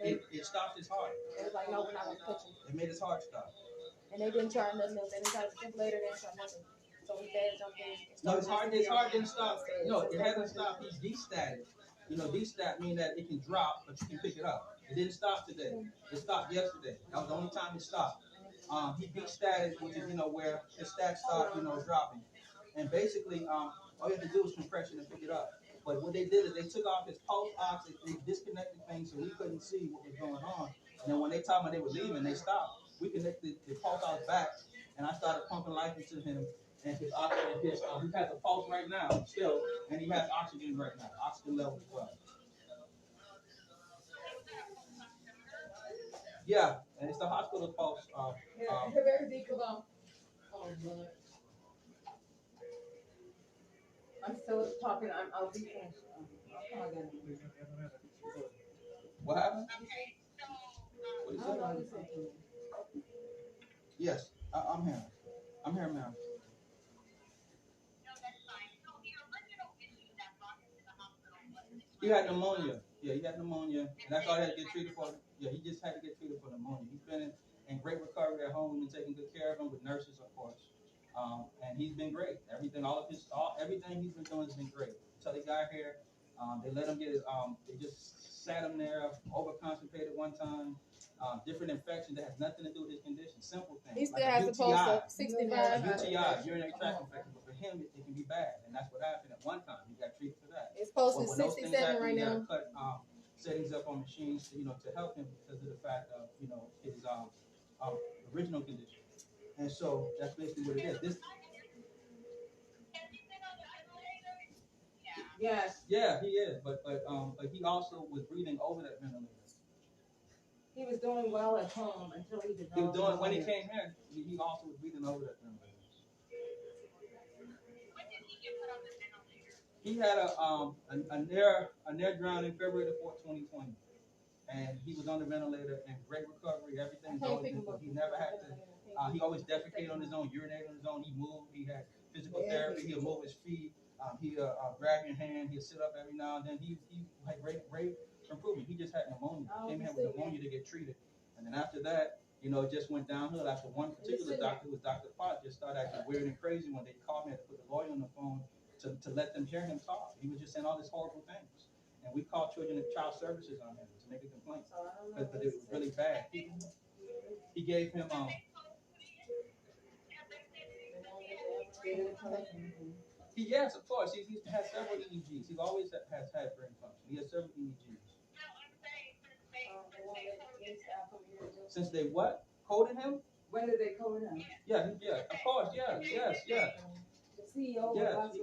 it stopped his heart. It was like, no, we're not gonna touch him. It made his heart stop. And they didn't try nothing else. They didn't try to stimulate it. They didn't try nothing. So he dad jumped in. No, his heart didn't stop. No, it hasn't stopped. He's destatted. You know, destat means that it can drop, but you can pick it up. It didn't stop today. It stopped yesterday. That was the only time it stopped. He destatted, which is, where his stats start, dropping. And basically, all you have to do is compression and pick it up. But what they did is they took off his pulse ox, they disconnected things so we couldn't see what was going on. And then when they told me they were leaving, they stopped. We connected the pulse ox back, and I started pumping life into him. And his oxygen, he has a pulse right now still, and he has oxygen right now, oxygen level as well. Yeah, and it's the hospital pulse. I'm still talking. I'll be finished. What happened? What is that? Yes, I'm here. I'm here, ma'am. He had pneumonia. Yeah, he had pneumonia, and that's all he had to get treated for. Yeah, he just had to get treated for pneumonia. He's been in great recovery at home. We've been taking good care of him with nurses, of course. And he's been great. Everything he's been doing has been great. Until he got here, they let him get his, they just sat him there, over-constipated one time, different infection that has nothing to do with his condition, simple things. He still like has the pulse of 65. UTI, urinary tract infection, but for him, it can be bad. And that's what happened at one time. He got treated for that. His pulse is 67 right now. Cut settings up on machines, to help him because of the fact of, his original condition. And so that's basically what it is. Yes. Yeah, he is, but he also was breathing over that ventilator. He was doing well at home until he did. He was doing when he came here. He also was breathing over that ventilator. When did he get put on the ventilator? He had a near drowning February the 4th, 2020, and he was on the ventilator in great recovery. Everything was going good. He never had to. He always defecated on his own, urinated on his own. He moved. He had physical therapy. He'll move his feet. He'll grab your hand. He'll sit up every now and then. He had great improvement. He just had pneumonia. Came here with pneumonia to get treated, and then after that, it just went downhill. After one particular doctor, who was Dr. Pot, just started acting weird and crazy when they called me. I had to put the lawyer on the phone to let them hear him talk. He was just saying all these horrible things, and we called Children and Child Services on him to make a complaint because it was really bad. He gave him yes, of course. He has several EEGs. He always has had brain function. He has several EEGs. Since they what? Coded him? When did they code him? Yeah, of course, yes. The CEO Yeah, was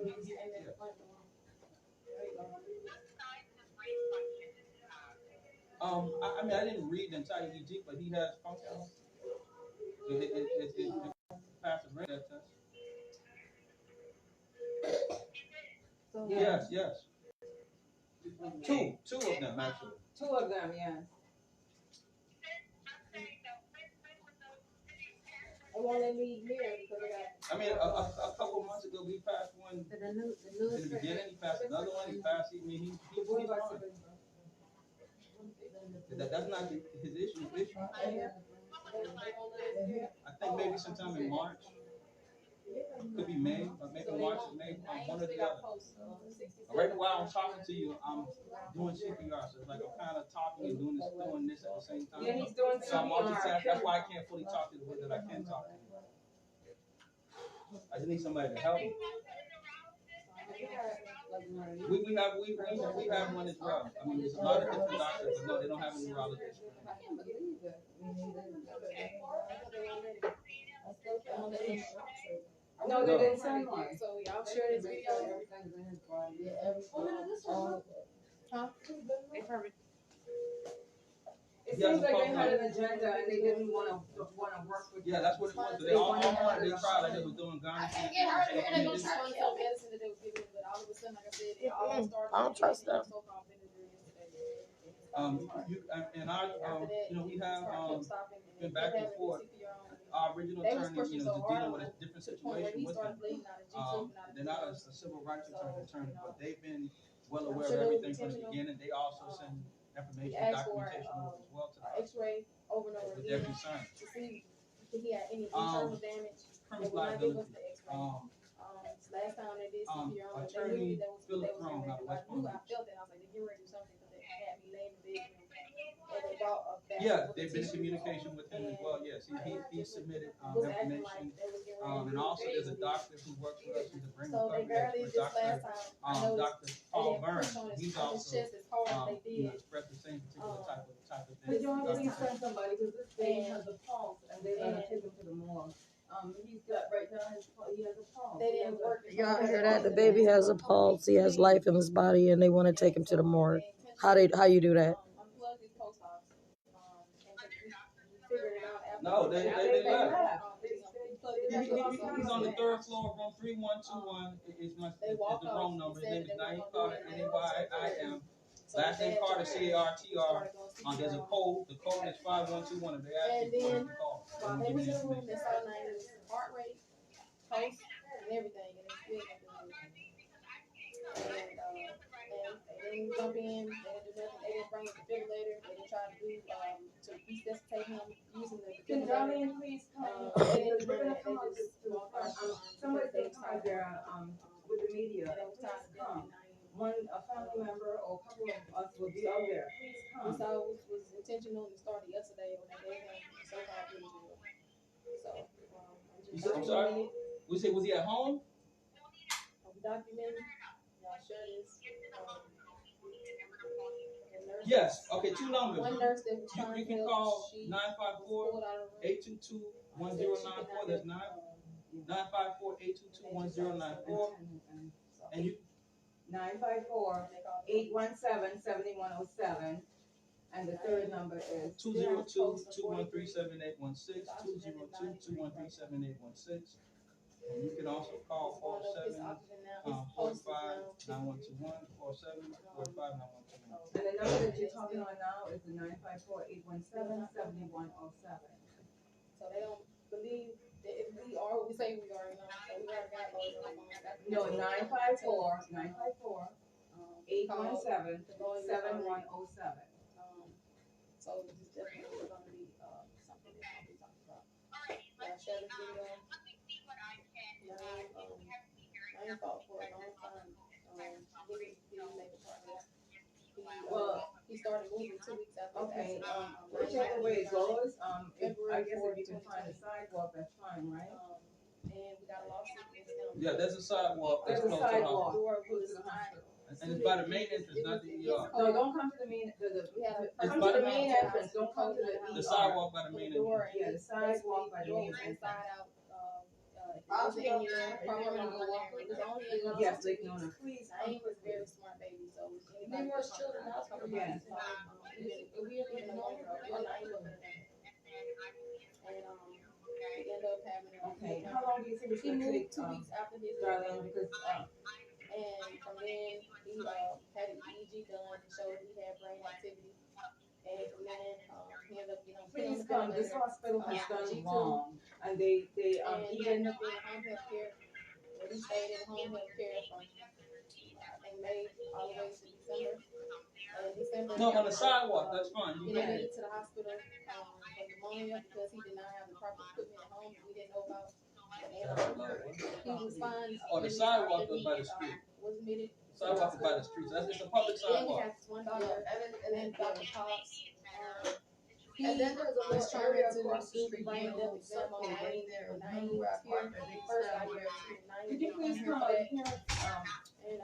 I didn't read the entire EEG, but he has functions. It passes brain test. Yes. Two of them actually. Two of them, yes. They won't let me near because I got. A couple of months ago we passed one. In the beginning, he passed another one. He passed. He's fine. That's not his issue. His issue. I think maybe sometime in March. Could be May, or maybe March or May, one or the other. Right while I'm talking to you, I'm doing CPR, so it's like I'm kind of talking and doing this at the same time. Yeah, he's doing CPR. So I'm multitasking. That's why I can't fully talk to the way that I can talk to you. I just need somebody to help me. We have one as well. I mean, there's a lot of different doctors, but no, they don't have a neurologist. I can't believe it. No, they didn't send one. So y'all share this video. Huh? It seems like they had an agenda and they didn't want to work with. Yeah, that's what it was. They all wanted. They tried like they was doing Ghana. They gonna try medicine that they was giving, but all of a sudden, like I said, it all started. I don't trust them. We have been back and forth. Our original attorney, just dealing with a different situation with them. They're not a civil rights attorney, but they've been well aware of everything from the beginning. They also send information, documentation over as well to us. X-ray over and over with their again concerns. to see if he had any internal damage. They would not give us the X-ray. Last time they did CPR on Attorney they was Philip Throne out of West Palm I felt it. I was like, they get ready to do something because they had me laying in bed. And they brought a bag. Yeah, they've been in communication with him as well. Yes, he submitted information. And also there's a doctor who works with us who's a brain recovery expert, Dr. Paul Burns. He's also expressed the same particular type of thing. Could you please send somebody, because this thing has a pulse and they're gonna take him to the morgue. He's got right now, he has a pulse. They didn't work. Y'all hear that? The baby has a pulse. He has life in his body, and they want to take him to the morgue. How you do that? Unplug his post ops. Figured it out after. No, they left. He's on the third third floor, room 3121. Is the room number. His name is Naeem Carter, NAYIM. Last name Carter, CARTR. There's a code. The code is 5121. If they ask you for it, you call. While they was in the room, they saw Naeem's heart rate, pulse, and everything, and it's big. And they didn't jump in. They didn't do nothing. They didn't bring a defibrillator. They didn't try to do to resuscitate him using the defibrillator. Can Darlene please come? They didn't do that. Somebody's gonna come out there with the media. Please come. A family member or a couple of us will be out there. Please come. This all was intentional and started yesterday when they gave him so-called prison. So, I'm sorry? Was he at home? I'm documenting. Y'all share this. Yes. Okay, two numbers. One nurse that was trying you can call 954-822-1094. That's 954-822-1094. And you 954-817-7107. And the third number is 202-213-7816. 202-213-7816. And you can also call 47-45-9121. 47-45-9121. And the number that you're talking on now is the 954-817-7107. So they don't believe that if we are what we say we are, so we already got lawyers on the phone. No, 954-817-7107. So this is definitely going to be something that I'll be talking about. Share this video. I ain't fought for a long time. He didn't make a progress. He started moving 2 weeks after. Okay. Whichever way it goes, I guess if you can find a sidewalk, that's fine, right? And we got a lawsuit against him. Yeah, there's a sidewalk. There's a sidewalk. And it's by the main entrance, not the ER. No, don't come to the main. Come to the main entrance. Don't come to the sidewalk by the main entrance. Yeah, the sidewalk by the main entrance. Yes, they know. Please. Naeem was a very smart baby, so Nemours Children's Hospital. Yes. We didn't even know him. And we ended up having. Okay. How long do you think it's He going to moved take, 2 weeks after his Darlene? Because and from then he had an EEG done and showed he had brain activity. And from then he ended up, please come. This hospital has done wrong, and they and he ended up in home health care. He stayed in home health care from I think May all the way to December. December. No, on the sidewalk. That's fine. He admitted to the hospital for pneumonia because he did not have the proper equipment at home that we didn't know about. He was fine. Oh, the sidewalk was by the street. Was admitted. Sidewalk is by the street. So it's a public Then we sidewalk. have one daughter, and then Dr. Potts. And then there's a was trying to do the brain death exam on Naeem. Naeem was here. First I hear Naeem. Could you please come?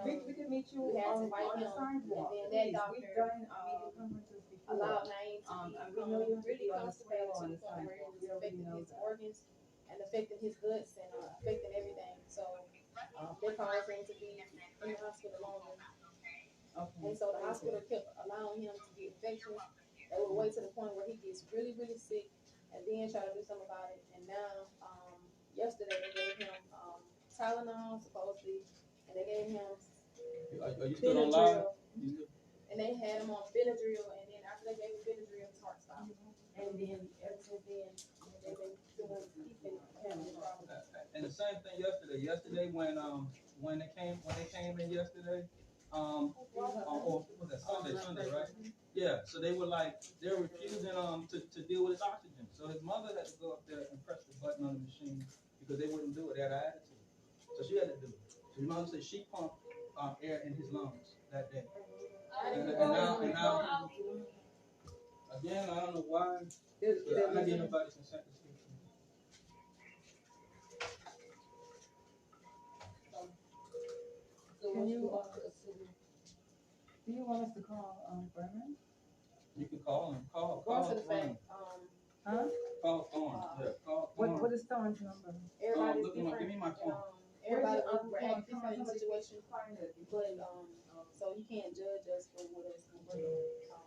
We could meet you we had to on fight the him. sidewalk. And then that doctor We've done meeting conferences before. allowed Naeem to And we become know you have to really be on the constipated scale to on the the point where it sidewalk. was We already affecting know his that. organs and affecting his guts and affecting everything. So they caused him to be in the hospital longer. Okay. And so the hospital kept allowing him to get infections. They would wait to the point where he gets really, really sick and then try to do something about it. And now, yesterday they gave him Tylenol supposedly, and they gave him Are you still on live? and they had him on Benadryl, and then after they gave him Benadryl, his heart stopped. And then ever since then, they've been doing, he's been having this problem. And the same thing yesterday. Yesterday when they came in yesterday, or was that Sunday, right? Yeah. So they were refusing to deal with his oxygen. So his mother had to go up there and press the button on the machine because they wouldn't do it. They had an attitude. So she had to do it. So his mother said she pumped air in his lungs that day. And now again, I don't know why. I'm not getting nobody's consent to speak to me. Can you, do you want us to call, Berman? You can call him. Call Going to the Thorne. fact, Huh? Call Thorne. Yeah, call Thorne. What is Thorne's number? everybody's Look him up. Give me my phone. Everybody we're at different in the situation, but so you can't judge us for what us.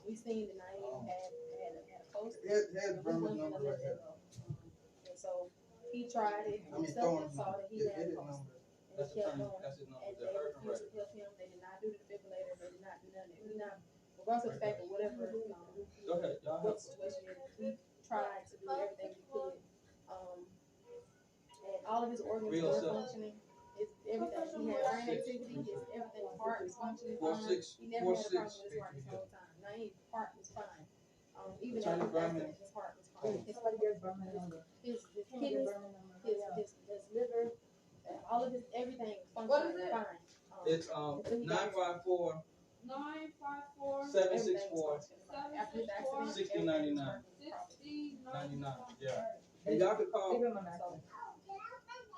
We seen that Naeem had a post. Here's Berman's number right here. And so he tried it himself and saw that he had a post. And That's he kept going. That's his number. And they refused to help him. They did not do the defibrillator. They did not do nothing. We not, regardless of the fact of whatever Go ahead. Y'all what situation is, we tried to do everything we could. And all of his organs were functioning. His everything. He had brain activity. His everything. Heart was functioning fine. He never had a problem with his heart this whole time. Naeem's heart was fine. Even after his accident, his heart was fine. His kidneys, his liver, all of his everything functioning fine. It's 954 764 6099. 99. Yeah. And y'all can call.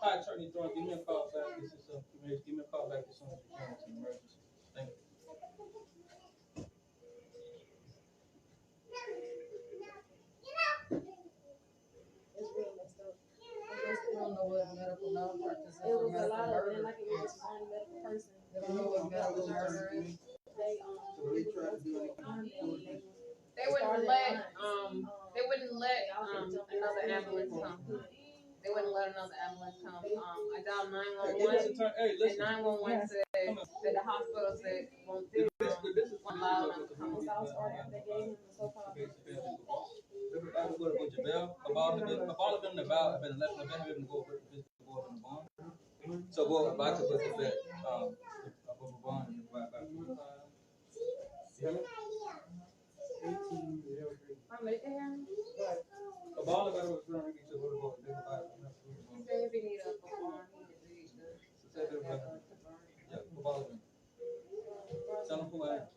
Hi, Attorney Thorne. Give me a call back. This is give me a call back as soon as you can. It's an emergency. Thank you. It's real messed up. They don't know what medical malpractice is. It was a lot of it, like it was just one medical person. They don't know what medical murder is. They wouldn't let another ambulance come. They wouldn't let another ambulance come. I dialed 911 and 911 said that the hospital said won't allow them to come. I would go to Jabel. Kabal have been about. I've been left. I've been able to go over the board on the bond. So go back to the vet. Above a bond. Kabal got over to reach the board. He said if he need a bond, he needs to. Yeah, Kabal. Tell him who I am.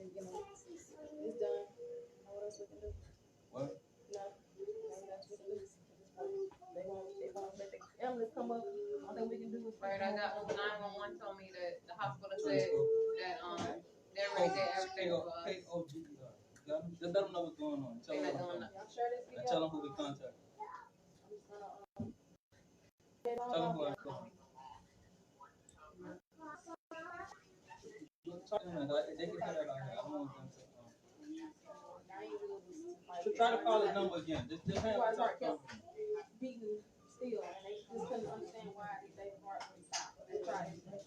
It's done. What else we can do? What? No. That's what it is. They won't let the ambulance come up. All that we can do is Right, I got 911 told me that the hospital said that they're ready to everything for us. KOGER. Let them know what's going on. Tell them. And tell them who we contact. Tell them who I call. Talk to them. They can hear that out here. I don't want them to. Try to call his number again. Just hang up. Beating still, and they just couldn't understand why they heart wouldn't stop. They tried everything,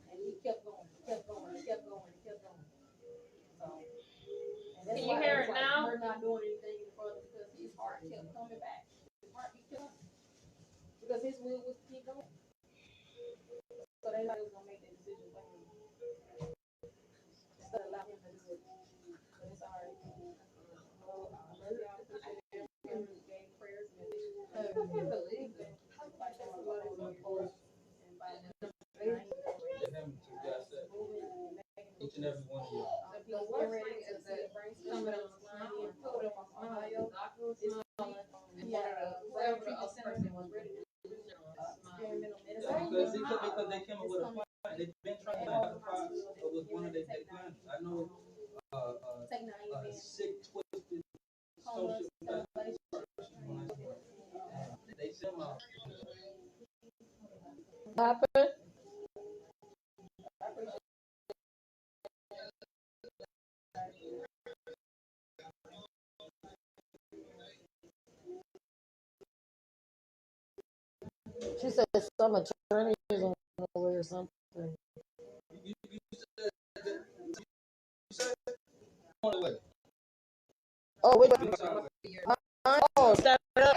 and he kept going, kept going, kept going, kept going. So, and that's Can you hear it now? We're not doing anything any further because his heart kept coming back. His heart kept coming because his will was to keep going. So they was gonna make that decision for him instead of allow him to do it. But it's alright. Gave prayers and I can't believe it. Each and every one of you. He's getting ready to see a brainstorm in Ohio. Wherever the other person was ready to do experimental medicine. Because they came up with a plan. They've been trying to have the process with one of their plans. I know sick, twisted, social person. They send out. Happened? She said some attorney is on the way or something. Oh, wait. Oh, stand up.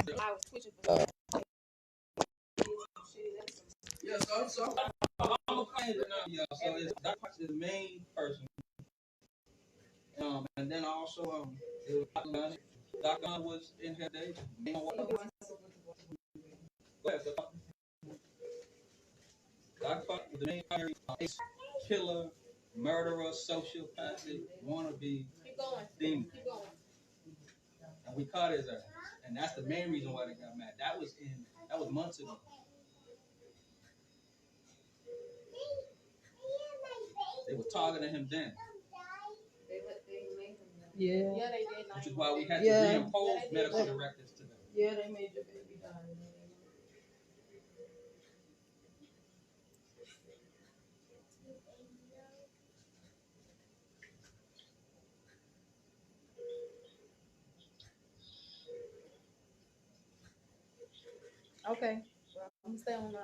Yeah, so I'm a client now, yeah. So it's Dr. Potts is the main person. And then also it was Dr. Gunn. Dr. Gunn was in her day. Go ahead, Dr. Potts was the main primary killer, murderer, sociopathic, wannabe demon. And we caught his ass. And that's the main reason why they got mad. That was months ago. They were targeting him then. Yeah. Yeah, they did. Which is why we had to reimpose medical directives to them. Yeah, they made your baby die. Okay. Well, I'm gonna stay online.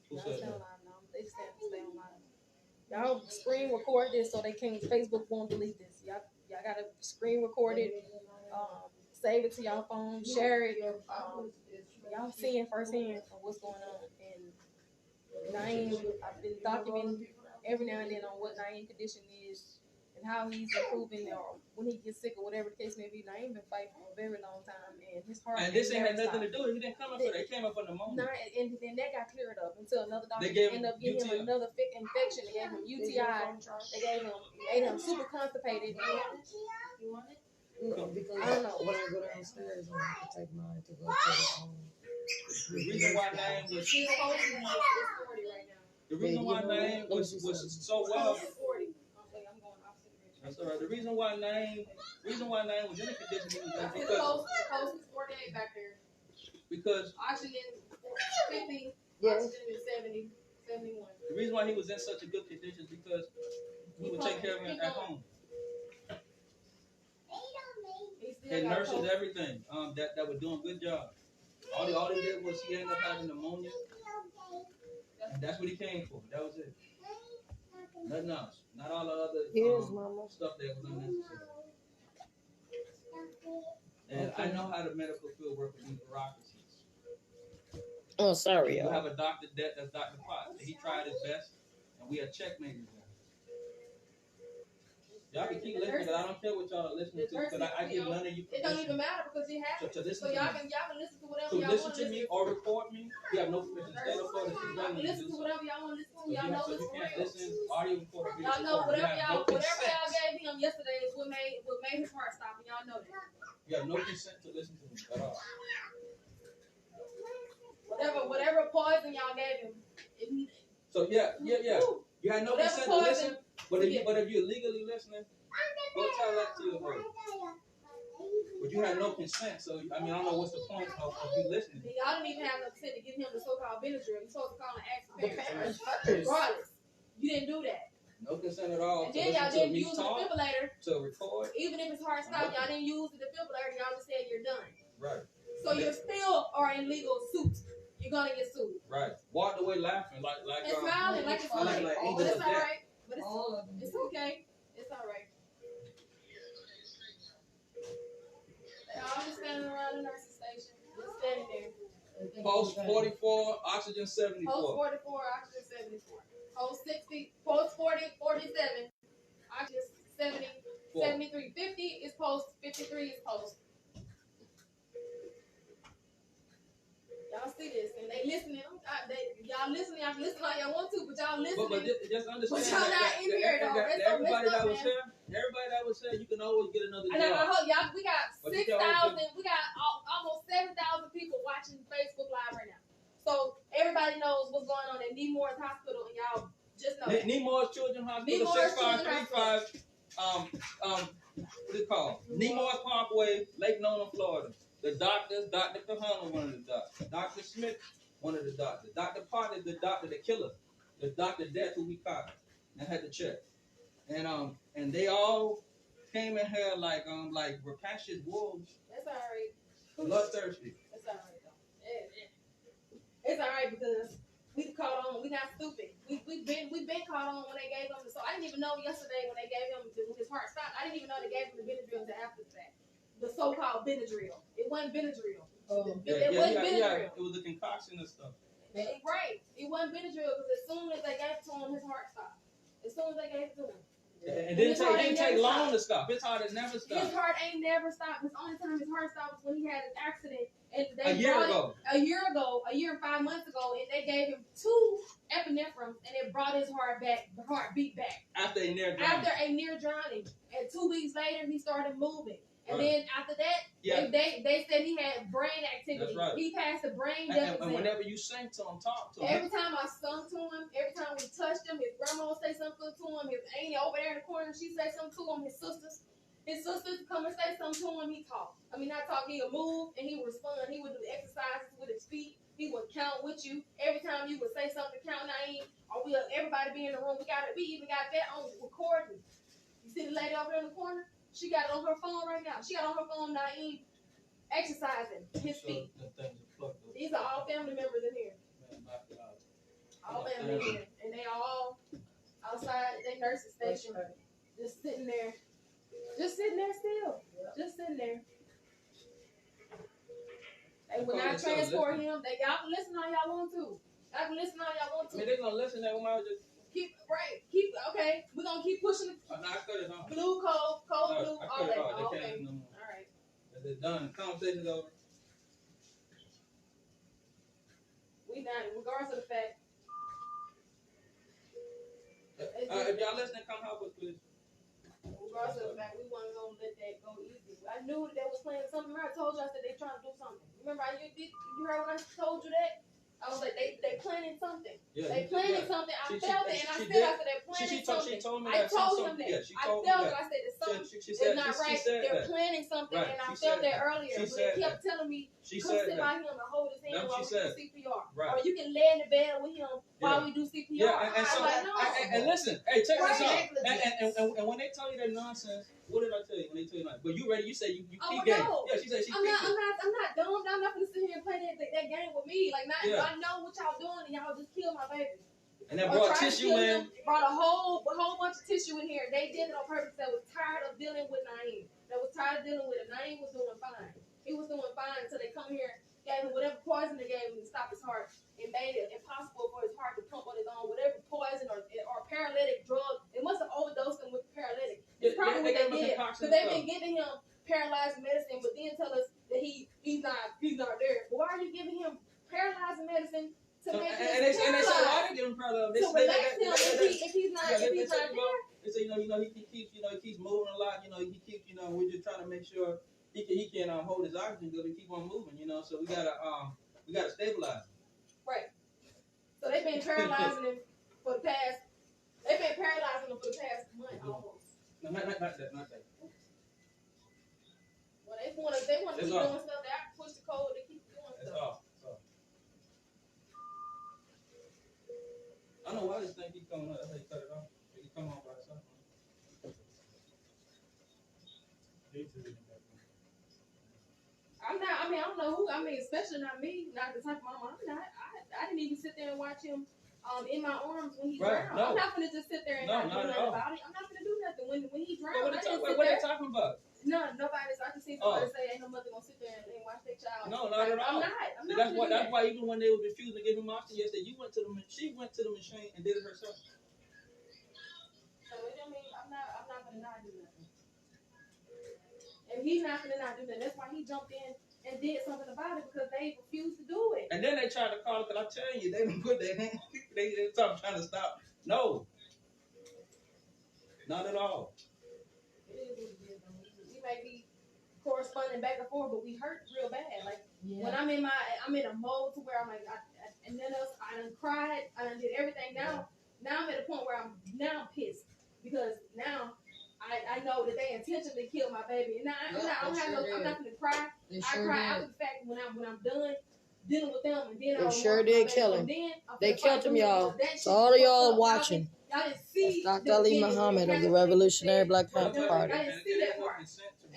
Who Y'all said stay that? online now. They stay online. Y'all screen record this so they can't. Facebook won't delete this. Y'all gotta screen record it. Save it to y'all phone. Share it. Y'all seeing firsthand of what's going on. And Naeem, I've been documenting every now and then on what Naeem's condition is and how he's improving, or when he gets sick or whatever the case may be. Naeem been fighting for a very long time, and his heart. And this ain't had nothing to do with it. He didn't come up with it. It came up on the moment. And then that got cleared up until another doctor ended up giving him UTI. another infection. They gave him UTI. They made him super constipated. You want it? Because I don't know. when I go downstairs, I have to take mine to go to the The reason why Naeem was She's 40 right now. the reason why Naeem was so well. 40. Okay, I'm going opposite direction. That's all right. The reason why Naeem was in the condition he was in The because post is 48 back there. because Oxygen 50. Yes. Oxygen is 70. 71. the reason why he was in such a good condition is because we would take care of him at home. And nurses, everything. That were doing a good job. All he did was he ended up having pneumonia, and that's what he came for. That was it. Nothing else. Not all the other stuff that was unnecessary. And I know how the medical field works with these bureaucracies. Oh, sorry, You y'all. have a doctor that's Dr. Potts. He tried his best, and we are checkmated him. Y'all can keep listening, but I don't care what y'all are listening to, because I give none of you permission. It don't even matter because it happens. To listen so y'all can listen to whatever to y'all listen want to me or record me. You have no permission. State of Florida, y'all can listen to whatever y'all want to listen to. Y'all know so it's you can't real. listen audio record or video Y'all know record. whatever y'all gave him yesterday is what made his heart stop, and y'all know that. You have no consent to listen to me at all. Whatever poison y'all gave him. So yeah. You had no consent to listen, but if you're legally listening, go tell that to your lawyer. But you had no consent, so I don't know what's the point of you listening. Y'all didn't even have no consent to give him the so-called Benadryl. You're supposed to call and ask the parents. Regardless, you didn't do that. No consent at all. And then y'all didn't use the defibrillator to record. Even if his heart stopped, y'all didn't use the defibrillator. Y'all just said you're done. Right. So you still are in legal suit. You're gonna get sued. Right. Walked away laughing like and smiling like it's funny. But it's all right. But it's okay. It's all right. They all just standing around the nursing station. Just standing there. Post 44, oxygen 74. Post 44, oxygen 74. Post 60, post 40, 47, oxygen 70, 73. 50 is post, 53 is post. Y'all see this, and they listening. Y'all listening. Y'all listen like y'all want to, but y'all listening. But just understand but y'all not in here, though. Everybody that was here, everybody that was saying you can always get another And I job. hope y'all, we got But you 6,000, can always we got almost 7,000 people watching Facebook Live right now. So everybody knows what's going on at Nemours Hospital, and y'all just know that. Nemours Children's Hospital, Nemours 6535, what is it called? Nemours Parkway, Lake Nona, Florida. The doctors, Dr. Kahana, one of the doctors. Dr. Smith, one of the doctors. Dr. Pot is the doctor, the killer. The Dr. Death who we caught and had to check. And they all came in here like rapacious wolves. That's all right. Bloodthirsty. That's all right though. It's all right because we caught on. We not stupid. We've been caught on when they gave him. So I didn't even know yesterday when they gave him when his heart stopped. I didn't even know they gave him the Benadryl until after that. The so-called Benadryl. It wasn't Benadryl. It wasn't Benadryl. It was a concoction and stuff. Right. It wasn't Benadryl because as soon as they gave it to him, his heart stopped. As soon as they gave it to him. It didn't take long to stop. His heart had never stopped. His heart ain't never stopped. The only time his heart stopped was when he had an accident. And they a year and 5 months ago, and they gave him 2 epinephrines, and it brought his heartbeat back. After a near drowning. And 2 weeks later, he started moving. And right. then after that, they said he had brain activity. That's right. He passed the brain deficit. And whenever you sing to him, talk to him. Every time I sung to him, every time we touched him, his grandma would say something to him. His auntie over there in the corner, she say something to him. His sisters come and say something to him. He talk. I mean, not talk. He'll move and he would respond. He would do exercises with his feet. He would count with you. Every time you would say something, count Naeem, or everybody be in the room. We even got that on recording. You see the lady over there in the corner? She got it on her phone right now. She got on her phone Naeem exercising his feet. These are all family members in here. All family in here. And they all outside their nursing station. Just sitting there. Just sitting there still. Just sitting there. They would not transport him. Y'all can listen all y'all want to. Y'all can listen all y'all want to. I mean, they're going to listen. They might just... Okay. We're going to keep pushing it. No, I cut it off. Blue, cold, blue, I all cut it that. off. They Okay. can't no more. All right. It's done. The conversation's over. We not, regardless of the fact. If y'all listening, come help us, please. Regardless of the fact, we weren't going to let that go easy. I knew that they was playing something. Remember I told you I said they trying to do something. Remember you heard when I told you that? I was like, they planning something. Yeah, they planning something. I felt it, and I said they're planning something. She told me I that. told him that. Yeah, I felt it. I said it's something. It's not right. They're planning something, and I felt that earlier. But they kept telling me, come sit by him and hold his hand while we do CPR. Or you can lay in the bed with him while we do CPR. Yeah, and listen, hey, check this out. And when they tell you that nonsense, what did I tell you when they tell you that? But you ready? You say you keep game. Yeah, she said she keep game. I'm not dumb. I'm not gonna sit here and play that game with me. Like, I know what y'all doing, and y'all just kill my baby. And then brought tissue in. Brought a whole bunch of tissue in here. They did it on purpose. They was tired of dealing with Naeem. They was tired of dealing with it. Naeem was doing fine. He was doing fine until they come here, gave him whatever poison they gave him to stop his heart, and made it impossible for his heart to pump on his own. Whatever poison or paralytic drug, they must have overdosed him with paralytic. It's probably what they did. Because they've been giving him paralyzing medicine, but then tell us that he's not there. But why are you giving him paralyzing medicine to make him paralyzed? And they say, why they give him paralyzing? To relax him if he's not there. They say, he keeps moving a lot. He keeps, we're just trying to make sure he can hold his oxygen good and keep on moving. So we gotta stabilize him. Right. So they've been paralyzing him for the past. They've been paralyzing him for the past month almost. No, not that. Well, they want to keep doing stuff. They have to push the code. They keep doing stuff. That's all. I know why this thing keep coming up. That's how you cut it off. It come off by itself. I don't know who. Especially not me. Not the type of mama. I'm not. I didn't even sit there and watch him in my arms when he drowned. No. I'm not gonna just sit there and not do nothing about it. I'm not gonna do nothing when he drowned. What are they talking about? Nobody. So I just see somebody say, "Ain't no mother gonna sit there and watch their child." No, not at all. I'm not. That's why even when they were refusing to give him oxygen yesterday, she went to the machine and did it herself. So I'm not gonna not do nothing. And he's not gonna not do nothing. That's why he jumped in and did something about it, because they refused to do it. And then they tried to call it, because I tell you, they didn't put their hand, they stopped trying to stop. No. Not at all. is what it is. We may be corresponding back and forth, but we hurt real bad. Like when I'm in a mode to where I'm like, and then I done cried, I done did everything. Now I'm at a point where I'm pissed because now I know that they intentionally killed my baby, and I'm not gonna cry. I cry after the fact when I'm done dealing with them, and then they sure did kill him. They killed him, y'all. So all of y'all watching. Y'all didn't see Dr. Ali Muhammad of the Revolutionary Black Panther Party. I didn't see that part.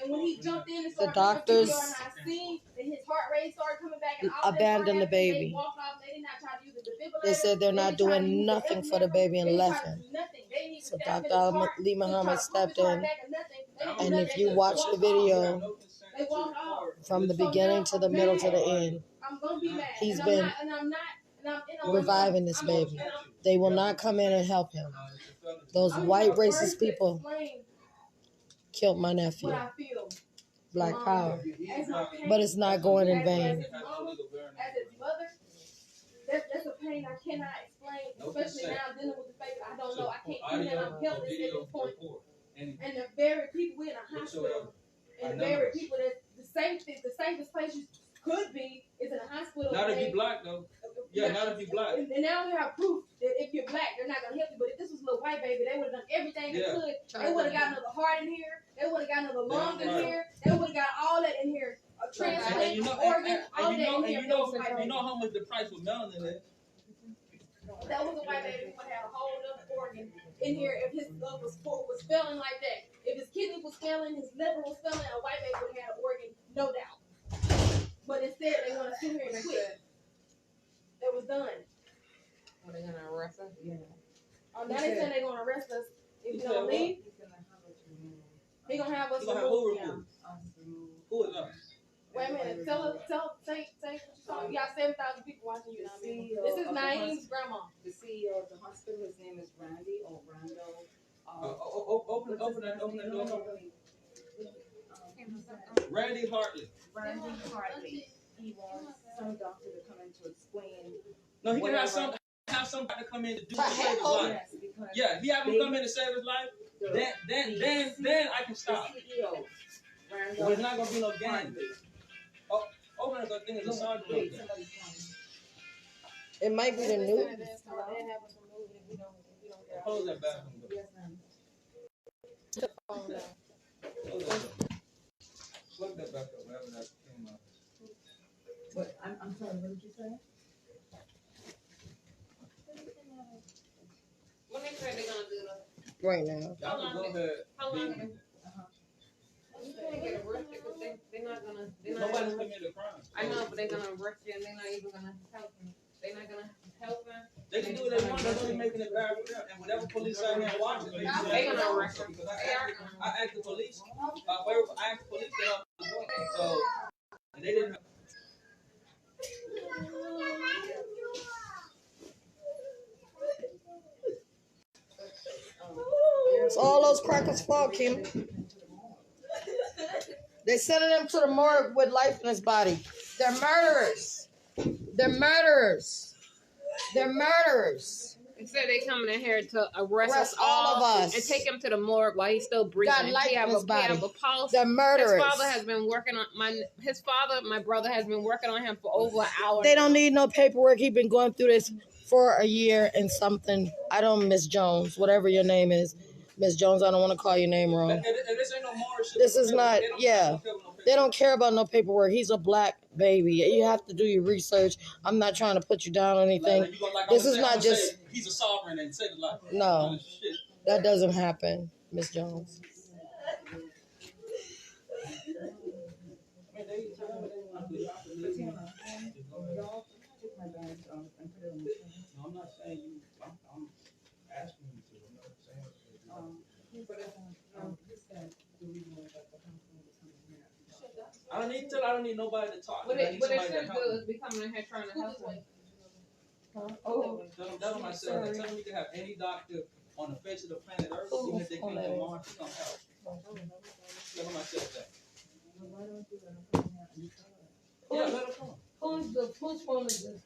And when he jumped in and The started doctors and I seen that his heart rate started coming back and all abandoned the baby. They walked off. They did not try to use the defibrillator. They said they're not doing nothing for the baby and left him. So Dr. Ali Muhammad stepped in, and if you watch the video from the beginning to the middle to the end, he's been reviving this baby. They will not come in and help him. Those white racist people killed my nephew. Black power. But it's not going in vain. As his mother, that's a pain I cannot explain, especially now dealing with the fact that I don't know. I can't do that. I'm helpless at this point. And the very people we're in a hospital, and the very people that the safest place you could be is in a hospital. Not if you black though. Yeah, not if you black. And now we have proof that if you're black, they're not gonna help you. But if this was a little white baby, they would have done everything they could. They would have got another heart in here. They would have got another lung in here. They would have got all that in here. A transplant, organ, all that in here. You know how much the price of melanin is. That was a white baby who would have a whole other organ in here if his lung was failing like that. If his kidney was failing, his liver was failing, a white baby would have had an organ, no doubt. But instead, they want to sit here and quit. That was done. Are they gonna arrest us? Yeah. Oh, now they saying they're gonna arrest us if we don't leave. He gonna have us removed. Who is us? Wait a minute. Say what you saw. You got 7,000 people watching you now. This is Naeem's grandma. The CEO of the hospital. His name is Randy or Rando. Open that door. Randy Hartley. Randy Hartley. He wants some doctor to come in to explain. No, he can have somebody to come in to do to save his life. Yeah, he have him come in to save his life. Then I can stop. But it's not gonna be no game. Open the thing is a sergeant. it might be the new. Close that bathroom door. Plug that back up wherever that came out. But I'm sorry, what did you say? When they say they're gonna do that? Right now. Y'all can go ahead. How long? You can't get arrested because they're not gonna. Nobody's committed a crime. I know, but they're gonna arrest you and they're not even gonna help him. They're not gonna help him. They can do what they want. They're only making it bad for them. And whatever police out here watching, they're gonna arrest them. Because I asked the police. I asked the police to help the boy. So and they didn't. It's all those crackers' fault, Kim. They're sending him to the morgue with life in his body. They're murderers. They're murderers. They're murderers. They said they coming in here to arrest us all of us and take him to the morgue while he's still breathing. Got life in his body. He have a pulse. They're murderers. His father has been working on my brother has been working on him for over an hour. They don't need no paperwork. He's been going through this for a year and something. I don't, Miss Jones, whatever your name is. Miss Jones, I don't want to call your name wrong. And this ain't no Moorish shit. This is not, yeah. They don't care about no paperwork. He's a black baby. You have to do your research. I'm not trying to put you down or anything. This is not just. He's a sovereign and save his life. No, that doesn't happen, Miss Jones. No, I'm not saying you. I'm asking you to. I'm not saying. I don't need nobody to talk. What they should do is be coming in here trying to help him. Oh, tell them I said that. Tell them you can have any doctor on the face of the planet Earth, even if they came from Mars, he's gonna help. Tell them I said that. Yeah, let them come. Whose phone is this?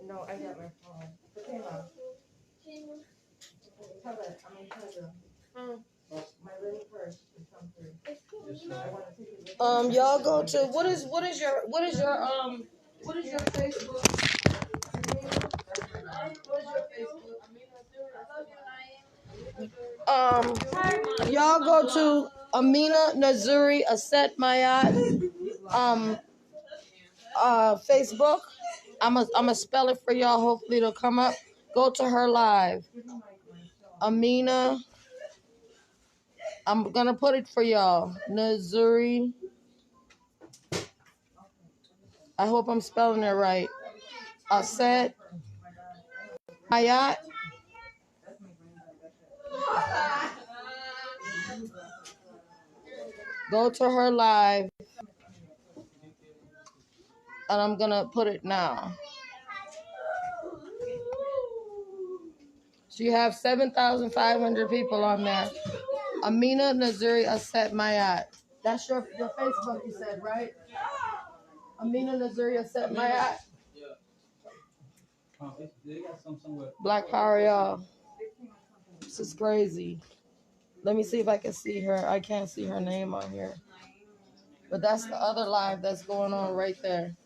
No, I got my phone. Y'all go to what is your Facebook? Y'all go to Amina Nazuri Aset Mayat Facebook. I'ma spell it for y'all. Hopefully it'll come up. Go to her live. Amina. I'm gonna put it for y'all. Nazuri. I hope I'm spelling it right. Aset Mayat. Go to her live. And I'm gonna put it now. She have 7,500 people on there. Amina Nazuri Aset Mayat. That's your Facebook, you said, right? Amina Nazuri Aset Mayat. Black Power, y'all. This is crazy. Let me see if I can see her. I can't see her name on here. But that's the other live that's going on right there.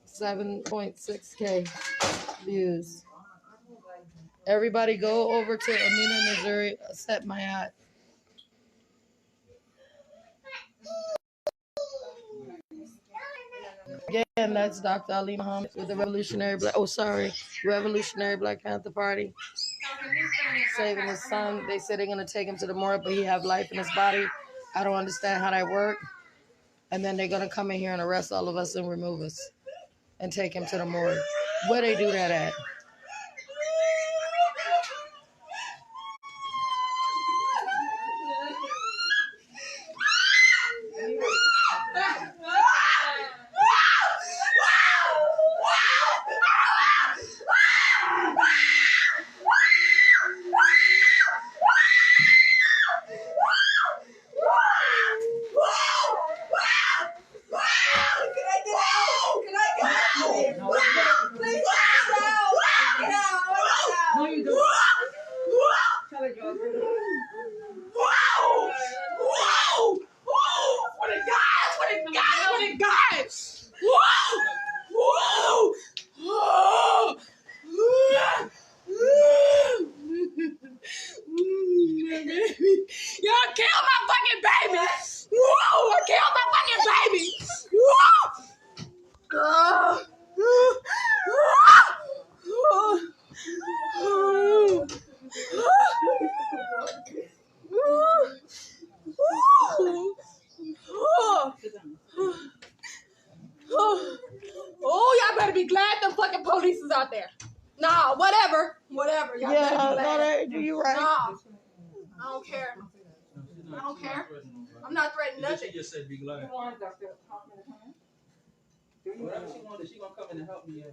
7.6K views. Everybody go over to Amina Nazuri Aset Mayat. Again, that's Dr. Ali Muhammad with the Revolutionary Black Panther Party. Saving his son. They said they're going to take him to the morgue, but he have life in his body. I don't understand how that works. And then they're going to come in here and arrest all of us and remove us and take him to the morgue. Where they do that at? Oh, y'all better be glad the fucking police is out there. Nah, whatever. Y'all better be glad. You right. Nah, I don't care. I'm not threatening nothing. She just said be glad. Whatever she wanted, she gonna come in and help me.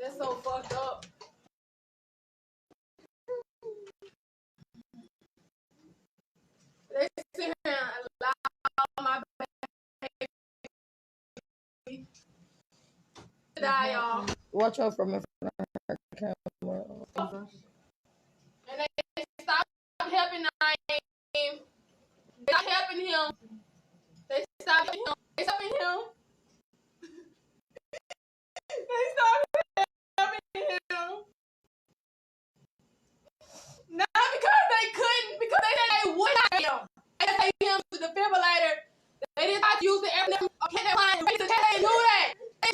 That's so fucked up. They sit here and allow my baby to die, y'all. Watch out from in front of her camera. And they stop helping Naeem. They stop helping him. They stop helping him. They stop helping him. Not because they couldn't, because they said they would not him. They take him to the defibrillator. They did not use the air. Okay, they knew that. They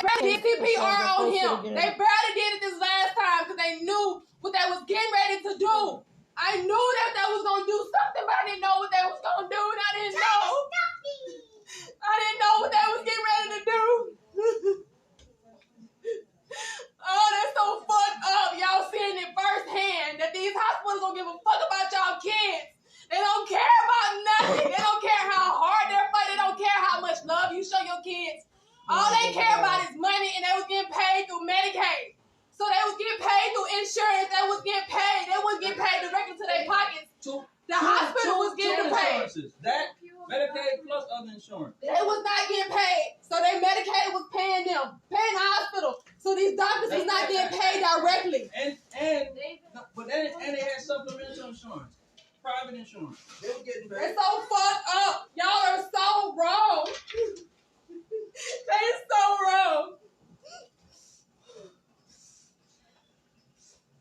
barely did CPR on him. They barely did it this last time because they knew what they was getting ready to do. I knew that they was gonna do something, but I didn't know what they was gonna do, and I didn't know what they was getting ready to do. Oh, that's so fucked up. Y'all seeing it firsthand that these hospitals don't give a fuck about y'all kids. They don't care about nothing. They don't care how hard they're fighting. They don't care how much love you show your kids. All they care about is money, and they was getting paid through Medicaid. So they was getting paid through insurance. They was getting paid. They wasn't getting paid directly to their pockets. The hospital was getting paid. That Medicaid plus other insurance. They was not getting paid. So their Medicaid was paying them, paying the hospital. So these doctors is not getting paid directly. And they had supplemental insurance, private insurance. They were getting paid. They're so fucked up. Y'all are so wrong. They are so wrong.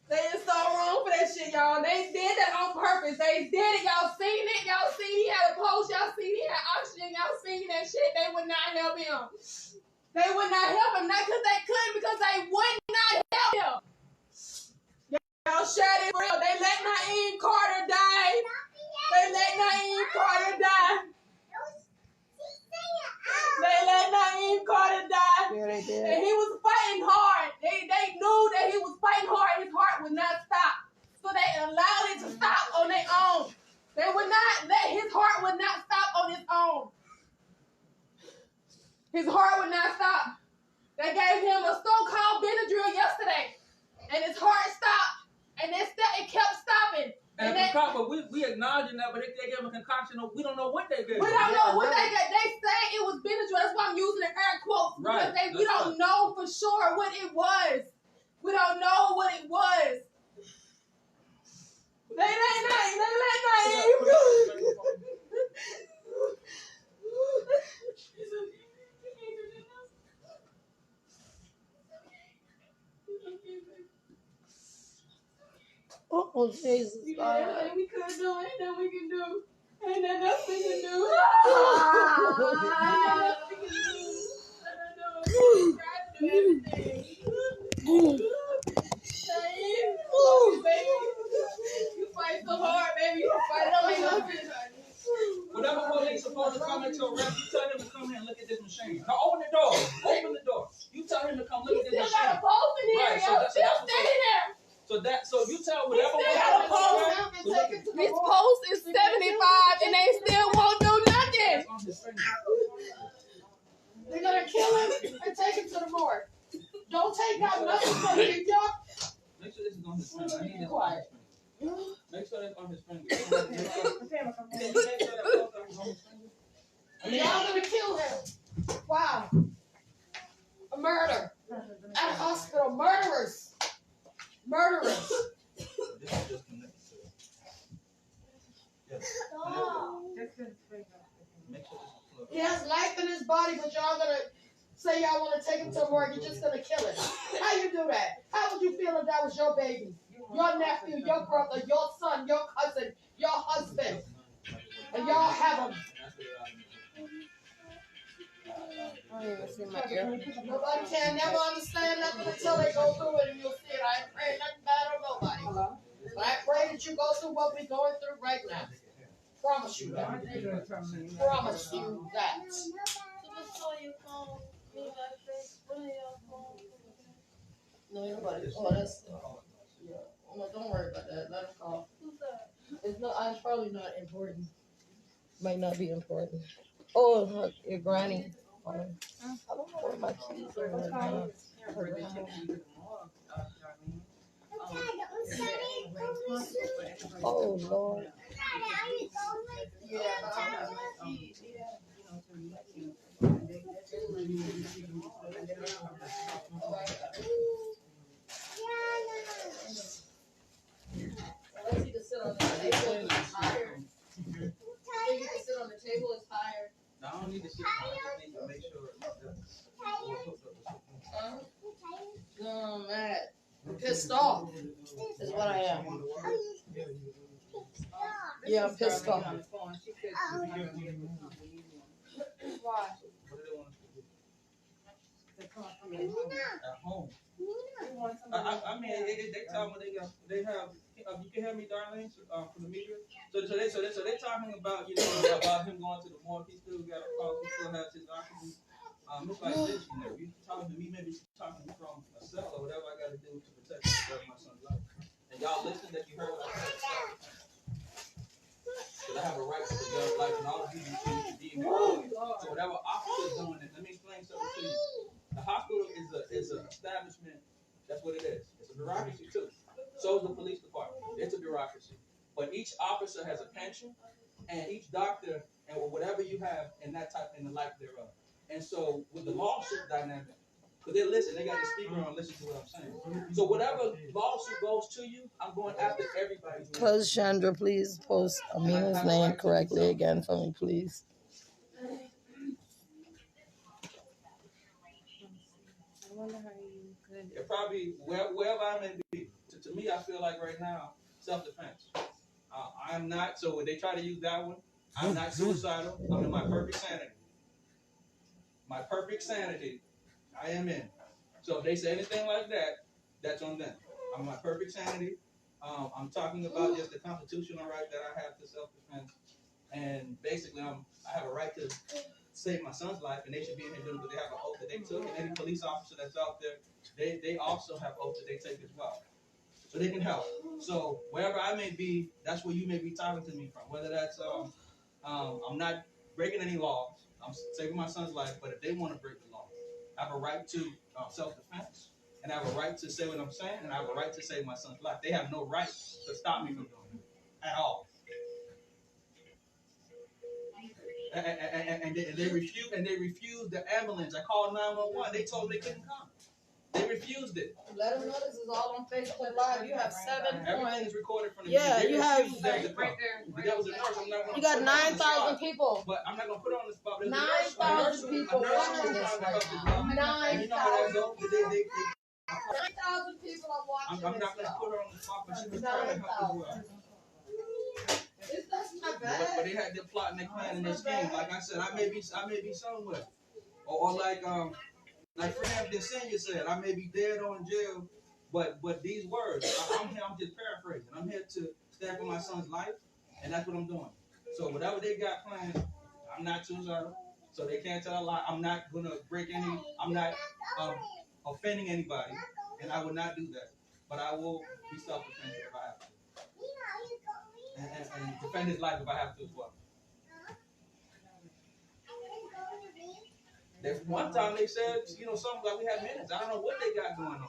They is so wrong for that shit, y'all. They did that on purpose. They did it. Y'all seen it. Y'all seen he had a post. Y'all seen he had oxygen. Y'all seen that shit. They would not help him. They would not help him. Not because they couldn't, because they would not help him. Y'all shut it real. They let Naeem Carter die. They let Naeem Carter die. They let Naeem Carter die. Yeah, they did. And he was fighting hard. They knew that he was fighting hard. His heart would not stop. So they allowed it to stop on their own. They would not let his heart would not stop on its own. His heart would not stop. They gave him a so-called Benadryl yesterday. And his heart stopped. And it kept stopping. And we acknowledging that, but they gave him a concoction. We don't know what they gave. We don't know what they gave. They say it was Benadryl. That's why I'm using the air quotes. Because we don't know for sure what it was. We don't know what it was. They let Naeem. Oh, Jesus. Everything we could do, ain't nothing we can do. Ain't nothing else we can do. You fight so hard, baby. You fight on me. Whatever police supposed to come into arrest, you tell him to come here and look at this machine. Now open the door. Open the door. You tell him to come look at this machine. Still got a post in here. Right, Y'all still standing there. So you tell whatever. This post is 75 and they still won't do nothing. They're going to kill him and take him to the morgue. Don't take out nothing from him, y'all. Make sure this is on his finger. I need this Quiet. Make sure that's on his finger. Can you make sure that post on his finger? Y'all going to kill him. Wow. A murder. At a hospital. Murderers. Murderers. This is just connected to it. Yes. Make sure this is He has life in his body, but y'all gonna say y'all want to take him to a morgue. You're just gonna kill him. How you do that? How would you feel if that was your baby, your nephew, your brother, your son, your cousin, your husband, and y'all have him? Nobody can never understand nothing until they go through it, and you'll see it. I ain't praying nothing bad on nobody, but I pray that you go through what we're going through right now. Promise you that. Promise you that. No, ain't nobody. Oh, that's. Yeah. Oh, don't worry about that. Let him call. It's not. It's probably not important. Might not be important. Oh, look, your granny. I don't know where my keys are. Oh Lord. Unless you can sit on the table, it's higher. You can sit on the table, it's higher. No, I don't need to sit down. I just need to make sure No, I'm mad. I'm pissed off. Is what I am. Yeah, I'm pissed off. Why? at home. I mean, they tell me they have. You can hear me, Darlene, from the media. So they're talking about about him going to the morgue. He still got a call. He still has his oxygen. It's like this, you talking to me, maybe she's talking from a cell or whatever I got to do to protect my son's life. And y'all listen that you heard what I said. Because I have a right to preserve life, and all of you should be in your So whatever officer is doing it, let me explain something to you. The hospital is an establishment. That's what it is. It's a bureaucracy too. So is the police department. It's a bureaucracy. But each officer has a pension, and each doctor and whatever you have in that type in the life thereof. And so with the lawsuit dynamic, Because they listen, they got the speaker on, listen to what I'm saying. So whatever lawsuit goes to you, I'm going after everybody. Cuz Chandra, please post Amina's name correctly again for me, please. I wonder how you could. It probably, wherever I may be, to me, I feel like right now, self-defense. I am not, so when they try to use that one, I'm not suicidal. I'm in my perfect sanity. My perfect sanity, I am in. So if they say anything like that, that's on them. I'm in my perfect sanity. I'm talking about just the constitutional right that I have to self-defense. And basically, I have a right to save my son's life, and they should be in here doing it, but they have an oath that they took. And any police officer that's out there, they also have oaths that they take as well. So they can help. So wherever I may be, that's where you may be talking to me from. Whether that's, I'm not breaking any laws. I'm saving my son's life, but if they want to break the law, I have a right to self-defense, and I have a right to say what I'm saying, and I have a right to save my son's life. They have no right to stop me from doing it at all. And they refused the ambulance. I called 911. They told me they couldn't come. They refused it. Let them know this is all on Facebook Live. You have 7 Everything is recorded from the Yeah, beginning. you have There was a nurse. I'm not gonna you got put her on the 9,000 spot, people. But I'm not gonna put her on the spot. 9,000 people watching this right now. 9,000 people are watching. I'm not gonna put her on the spot, but she was trying to help as well. That's not bad. But they had their plot and their plan and their scheme. Like I said, I may be somewhere, or like Fred the senior said, I may be dead or in jail, but these words, I'm just paraphrasing. I'm here to stand for my son's life, and that's what I'm doing. So whatever they got planned, I'm not suicidal, so they can't tell a lie. I'm not gonna break any. I'm not offending anybody, and I will not do that. But I will be self-defensive if I have to, and defend his life if I have to as well. One time they said, something like we had minutes. I don't know what they got going on.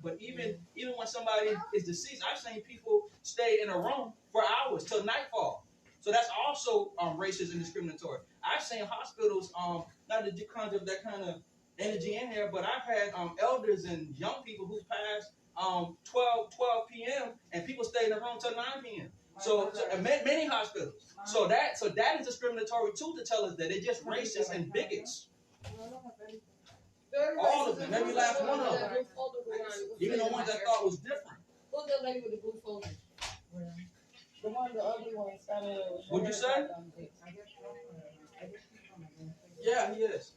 But even when somebody is deceased, I've seen people stay in a room for hours till nightfall. So that's also racist and discriminatory. I've seen hospitals, not to conjure that kind of energy in here, but I've had elders and young people who passed 12 p.m. and people stay in the room till 9 p.m. So many hospitals. So that is discriminatory too, to tell us that they're just racist and bigots. All of them, every last one of them. Even the ones I thought was different. Who's that lady with the blue folder? The one, the ugly one. What'd you say? Yeah, he is.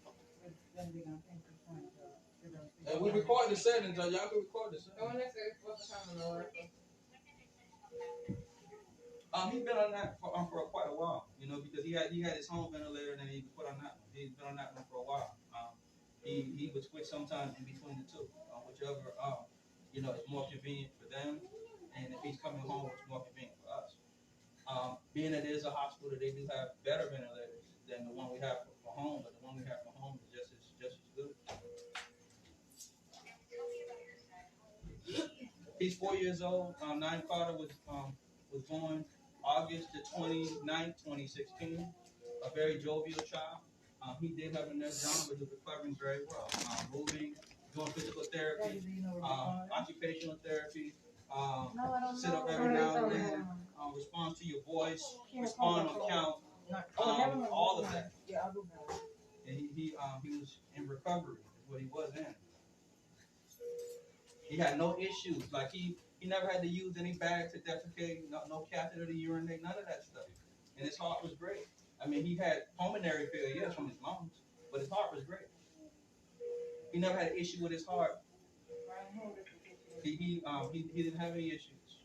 And we record the settings, so y'all can record the settings. He's been on that for quite a while, because he had his home ventilator and then he put on that one. He's been on that one for a while. He would switch sometimes in between the two, whichever is more convenient for them, and if he's coming home, it's more convenient for us. Being that it is a hospital, they do have better ventilators than the one we have for home, but the one we have for home is just as good. He's 4 years old. Nine Carter was born August the 29th, 2016. A very jovial child. He did have a nerve down, but he was recovering very well. Moving, doing physical therapy, occupational therapy, sit up every now and then, respond to your voice, respond on count, all of that. And he was in recovery, is what he was in. He had no issues. Like he never had to use any bag to defecate, no catheter to urinate, none of that stuff. And his heart was great. I mean, he had pulmonary failure from his lungs, but his heart was great. He never had an issue with his heart. He didn't have any issues.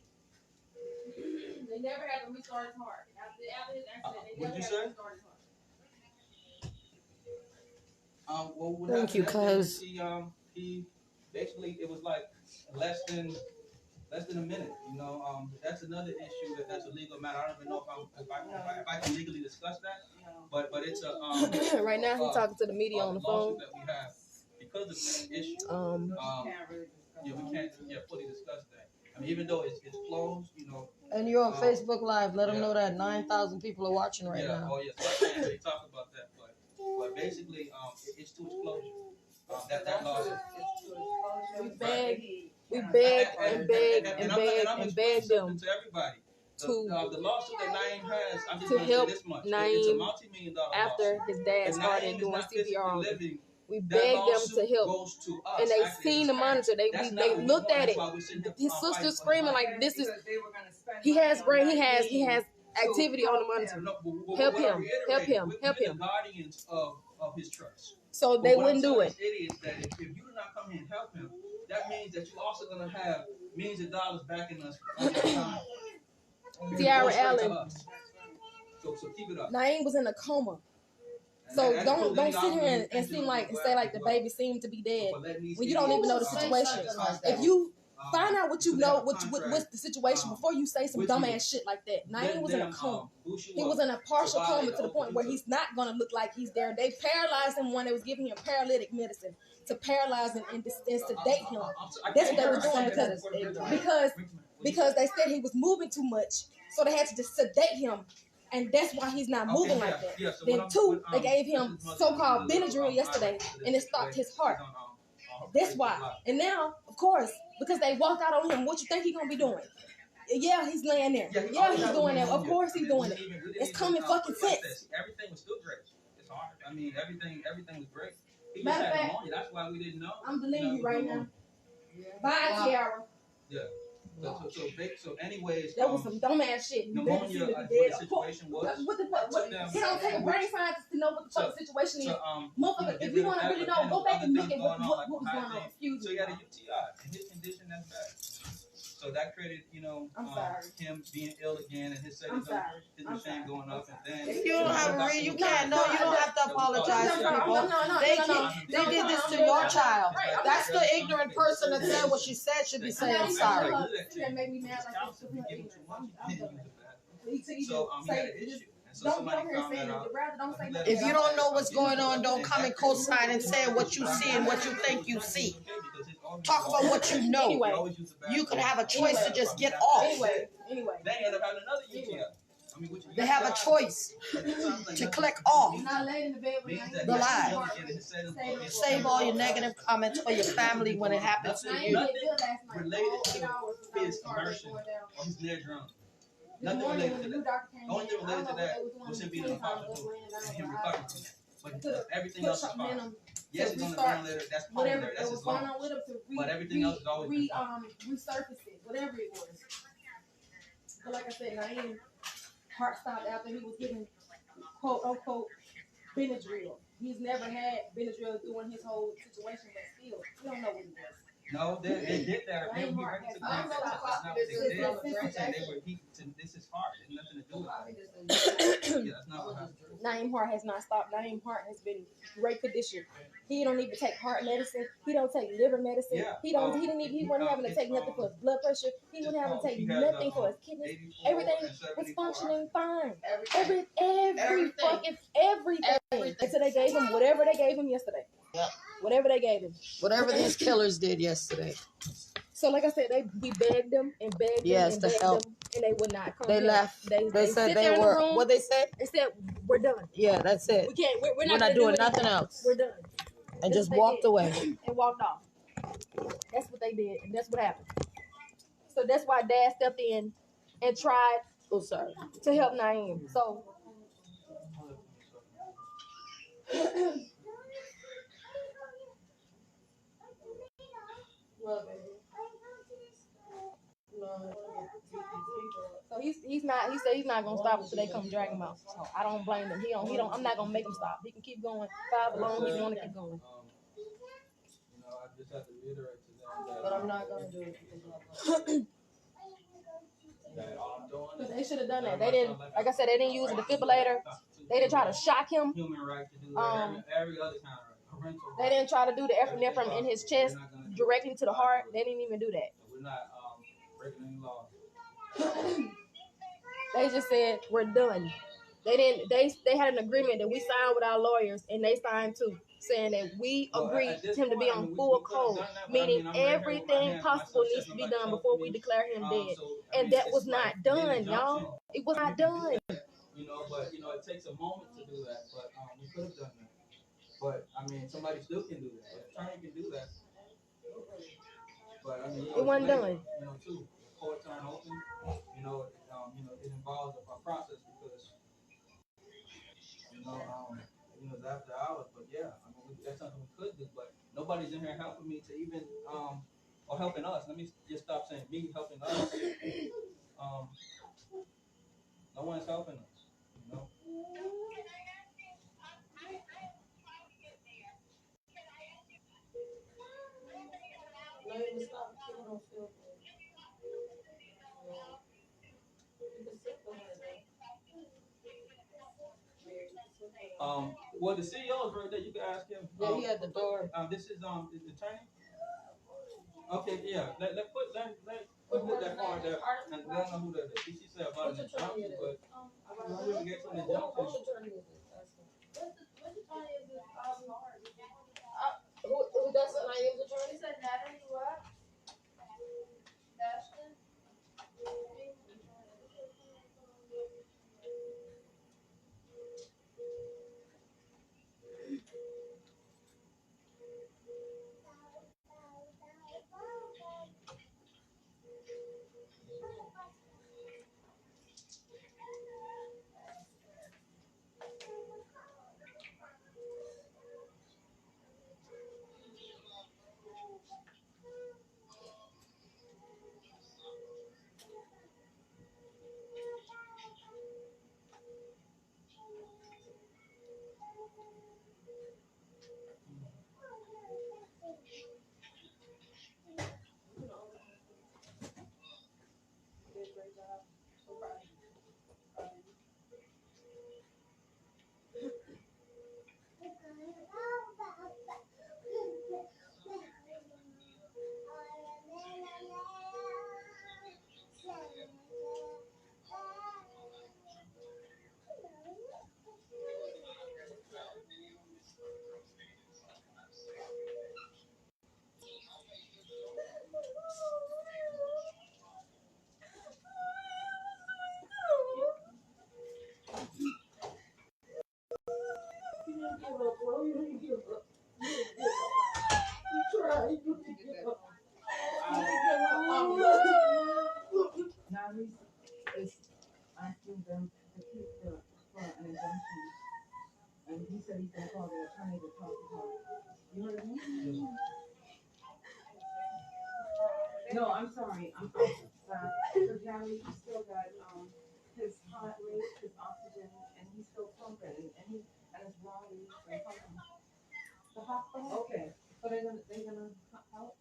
They never had to restart his heart. After his accident, they What'd never you had say? to restart his heart. Thank you, cuz. He basically, it was like less than a minute. That's another issue that's a legal matter. I don't even know if I can legally discuss that. But it's a right now he's talking to the media on the phone. That we have because of this issue. We can't fully discuss that. I mean, even though it's closed, And you're on Facebook Live. Let them know that 9,000 people are watching right now. Oh yes, I can't really talk about that, but basically, it's to its closure. that lawsuit. We begged and begged and begged and begged them to everybody. The lawsuit that Naeem has, I'm just to going to say help this much. It's a Naeem multi-million-dollar after lawsuit. his dad And started Naeem is doing not physically CPR on him. living. We That begged them lawsuit to help, goes to us, and they actually, seen as the his monitor. They parents. they looked at it. His sister screaming like, "This is he has brain. He has activity on the monitor. Help him, help him, help We're him." the guardians of his trust. So they wouldn't do it. It is that if you do not come here and help him, that means that you're also going to have millions of dollars backing us over time. Tiara Allen. So keep it up. Naeem was in a coma. So don't sit here and seem like and say like the baby seemed to be dead when you don't even know the situation. If you find out what you know, what's the situation before you say some dumbass shit like that. Naeem was in a coma. He was in a partial coma to the point where he's not gonna look like he's there. They paralyzed him when they was giving him paralytic medicine to paralyze him and sedate him. That's what they were doing because they said he was moving too much, so they had to just sedate him. And that's why he's not moving like that. So then two, they gave him so-called Benadryl yesterday, and it stopped his heart. That's why. And now, of course, because they walked out on him, what you think he's gonna be doing? Yeah, he's laying there. Yeah, he's doing that. Of course he's doing it. It's common fucking sense. Everything was still great. It's hard. I mean, everything was great. He just had pneumonia. That's why we didn't know. I'm deleting you right now. Bye, Tiara. Yeah. So anyways, that was some dumbass shit. Pneumonia, what the situation was. What the fuck? He don't take a brain scientist to know what the fuck the situation is. Motherfucker, if you want to really know, go back and look at what was going on. Excuse me. So he had a UTI, and his condition that's bad. So that created, him being ill again, and his machine going up, and then. If you don't have a reason, you can't. No, you don't have to apologize to people. They did this to your child. That's the ignorant person that said what she said should be saying sorry. That made me mad like So he had an issue. So somebody found that out. If you don't know what's going on, don't come and co-sign and say what you see and what you think you see. Talk about what you know. You could have a choice to just get off. Anyway. Then he ended up having another UTI. They have a choice to click off the live. Save all your negative comments for your family when it happens to you. Nothing related to his immersion or his near drunk. Nothing related to that. The only thing related to that was him being in the hospital and him recovering from that. But everything else is fine. Yes, he's on the ventilator. That's pulmonary. That's his lungs. But everything else is always been fine. Resurface it, whatever it was. But like I said, Naeem heart stopped after he was getting quote unquote Benadryl. He's never had Benadryl during his whole situation, but still, we don't know what it was. No, they did that. They were ready to blame that. That's not what they did. This is hard. There's nothing to do with it. Yeah, that's not what happened. Naeem Hart has not stopped. Naeem Hart has been in great condition. He don't even take heart medicine. He don't take liver medicine. Yeah. He wasn't having to take nothing for his blood pressure. He wasn't having to take nothing for his kidneys. Everything was functioning fine. Everything. Until they gave him whatever they gave him yesterday. Yep. Whatever they gave him. Whatever these killers did yesterday. So like I said, we begged them and begged them and begged them, and they would not come. They left. They said they were. What they said? They said we're done. Yeah, that's it. We can't. We're not doing nothing else. We're done. And just walked away. And walked off. That's what they did, and that's what happened. So that's why Dad stepped in and tried. Oh, sorry. To help Naeem. So. So he's not. He said he's not gonna stop until they come drag him out. So I don't blame him. He don't. I'm not gonna make him stop. He can keep going. 5 alone. He want to keep going. I just have to reiterate to them that. But I'm not gonna do it. Because they should have done that. They didn't. Like I said, they didn't use a defibrillator. They didn't try to shock him. Human right to do that. Every other kind of right. They didn't try to do the epinephrine in his chest directly to the heart. They didn't even do that. We're not breaking any laws. They just said we're done. They didn't. They had an agreement that we signed with our lawyers, and they signed too, saying that we agreed him to be on full code, meaning everything possible needs to be done before we declare him dead. And that was not done, y'all. It was not done. But it takes a moment to do that. But we could have done that. But I mean, somebody still can do that. An attorney can do that. But I mean, It wasn't done. You know, too. The courts aren't open. It involves a process because it's after hours. But yeah, I mean, that's something we could do. But nobody's in here helping me to even or helping us. Let me just stop saying me helping us. No one's helping us. You know. Well, the CEO is right there. You can ask him. Yeah, he at the door. This is the attorney. Okay, yeah. Let put that card there, and let them know who that is. She said about an injunction, but we can get to an injunction. Which attorney is this? Who that's Naeem's attorney? He said Natalie what? Ashton? Is asking them to keep for an injunction, and he said he's gonna call the attorney to talk to her. You heard him? No, I'm sorry. So Gary, he's still got his heart rate, his oxygen, and he's still pumping, and his raw rate is pumping. The hospital. Okay, so they're gonna help.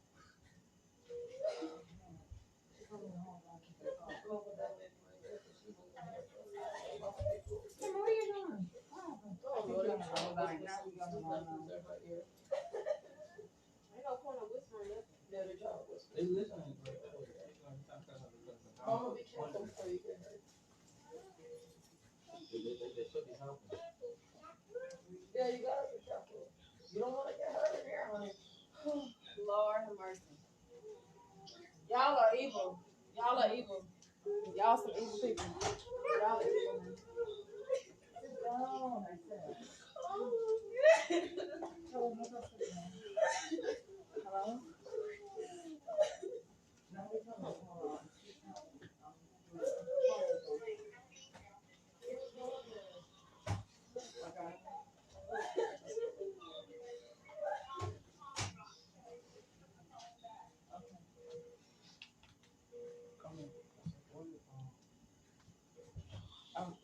Kim, what are you doing? They listening. Mama, be careful before you get hurt. They should be helping. Yeah, you gotta be careful. You don't wanna get hurt in here, honey. Lord have mercy. Y'all are evil. Y'all are evil. Y'all some evil people. Y'all are evil, man. Sit down, I said. Hello? No, we don't know. Hold on.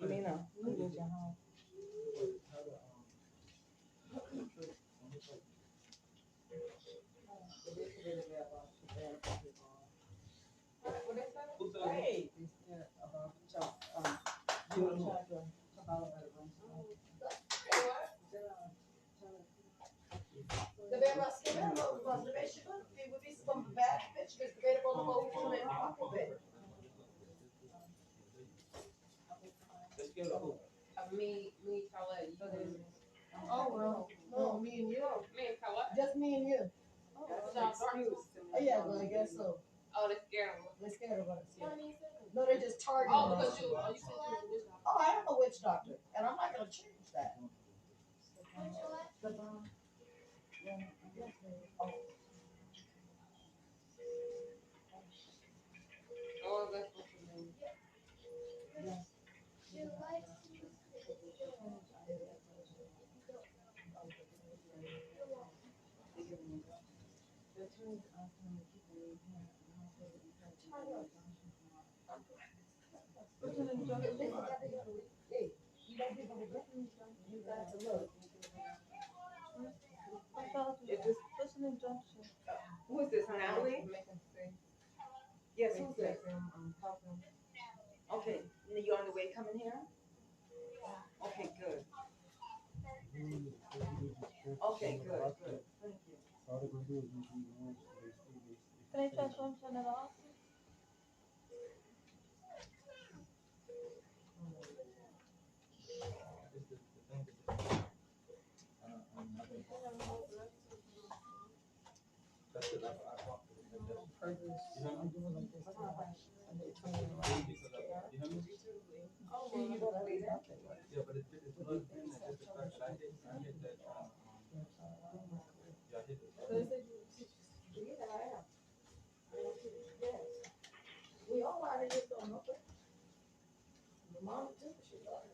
Lena, who is your home? Hey, Debeva scrivere una sovesciata, vi visto come bad bitch, che scrivere con un po' di Let's get a hoop. Me, Charlotte, you do. Oh, well, no, me and you. Me and Charlotte. Just me and you. That's an excuse. Oh, yeah, well, I guess so. Oh, they're scared of us. They're scared of us. No, they're just targeting Oh, us. because you said you was a witch doctor. Oh, I am a witch doctor, and I'm not gonna change that. Oh, that's what you mean. Your license is Who is this, Natalie? Yes, who's this? Okay, you're on the way coming here? Okay, good. Okay, good, good. Thank you. All they're gonna do is use these ones, Can I transfer him to another office? That's it. I talked to them. You know what I mean? You know what I mean? Yeah, but it's another thing that just the fact that I hit that. Yeah, I hit it. We all out of here doing nothing. The mom too, she got it.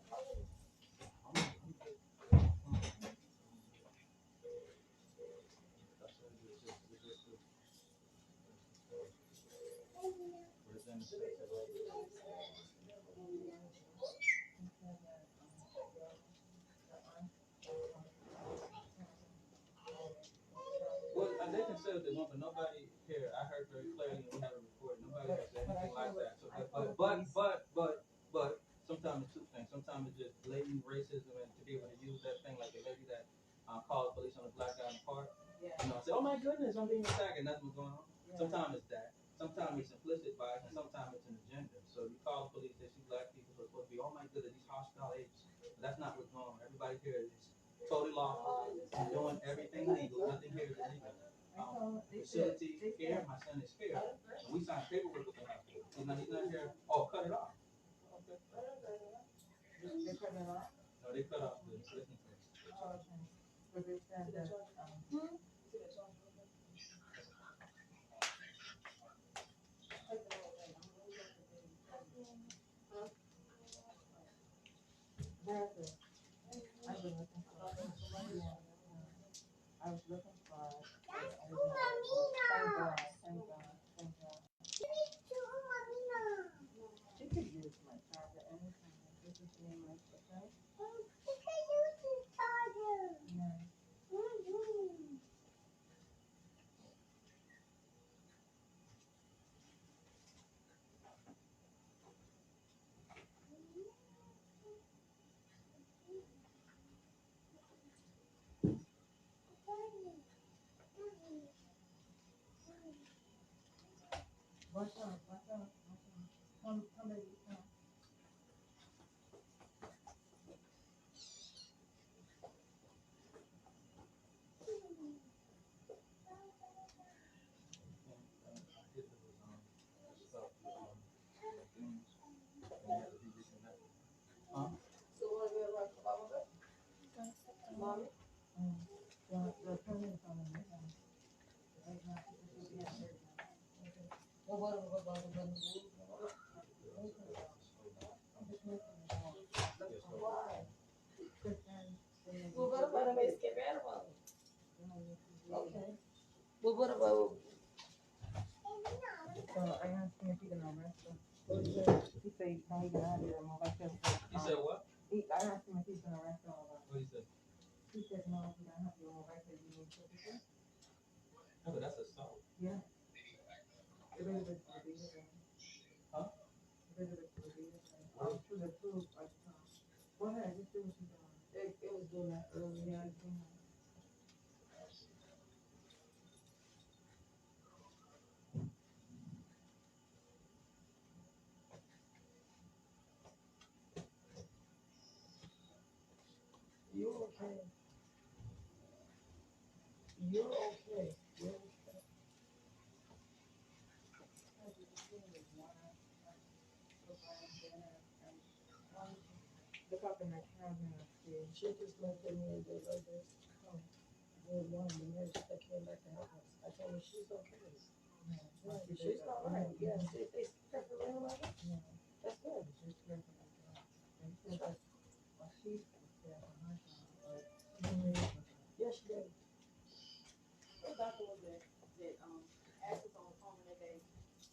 Well, they can say what they want, but nobody here, I heard very clearly, and we have it recorded, nobody has said anything like that. So, but, sometimes it's two things. Sometimes it's just blatant racism, and to be able to use that thing like the lady that called the police on the black guy in the park, you know, say, oh my goodness, I'm being attacked, and that's what's going on. Sometimes it's that. Sometimes it's implicit bias, and sometimes it's an agenda. So you call the police, they see black people, so it's supposed to be, oh my goodness, these hostile agents. But that's not what's going on. Everybody here is totally lawful and doing everything legal. Nothing here is illegal. Facility here, my son is here, and we signed paperwork with the hospital. He's not here. Oh, cut it off. Okay. They cut it off? No, they cut off the listening to it. But they said that, I've been looking for I was looking for thank God. She could use my charger anytime. This is the name of the okay? Yeah. Watch out, watch out, watch out. Come, baby, come. Mommy? The permanent on the next. Right now, it should be at 30 now. Okay. Well, what about the gun? Why? Well, what about the skip animal? Okay. Well, what about? So I asked him if he can arrest him. He said he can have it. He said what? I asked him if he can arrest him. What he said? He said no, he don't have to arrest him. You need to. No, but that's assault. Yeah. Huh? To the proof, go ahead, just do what you're doing. It was doing that earlier. You're okay. You're okay. You're okay. Look up in the camera and see. She just looked at me and did like this. one of the nurses that came back to help us. I told her she's okay. She's all right. Yes, they kept her in like that. That's good. Yes, she did. What doctor was that asked us on the phone that day if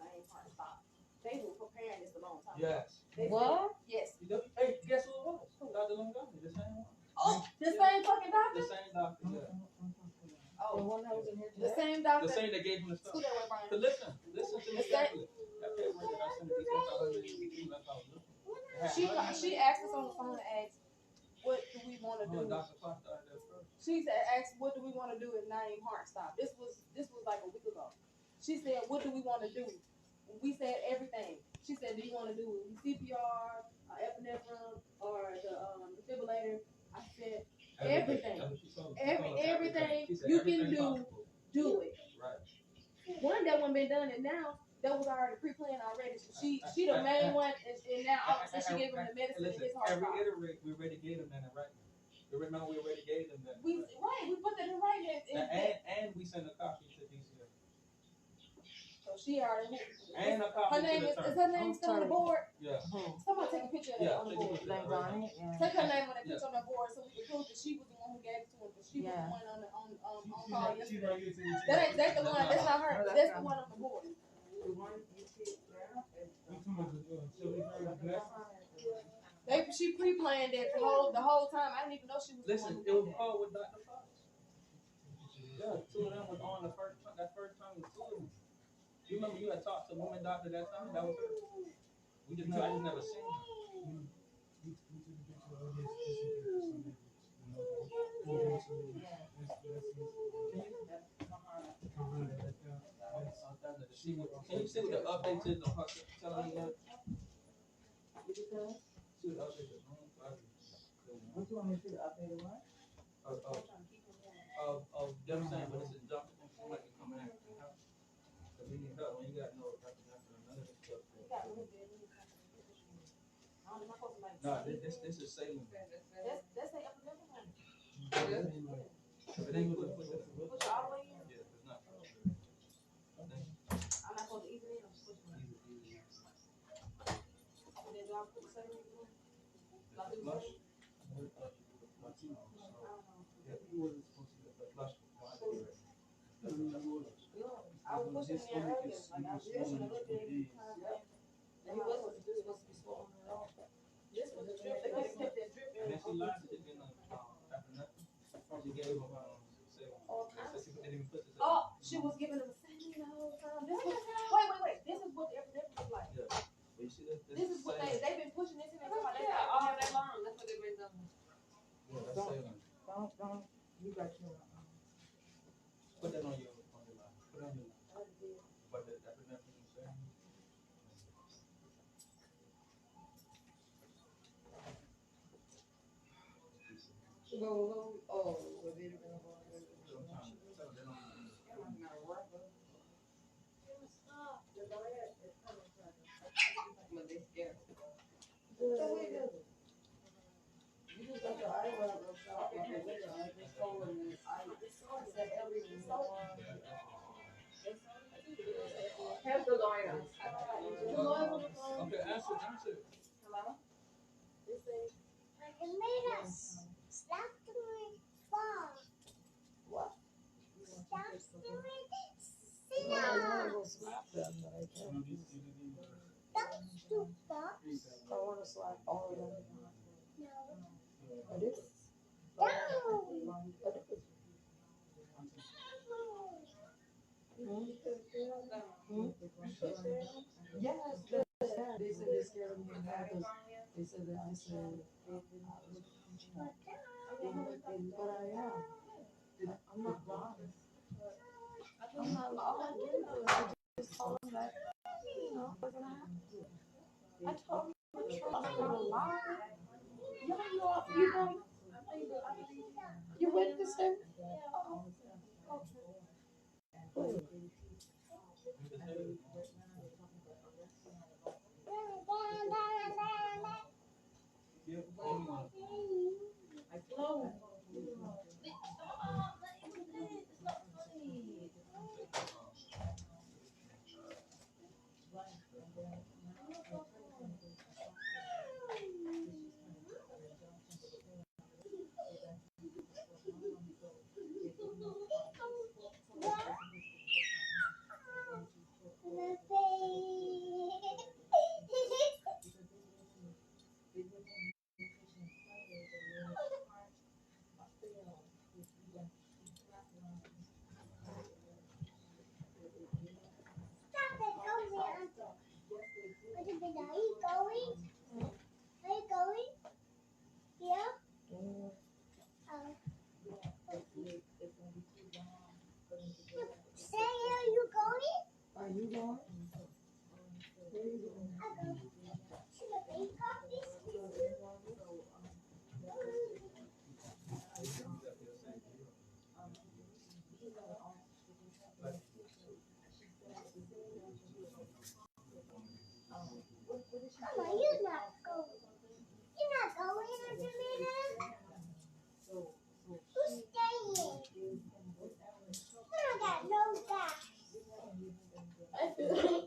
my heart stopped? They were preparing this a long time ago. Yes. What? Yes. Hey, guess who it was? Dr. Lungani, the same one. Oh, the same fucking doctor? The same doctor, yeah. Oh, The one that was in here the today? same doctor. The same that gave him the stuff. School that way, Brian. So listen to me carefully. That paperwork that I sent to you, that's all She asked us on the phone and asked, what do we want to do? Dr. Clark started that first. She said, asked, what do we want to do if Naeem heart stopped? This was like a week ago. She said, what do we want to do? We said everything. She said, do you want to do CPR, epinephrine, or the defibrillator? I said, everything. Everything you can do it. Right. One that one been done, and now that was already pre-planned already. So she the main one, and now obviously she gave him the medicine and his heart Every stopped. iterate, we already gave them that in writing. Remember, we already gave them that. We put that in writing. And we sent a copy to DCF. So she already. And a copy her name to the is her name still on the board? Yeah. Somebody take a picture of that on the board. Take Take her name on that picture on the board so we can prove that she was the one who gave it to him. But she was the one on call yesterday. That's the one. That's not her. That's the one on the board. She pre-planned it the whole time. I didn't even know she was. Listen, it was called with Dr. Fox. Yeah, two of them was on that first time with two of them. You remember you had talked to woman doctor that time? That was her. I just never seen her. Can you see what the update is on her telling me that? See what the update is on her. What do you want me to do? Update what? Of them saying, but it's a doctor who might be coming out of the house. So we need help. When you got no doctor, none of this stuff. No, this is Salem. That's the epidemic one. If it ain't good, put it all the way in. Yeah, it's not. I'm not supposed to eat it in. I'm supposed to eat it. And then do I put the same in? Flush. Yeah, you wasn't supposed to get the flush. I was pushing in there earlier. Like I was pushing a little bit. And he wasn't supposed to be swollen at all. This was a drip. They could have kept that drip in. And then she lied to the after nothing. She gave him she was giving him a second the whole time. Wait. This is what the epidemic was like. Yeah. But you see This is what they've been pushing this in there. Yeah, all day long. That's what they've been doing. Yeah, that's Salem. Don't. You got your. Put that on your line. Put it on your line. But the epidemic is saying. But they scared. You just got your eye rubbed up and it's swollen and it's Have the lawyer. Okay, answer. Hello? It made us stop doing fun. What? Stop doing sit-ups. Don't do that. I want to slap all of them. No. But it's. Yes, they said they're scared of me now because they said that I said, but I am. I'm not lying. I'm not lying. I just told them that, what's gonna happen. I told them the truth. I'm not gonna lie. You witnessed it?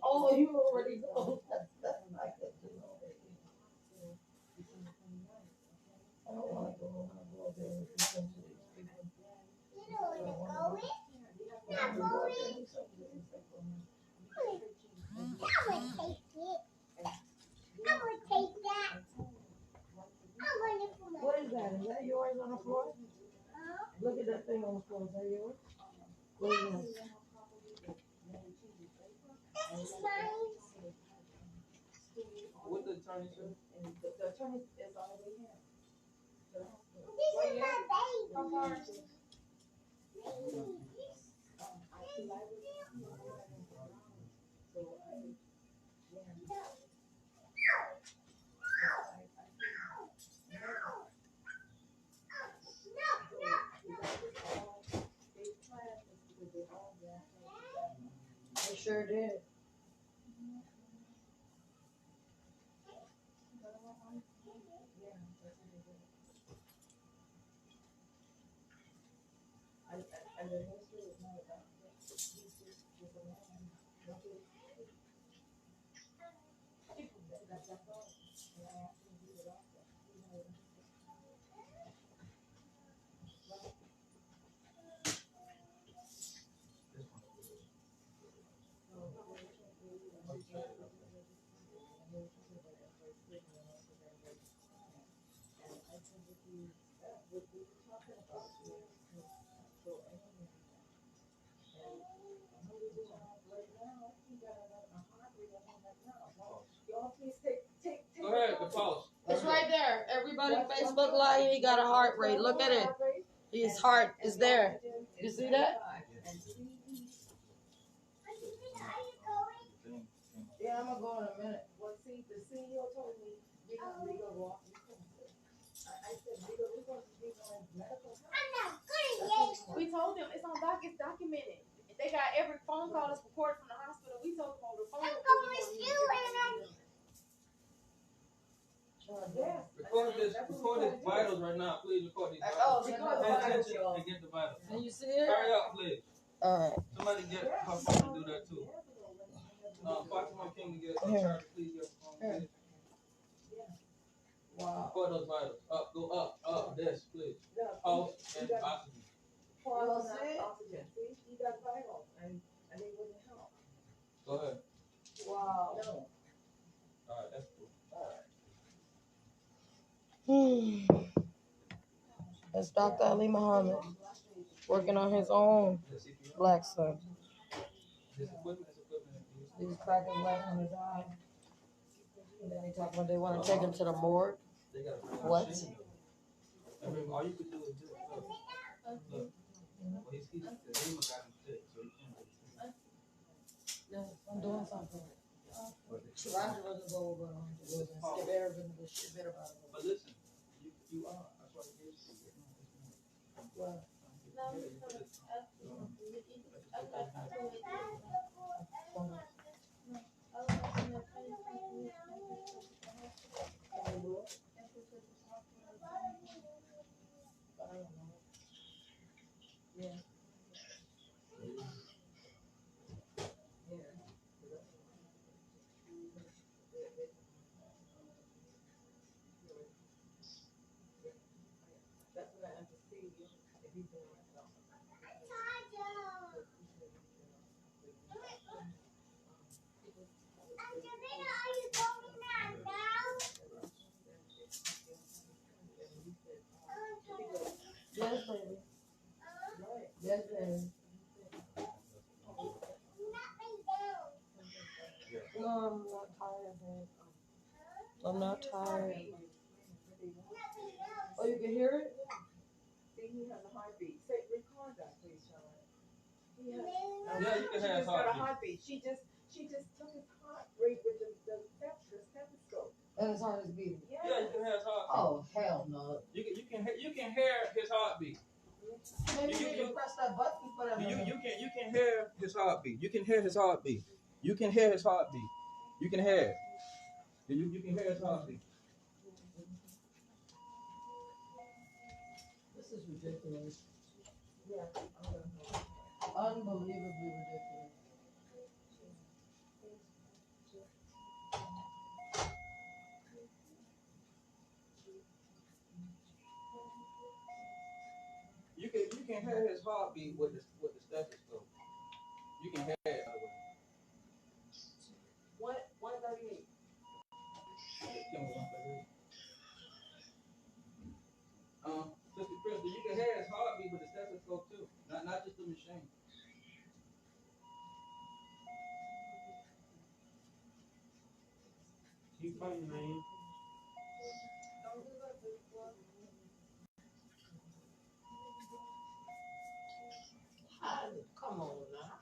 Oh, you already know. That's not good to know. I don't want to go. I go there and listen to these people. What is that? Is that yours on the floor? Look at that thing on the floor. Is that yours? What is that? What the attorney said? The attorney is on the way here. They sure did. And the history is not about this. He's just a man. That's all. And I asked him to do it also. Go ahead, the pulse. It's right there. Everybody Facebook Live, he got a heart rate. Look at it. His heart is there. You see that? Yeah, I'm gonna go in a minute. Well, see, the CEO told me we gonna walk. I said we gonna medical. We told them it's on it's documented. They got every phone call is recorded from the hospital. We told them over the phone. Record this vitals right now, please. Record these vitals. Oh, record the Pay vitals, attention y'all. and get the vitals. Can you see it? Hurry up, please. All right. Somebody get her phone to do that too. Fatima King to get her, please get her phone, please. Wow. Record those vitals. Up, go up, this, please. Pulse and oxygen. Pulse and oxygen. See, he got vital, and it wouldn't help. Go ahead. Wow. No. All right, that's cool. That's Dr. Ali Muhammad working on his own black son. These crackers let him die. And then they talk about they want to take him to the morgue. What? All you could do is do it. Look. Well, he's got him sick, so he can't. Yeah, I'm doing something. Roger doesn't go over and skip everything. Shit better about it. But listen, you are. That's why he gives you. What? Yeah. Yes, baby. Yes, baby. No, I'm not tired, babe. I'm not tired. Oh, you can hear it? Yeah, you can have heartbeat. She just took his heart rate with the stethoscope. And his heart is beating. Yeah, you can have heartbeat. Oh, hell no. You can hear his heartbeat. Maybe you can press that button for that. You can hear his heartbeat. You can hear his heartbeat. You can hear his heartbeat. You can hear it. You can hear his heartbeat. This is ridiculous. Yeah. Unbelievably ridiculous. You can hear his heartbeat with the stethoscope. You can hear it. 138. Sister Crystal, you can hear his heartbeat with the stethoscope too. Not just the machine. Keep fighting, man. Come on now.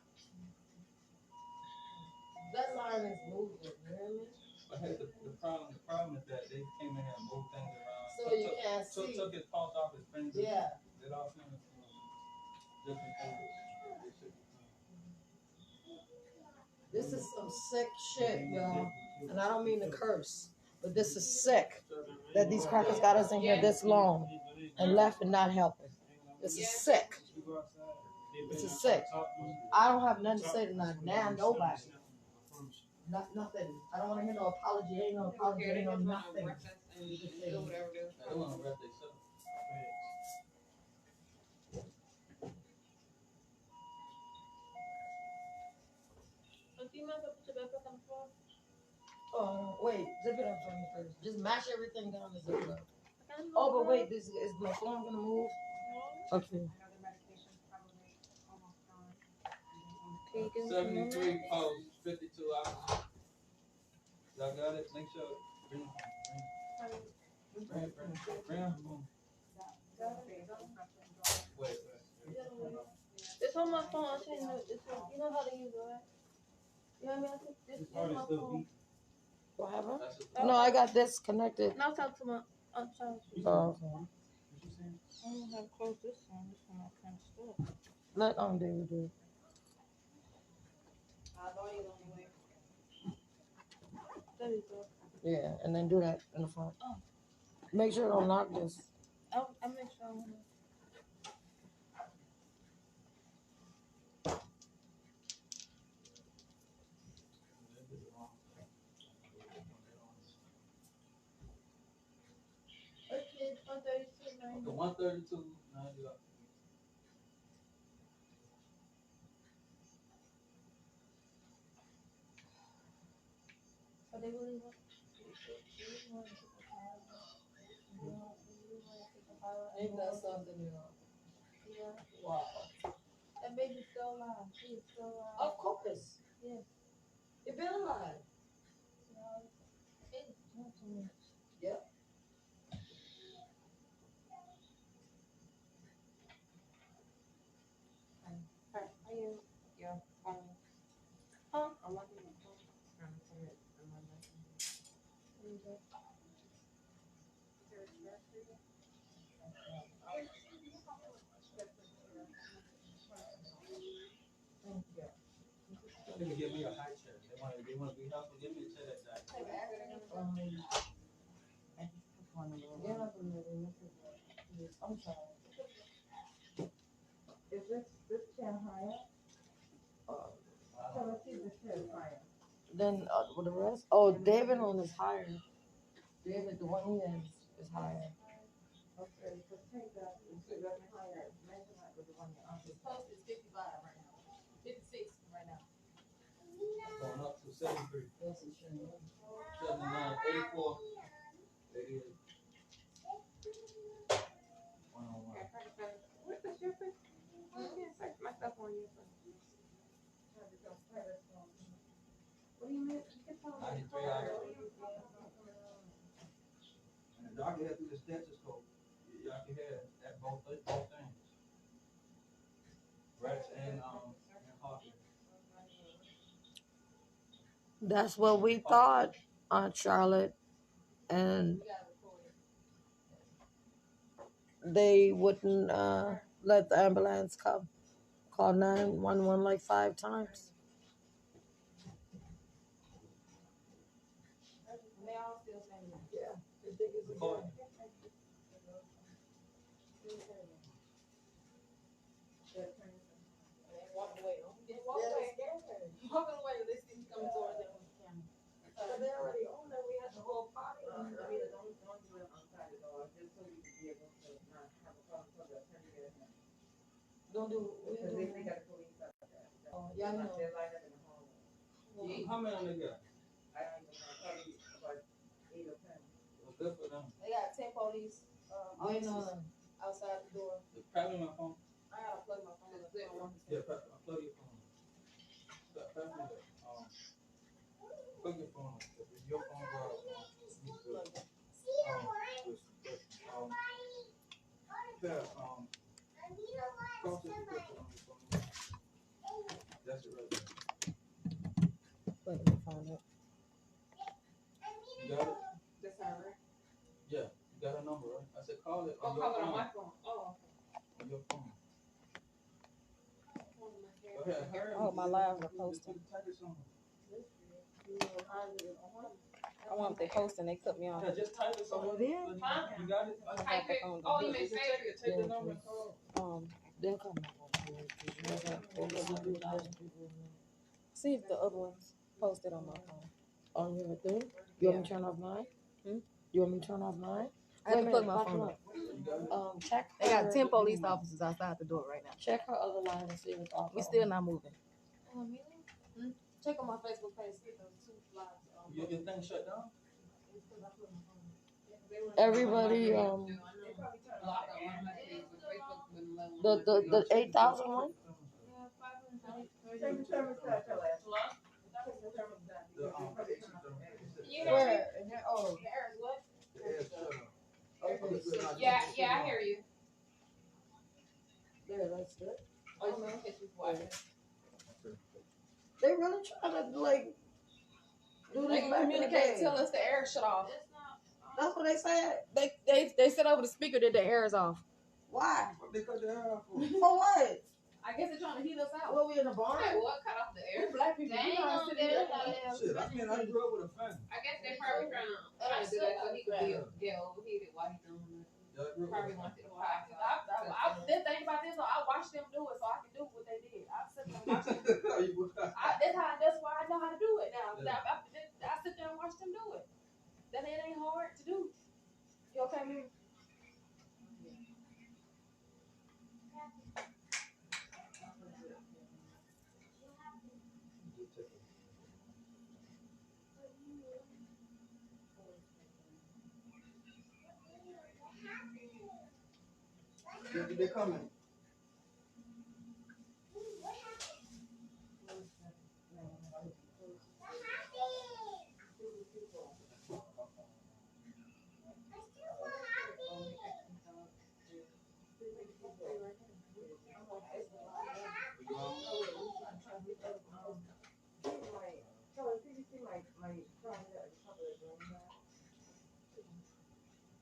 That line is moving, you hear me? But hey, the problem is that they came in here and moved things around. So you can't see. Took his pulse off his fingers. Yeah. Did all kinds of different things. This is some sick shit, y'all. And I don't mean to curse, but this is sick that these crackers got us in here this long and left and not helping. This is sick. This is sick. I don't have nothing to say tonight. Now, nobody. Nothing. I don't want to hear no apology. Ain't no apology. Ain't no nothing. They want to arrest themselves. Oh, wait. Zip it up for me first. Just mash everything down and zip it up. Oh, but wait. Is my phone going to move? Okay. 73 posts, 52 hours. Y'all got it? Make sure. Bring. Wait. It's on my phone. You know how to use it, right? You know what I mean? This is my phone. What happened? No, I got this connected. Now talk to my. I'm sorry. Oh, okay. I don't know how to close this one. This one I kind of stuck. Let David do it. There you go. Yeah, and then do that in the front. Oh. Make sure don't knock this. I'll make sure I'm gonna. Okay, 132. The 132. Now you got. So they really want. Ain't that something, y'all? Yeah. Wow. That baby's still alive. She is still alive. Of course. Yes. You've been alive. No, it's not too much. Yep. Are you your phone? Huh? I'm looking at your phone. Trying to put it in my life. There you go. They can give me a high chair. They want to be helpful. Give me a chair that's high. I'm sorry. Is this chair higher? So let's see this chair is higher. Then with the rest? Oh, David one is higher. David, the one he has is higher. Okay, so take that and see that's higher. Measure It's posted 55 right now. 56 right now. Going up to 73. That's a shame. 79, 84, 88. 101. What's the shipping? I can't search my stuff on you. What do you mean? 93 hours. And y'all can hear through the stethoscope. Y'all can hear that both things. Rex and heart. That's what we thought, Aunt Charlotte. And they wouldn't let the ambulance come. Called 911 like 5 times. And they all still saying that. Yeah, they think it's a Call. Walking away. Walking away. They see me coming towards them with the camera. But they already own that. We had the whole party. Don't do it outside the door, just so we can be able to not have a problem for the attorney to get him. Don't do Because they got the police out there. Oh, yeah, I know. They're lined up in the hallway. How many they got? I don't even know, probably about 8 or 10. Well, good for them. They got 10 police Waiting on officers them. outside the door. Probably my phone. I gotta plug my phone up. Yeah, plug your phone. Plug your phone. If your phone goes that's it right there. Let me find it. You got it? That's all right. Yeah, you got a number, right? I said call it Oh, on your call it phone. on my phone. Oh, On your phone. Go ahead, hurry. Oh, my lives are posting. Type it somewhere. I want they posting. They cut me off. Yeah, just type it somewhere. Huh? You got it? Type it. Oh, you mean save it? Take the number and call. They'll come. See if the other ones posted on my phone. On your thing? You want me to turn off mine? You want me to turn off mine? I have to plug my phone up. Check. They got 10 police officers outside the door right now. Check her other line and see if it's off. We still not moving. Check on my Facebook page, see those 2 lives. Your thing shut down? Everybody, the 8,000 one? Where? Oh, what? Yeah, I hear you. There, that's good. Oh, man, watching. They really trying to like do They this can back in the communicate, day. tell us the air shut off. That's what they said. They said over the speaker that the air is off. Why? What they cut the air off for? For what? I guess they're trying to heat us out. What, we in the barn? Hey, what? Cut off the air? Black people, They we ain't not gonna sitting get there. Shit, I grew up with a fan. I guess they probably trying to do that so he could get overheated while he's doing it. Probably wanted to fire. I didn't think about this, so I watched them do it so I can do what they did. I sit there and watch them. That's why I know how to do it now. I sit there and watch them do it. Then it ain't hard to do. You okay, man? They're coming.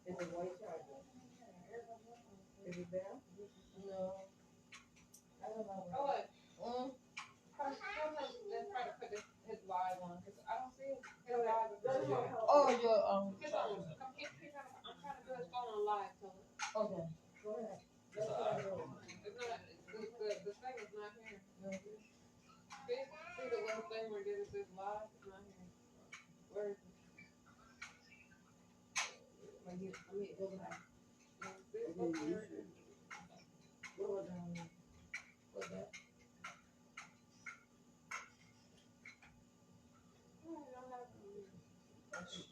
Is it white charger? Is it there? No. I don't know. Oh, let's try to put his live on because I don't see his live. Oh, your I'm trying to do his phone on live. So Okay. Go ahead. it's not the thing is not here. See the little thing where it says live? It's not here. Where is it? Right here. Go back. What was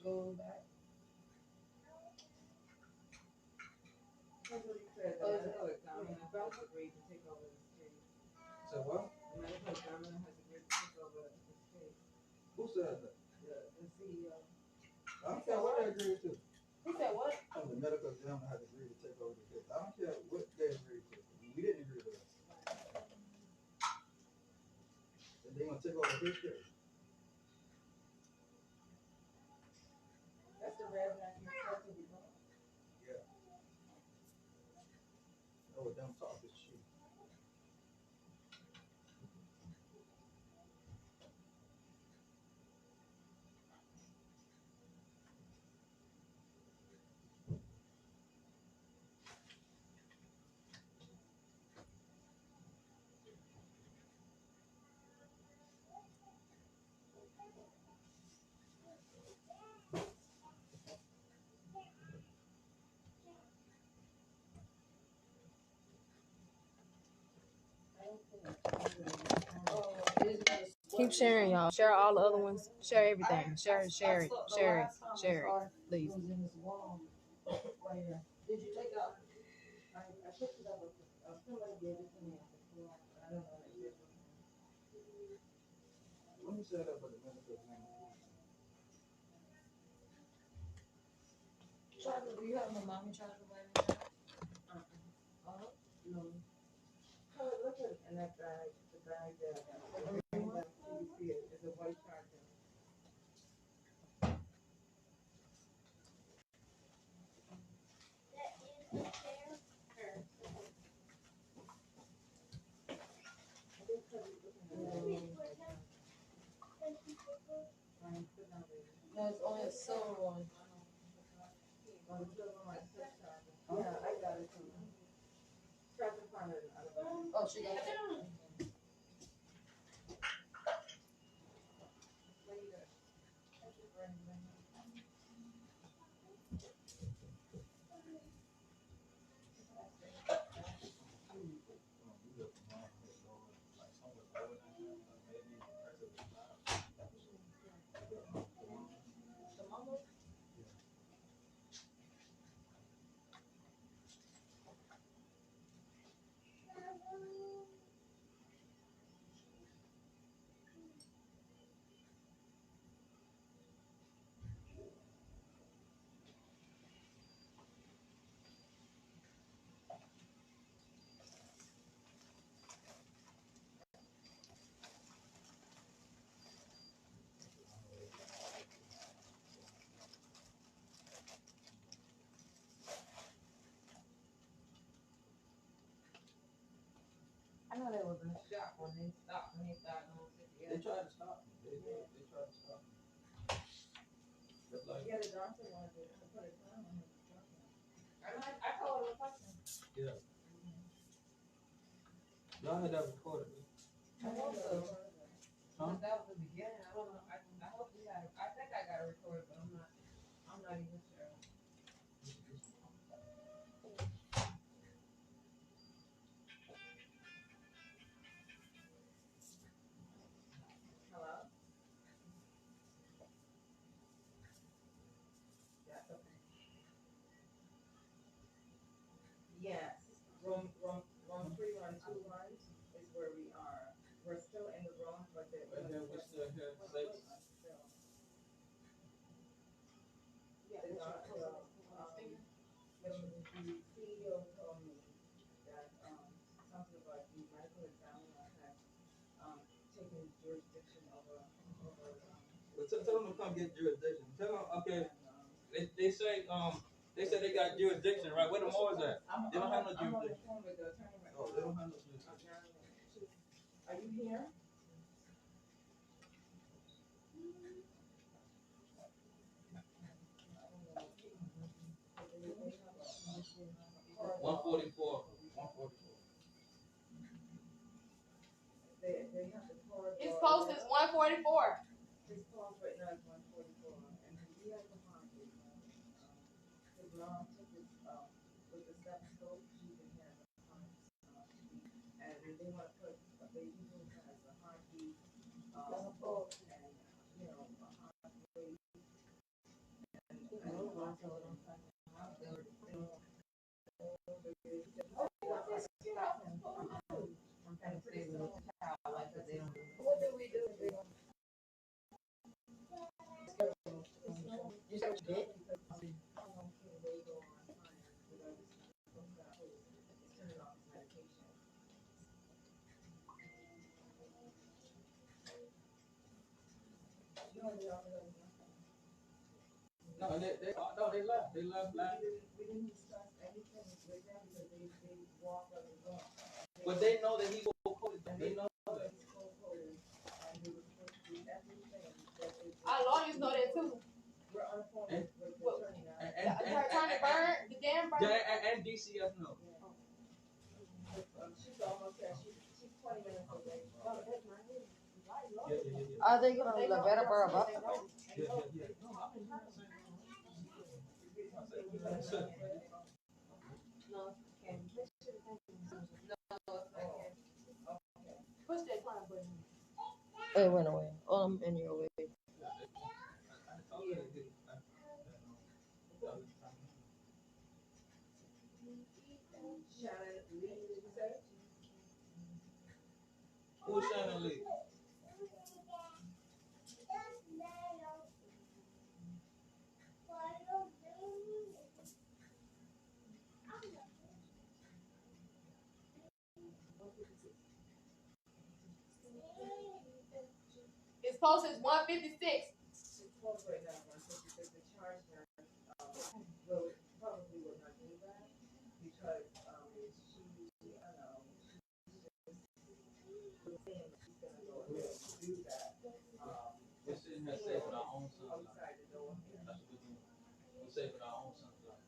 Go back. So what? Who said that? The CEO. I don't care what they agreed to. He said what? The medical examiner had agreed to take over the case. I don't care what they agreed to. We didn't agree to that. And they gonna take over his case. That's the resident you said to be gone. Yeah. That was them talking shit. Keep sharing, y'all. Share all the other ones. Share everything. Share it, share it, share it, share it, please. Did you take out? I picked it up. Somebody gave it to me. I don't know. Let me set up with the medical examiner. Chocolate, do you have my mommy chocolate right now? No. Oh, look at in that bag, the bag there. You see it, it's a white chocolate. No, it's only a silver one. Yeah, I got it. Try to find it. Oh, she got it. I know there was a shop when they stopped and they started going to They tried to stop me. They tried to stop me. Just like, yeah, the doctor wanted to put a time on his doctor. I told him a question. yeah. Y'all had that recorded. I hope so. Huh? That was the beginning. I don't know. I hope we had. I think I got it recorded, but I'm not even sure. Hello. That's okay. Yes. Room 312 is where we are. We're still in the room, but Right here, we're still here. Six. Yeah, the CEO told me that something about the medical examiner had taken jurisdiction over. Well, tell them to come get jurisdiction. Tell them, okay. They say they got jurisdiction, right? Where the Moors at? They don't have no jurisdiction. Oh, they don't have no jurisdiction. Are you here? One 144. His post is 144. His post right now is 144, and he has a heart. His mom took his with the stethoscope. She can hear the heart, and they want to put a baby who has a heartbeat, and a heart rate No, they left. They left last. But they know that he's cold. They know that. Our lawyers know that too. And Trying to burn the damn burn. yeah, and DCF know. She's almost there. She's 20 minutes away. Are they gonna let better burn up? Push that car button. It went away. Oh, I'm in your way. Who's Shannon Lee? It's posted 156. It's close right now, because the charge will probably will not do that because she, I don't know, she's saying she's gonna go ahead and do that. We're sitting here saving our own sunlight. Outside the door. That's what we're doing. We're saving our own sunlight.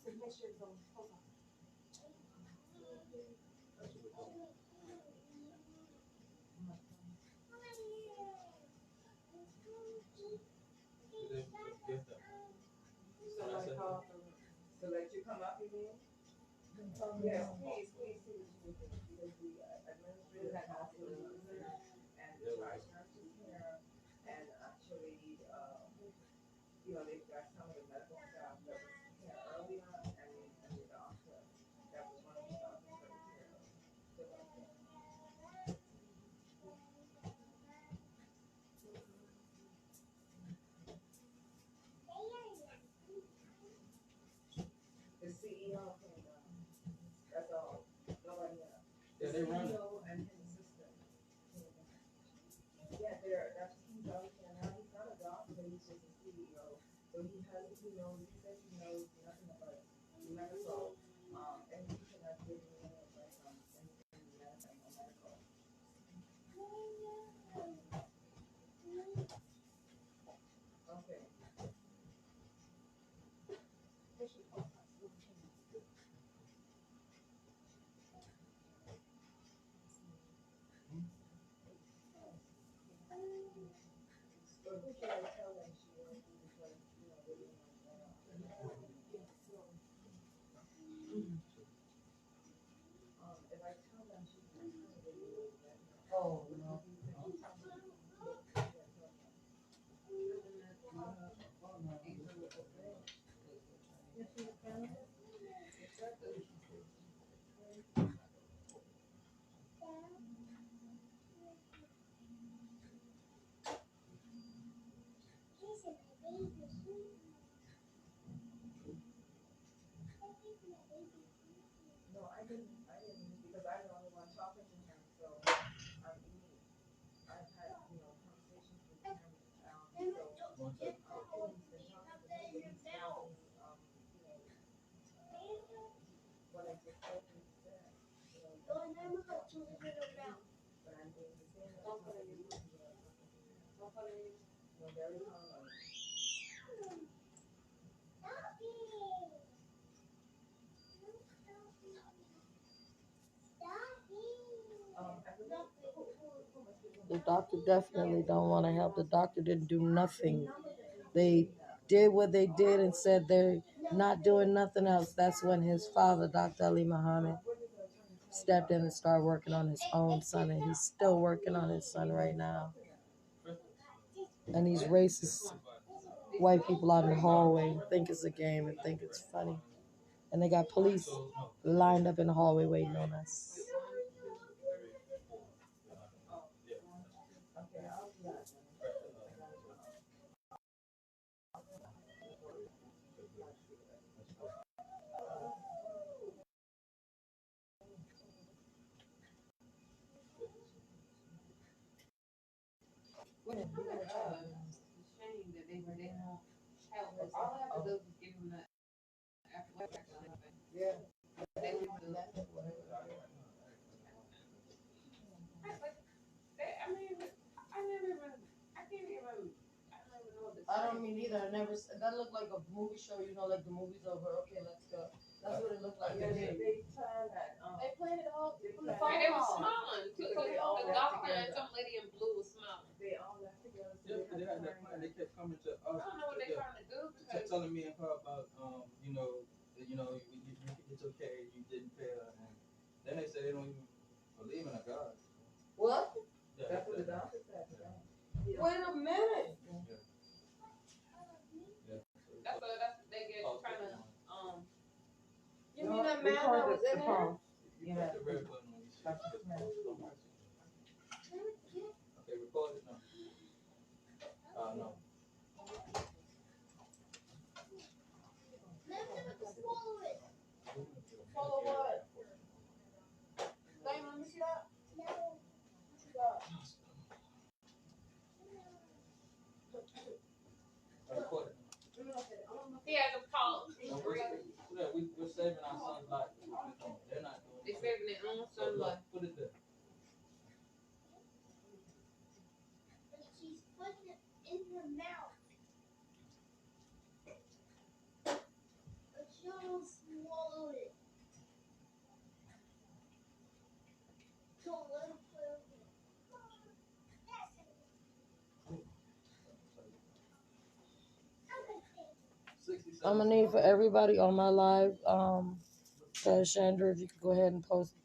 So make sure it's on. Hold on. That's what we're doing. Somebody call to let you come up again? Yeah, please see what you do, because the administrative had also and the charge nurses here, and actually, you know, they've got some of the medical staff that was here early on, and the doctor, that was one of the doctors that was here. The CEO came down, that's all, nobody else. Yeah, they run it. CEO and his assistant. Yeah, that's, he's out here now, he's not a doctor, but he's just a CEO, so he says he knows nothing about medical, and he cannot give me any advice on anything medical. Okay. So who should I tell that she won't do because, you know, they're doing like that? If I tell them she's not coming, they will get her. Oh, no. No, I didn't, because I'm the only one talking to him, so, I've had, you know, conversations with him, so, he's been talking to me, but he's telling me, you know, what I just told him to say, you know, but I'm doing the same, no, very calm. The doctor definitely don't want to help. The doctor didn't do nothing. They did what they did and said they're not doing nothing else. That's when his father, Dr. Ali Muhammad, stepped in and started working on his own son, and he's still working on his son right now. And these racist white people out in the hallway think it's a game and think it's funny. And they got police lined up in the hallway waiting on us. help us. All I have to do is give him the Yeah. They leave it alone. I mean, I never even, I can't even, I don't even know what to say. I don't mean either. I never. That looked like a movie show. You know, like the movie's over. Okay, let's go. That's what it looked like. They played it all. And they were smiling too. The doctor and some lady in blue was smiling. They all got together. Yeah, they had that plan. They kept coming to us. I don't know what they're trying to do because telling me and her about, it's okay, you didn't pay her. And then they say they don't even believe in a God. What? Yeah, That's what the doctor said. Yeah. Wait a minute. that's what they get trying to You mean that man that was in there? You press the red button when you see it. Okay, record it now. No. Follow what? Dang, let me see that. Record it. he has a pulse. We're saving our son's life. They're not doing They're saving their own son's life. Put it there. She's putting it in her mouth. But she almost swallowed it. Don't let her play with it. I'm gonna need for everybody on my live. Chandra, if you could go ahead and post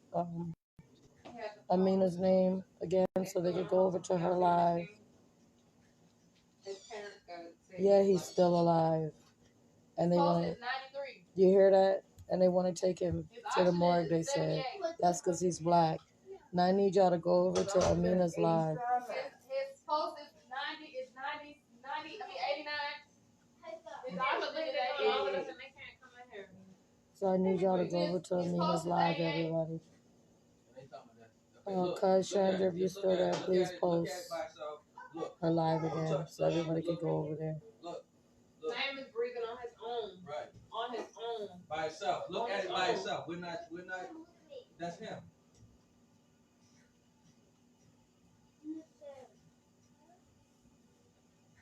Amina's name again, so they could go over to her live. His parents got it. Yeah, he's still alive, and they want to. 93. You hear that? And they want to take him to the morgue. They said that's because he's black. Now I need y'all to go over to Amina's live. His post is 90, 89. I believe they're doing all of this and they can't come in here. So I need y'all to go over to Amina's live, everybody. Cuz Chandra, if you're still there, please post her live again so everybody can go over there. Sam is breathing on his own. Right. On his own. By itself. Look at it by itself. We're not, that's him.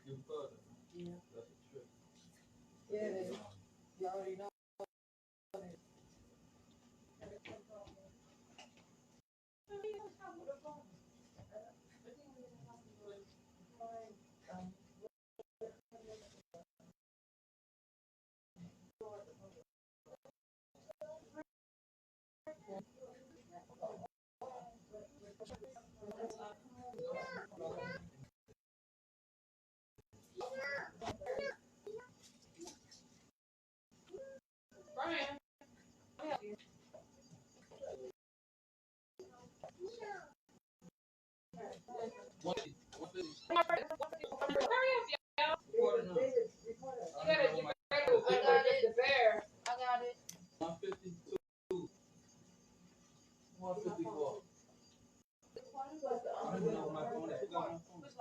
You further. Yeah. That's a trick. Yeah, it is. You already know. Brian. Hurry up, y'all. You gotta get ready to the bear. I got it. 152. 154. I don't even know my phone is. Which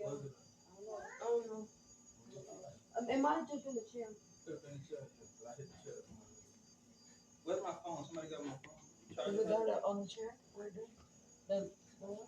live again? It might have just been the chair. Could have been the chair, but I hit the chair. Where's my phone? Somebody got my phone. Is it down on the chair? Where it is? The one?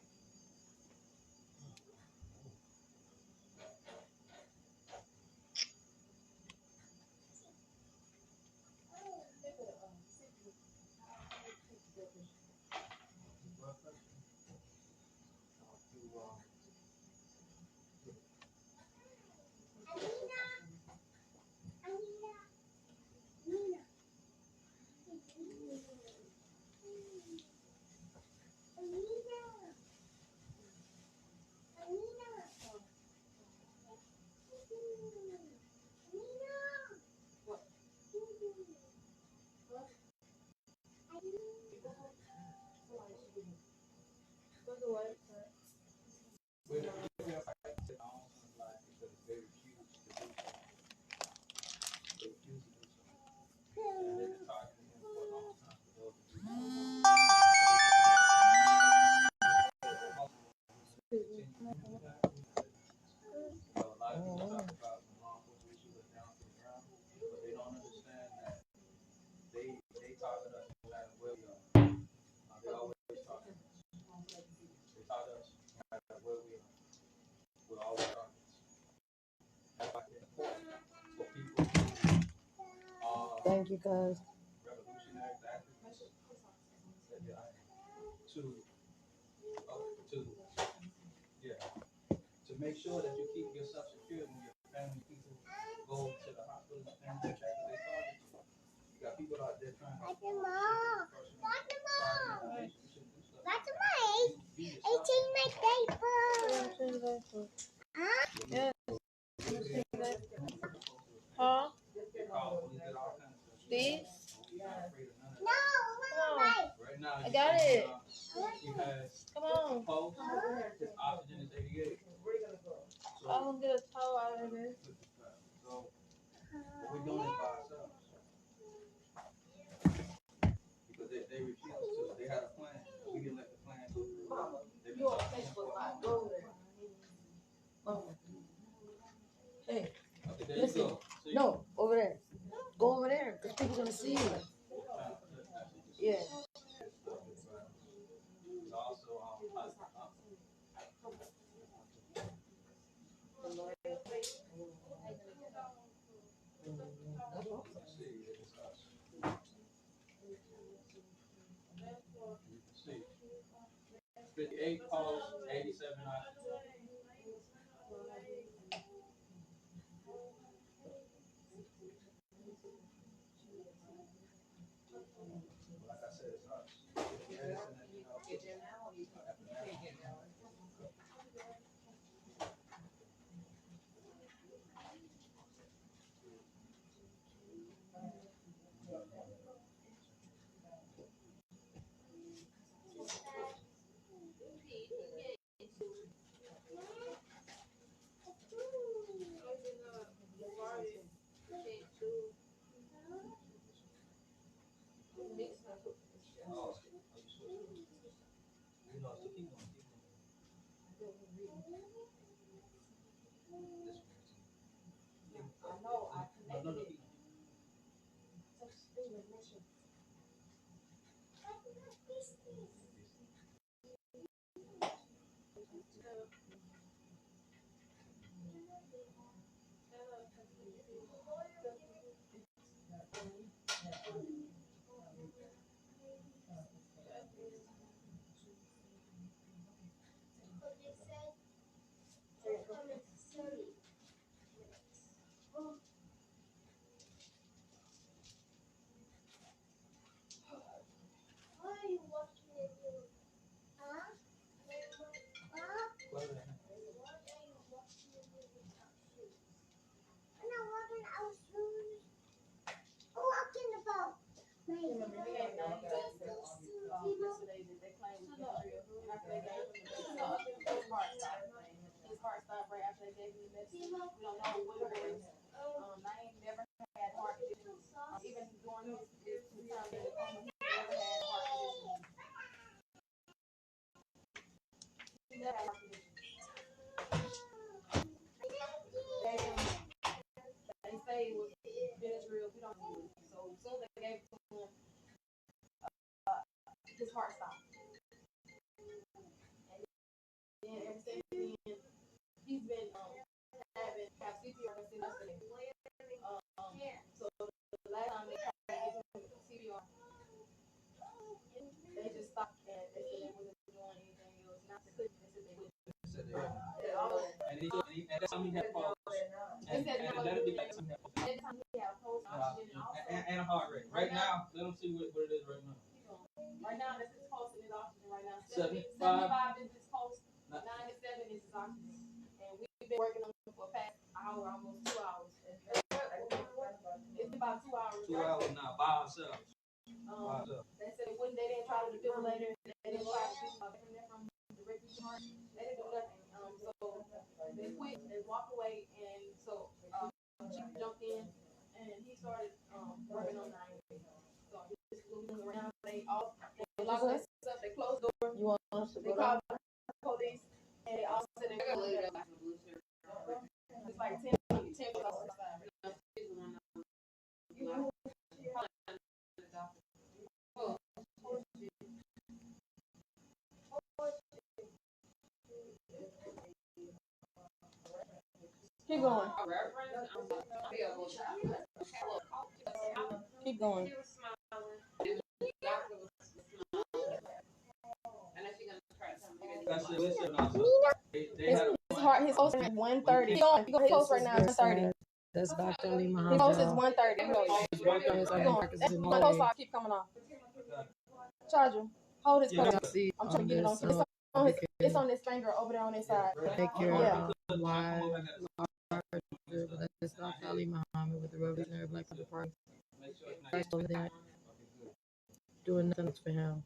where we are. We're always targets. That's why it's important for people Thank you, guys. revolutionary activists to make sure that you keep yourself secure when your family people go to the hospital and family check their targets. You got people out there trying to Huh? These? No, right now, I got it. He has Come on. pulse. His oxygen is 88. So, I'm gonna get a toe out of this. so what we're doing is by ourselves. Because they refused to. They had a plan. We didn't let the plan go through. They've been talking. Go there. Hey, Okay, there listen. you go. See? No, over there. Go over there, because people gonna see you. Yeah. Also, let's see, it's us. You can see 58 pulse, 87 oxygen. Like I said, it's us. Medicine that you know, His heart stopped right after they gave him the medicine. We don't know what it was. Naeem never had heart conditions. Even during his time in the coma, he never had heart conditions. He never had heart conditions. They say it was Benadryl. We don't know. So as soon as they gave it to him, his heart stopped. And then ever since then, he's been have CPR since yesterday. So the last time they tried to give him CPR, they just stopped and they said they wasn't doing anything else. Not to they said they wouldn't. And that's how he had pulse. And let it be like something that Every time he had pulse, oxygen, and a heart rate. Right now, let them see what it is right now. Right now, that's his pulse and his oxygen right now. 75 is his pulse, 97 is his oxygen. And we've been working on him for the past hour, almost 2 hours. It's about 2 hours. 2 hours now, by ourselves. They said they didn't try to defibrillate her. They didn't try to do from the regular heart. They didn't do nothing. So they quit and walked away. And so she jumped in and he started working on 9. So he's moving around. They locked us up. They closed the door. You want us to They called the police and they all said they were going to it's like 10 Keep going. Keep going. His heart, his pulse is 130. He's going his pulse right now is 130. That's Dr. Ali His Muhammad. pulse is 130. Keep coming off. Charge him. Hold his pulse. I'm trying to get it on. It's on this finger over there on this side. Take care of why that's Dr. Ali Muhammad with the Revolutionary Black Panther Party. Christ over there doing nothing for him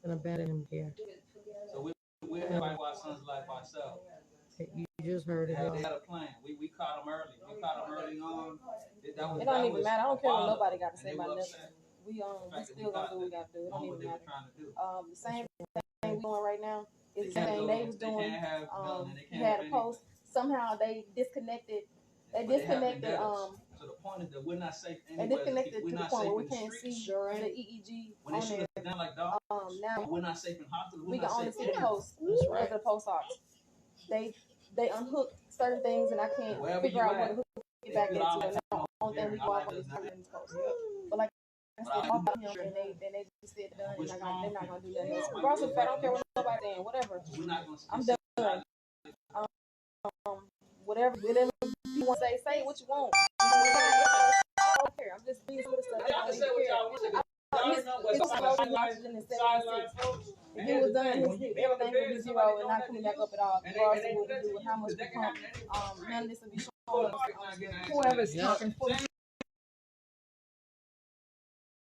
and abandon him here. So we have our son's life ourselves. You just heard it. They had a plan. We caught them early. We caught them early on. It don't even matter. I don't care what nobody got to say about this. We still gonna do what we got to do. It don't even matter. The same thing we doing right now is the same thing they was doing. He had a post. Somehow they disconnected. They disconnected. To the point that we're not safe anywhere. They disconnected to the point where we can't see the EEG on there. Now we're not safe in hospitals. We can only see the post of the post ops. They unhook certain things, and I can't figure out what to hook it back into. And that's the only thing we go off on is post. But like I said, all about him, and they just said done. They're not gonna do nothing else. Regardless of the fact, I don't care what nobody's saying. Whatever. I'm done. Whatever you want to say what you want. I don't care. I'm just being with the stuff. I don't care. If it was done, everything would be zero and not coming back up at all. Regardless of what we do and how much we pump, none of this will be shown. Whoever's talking for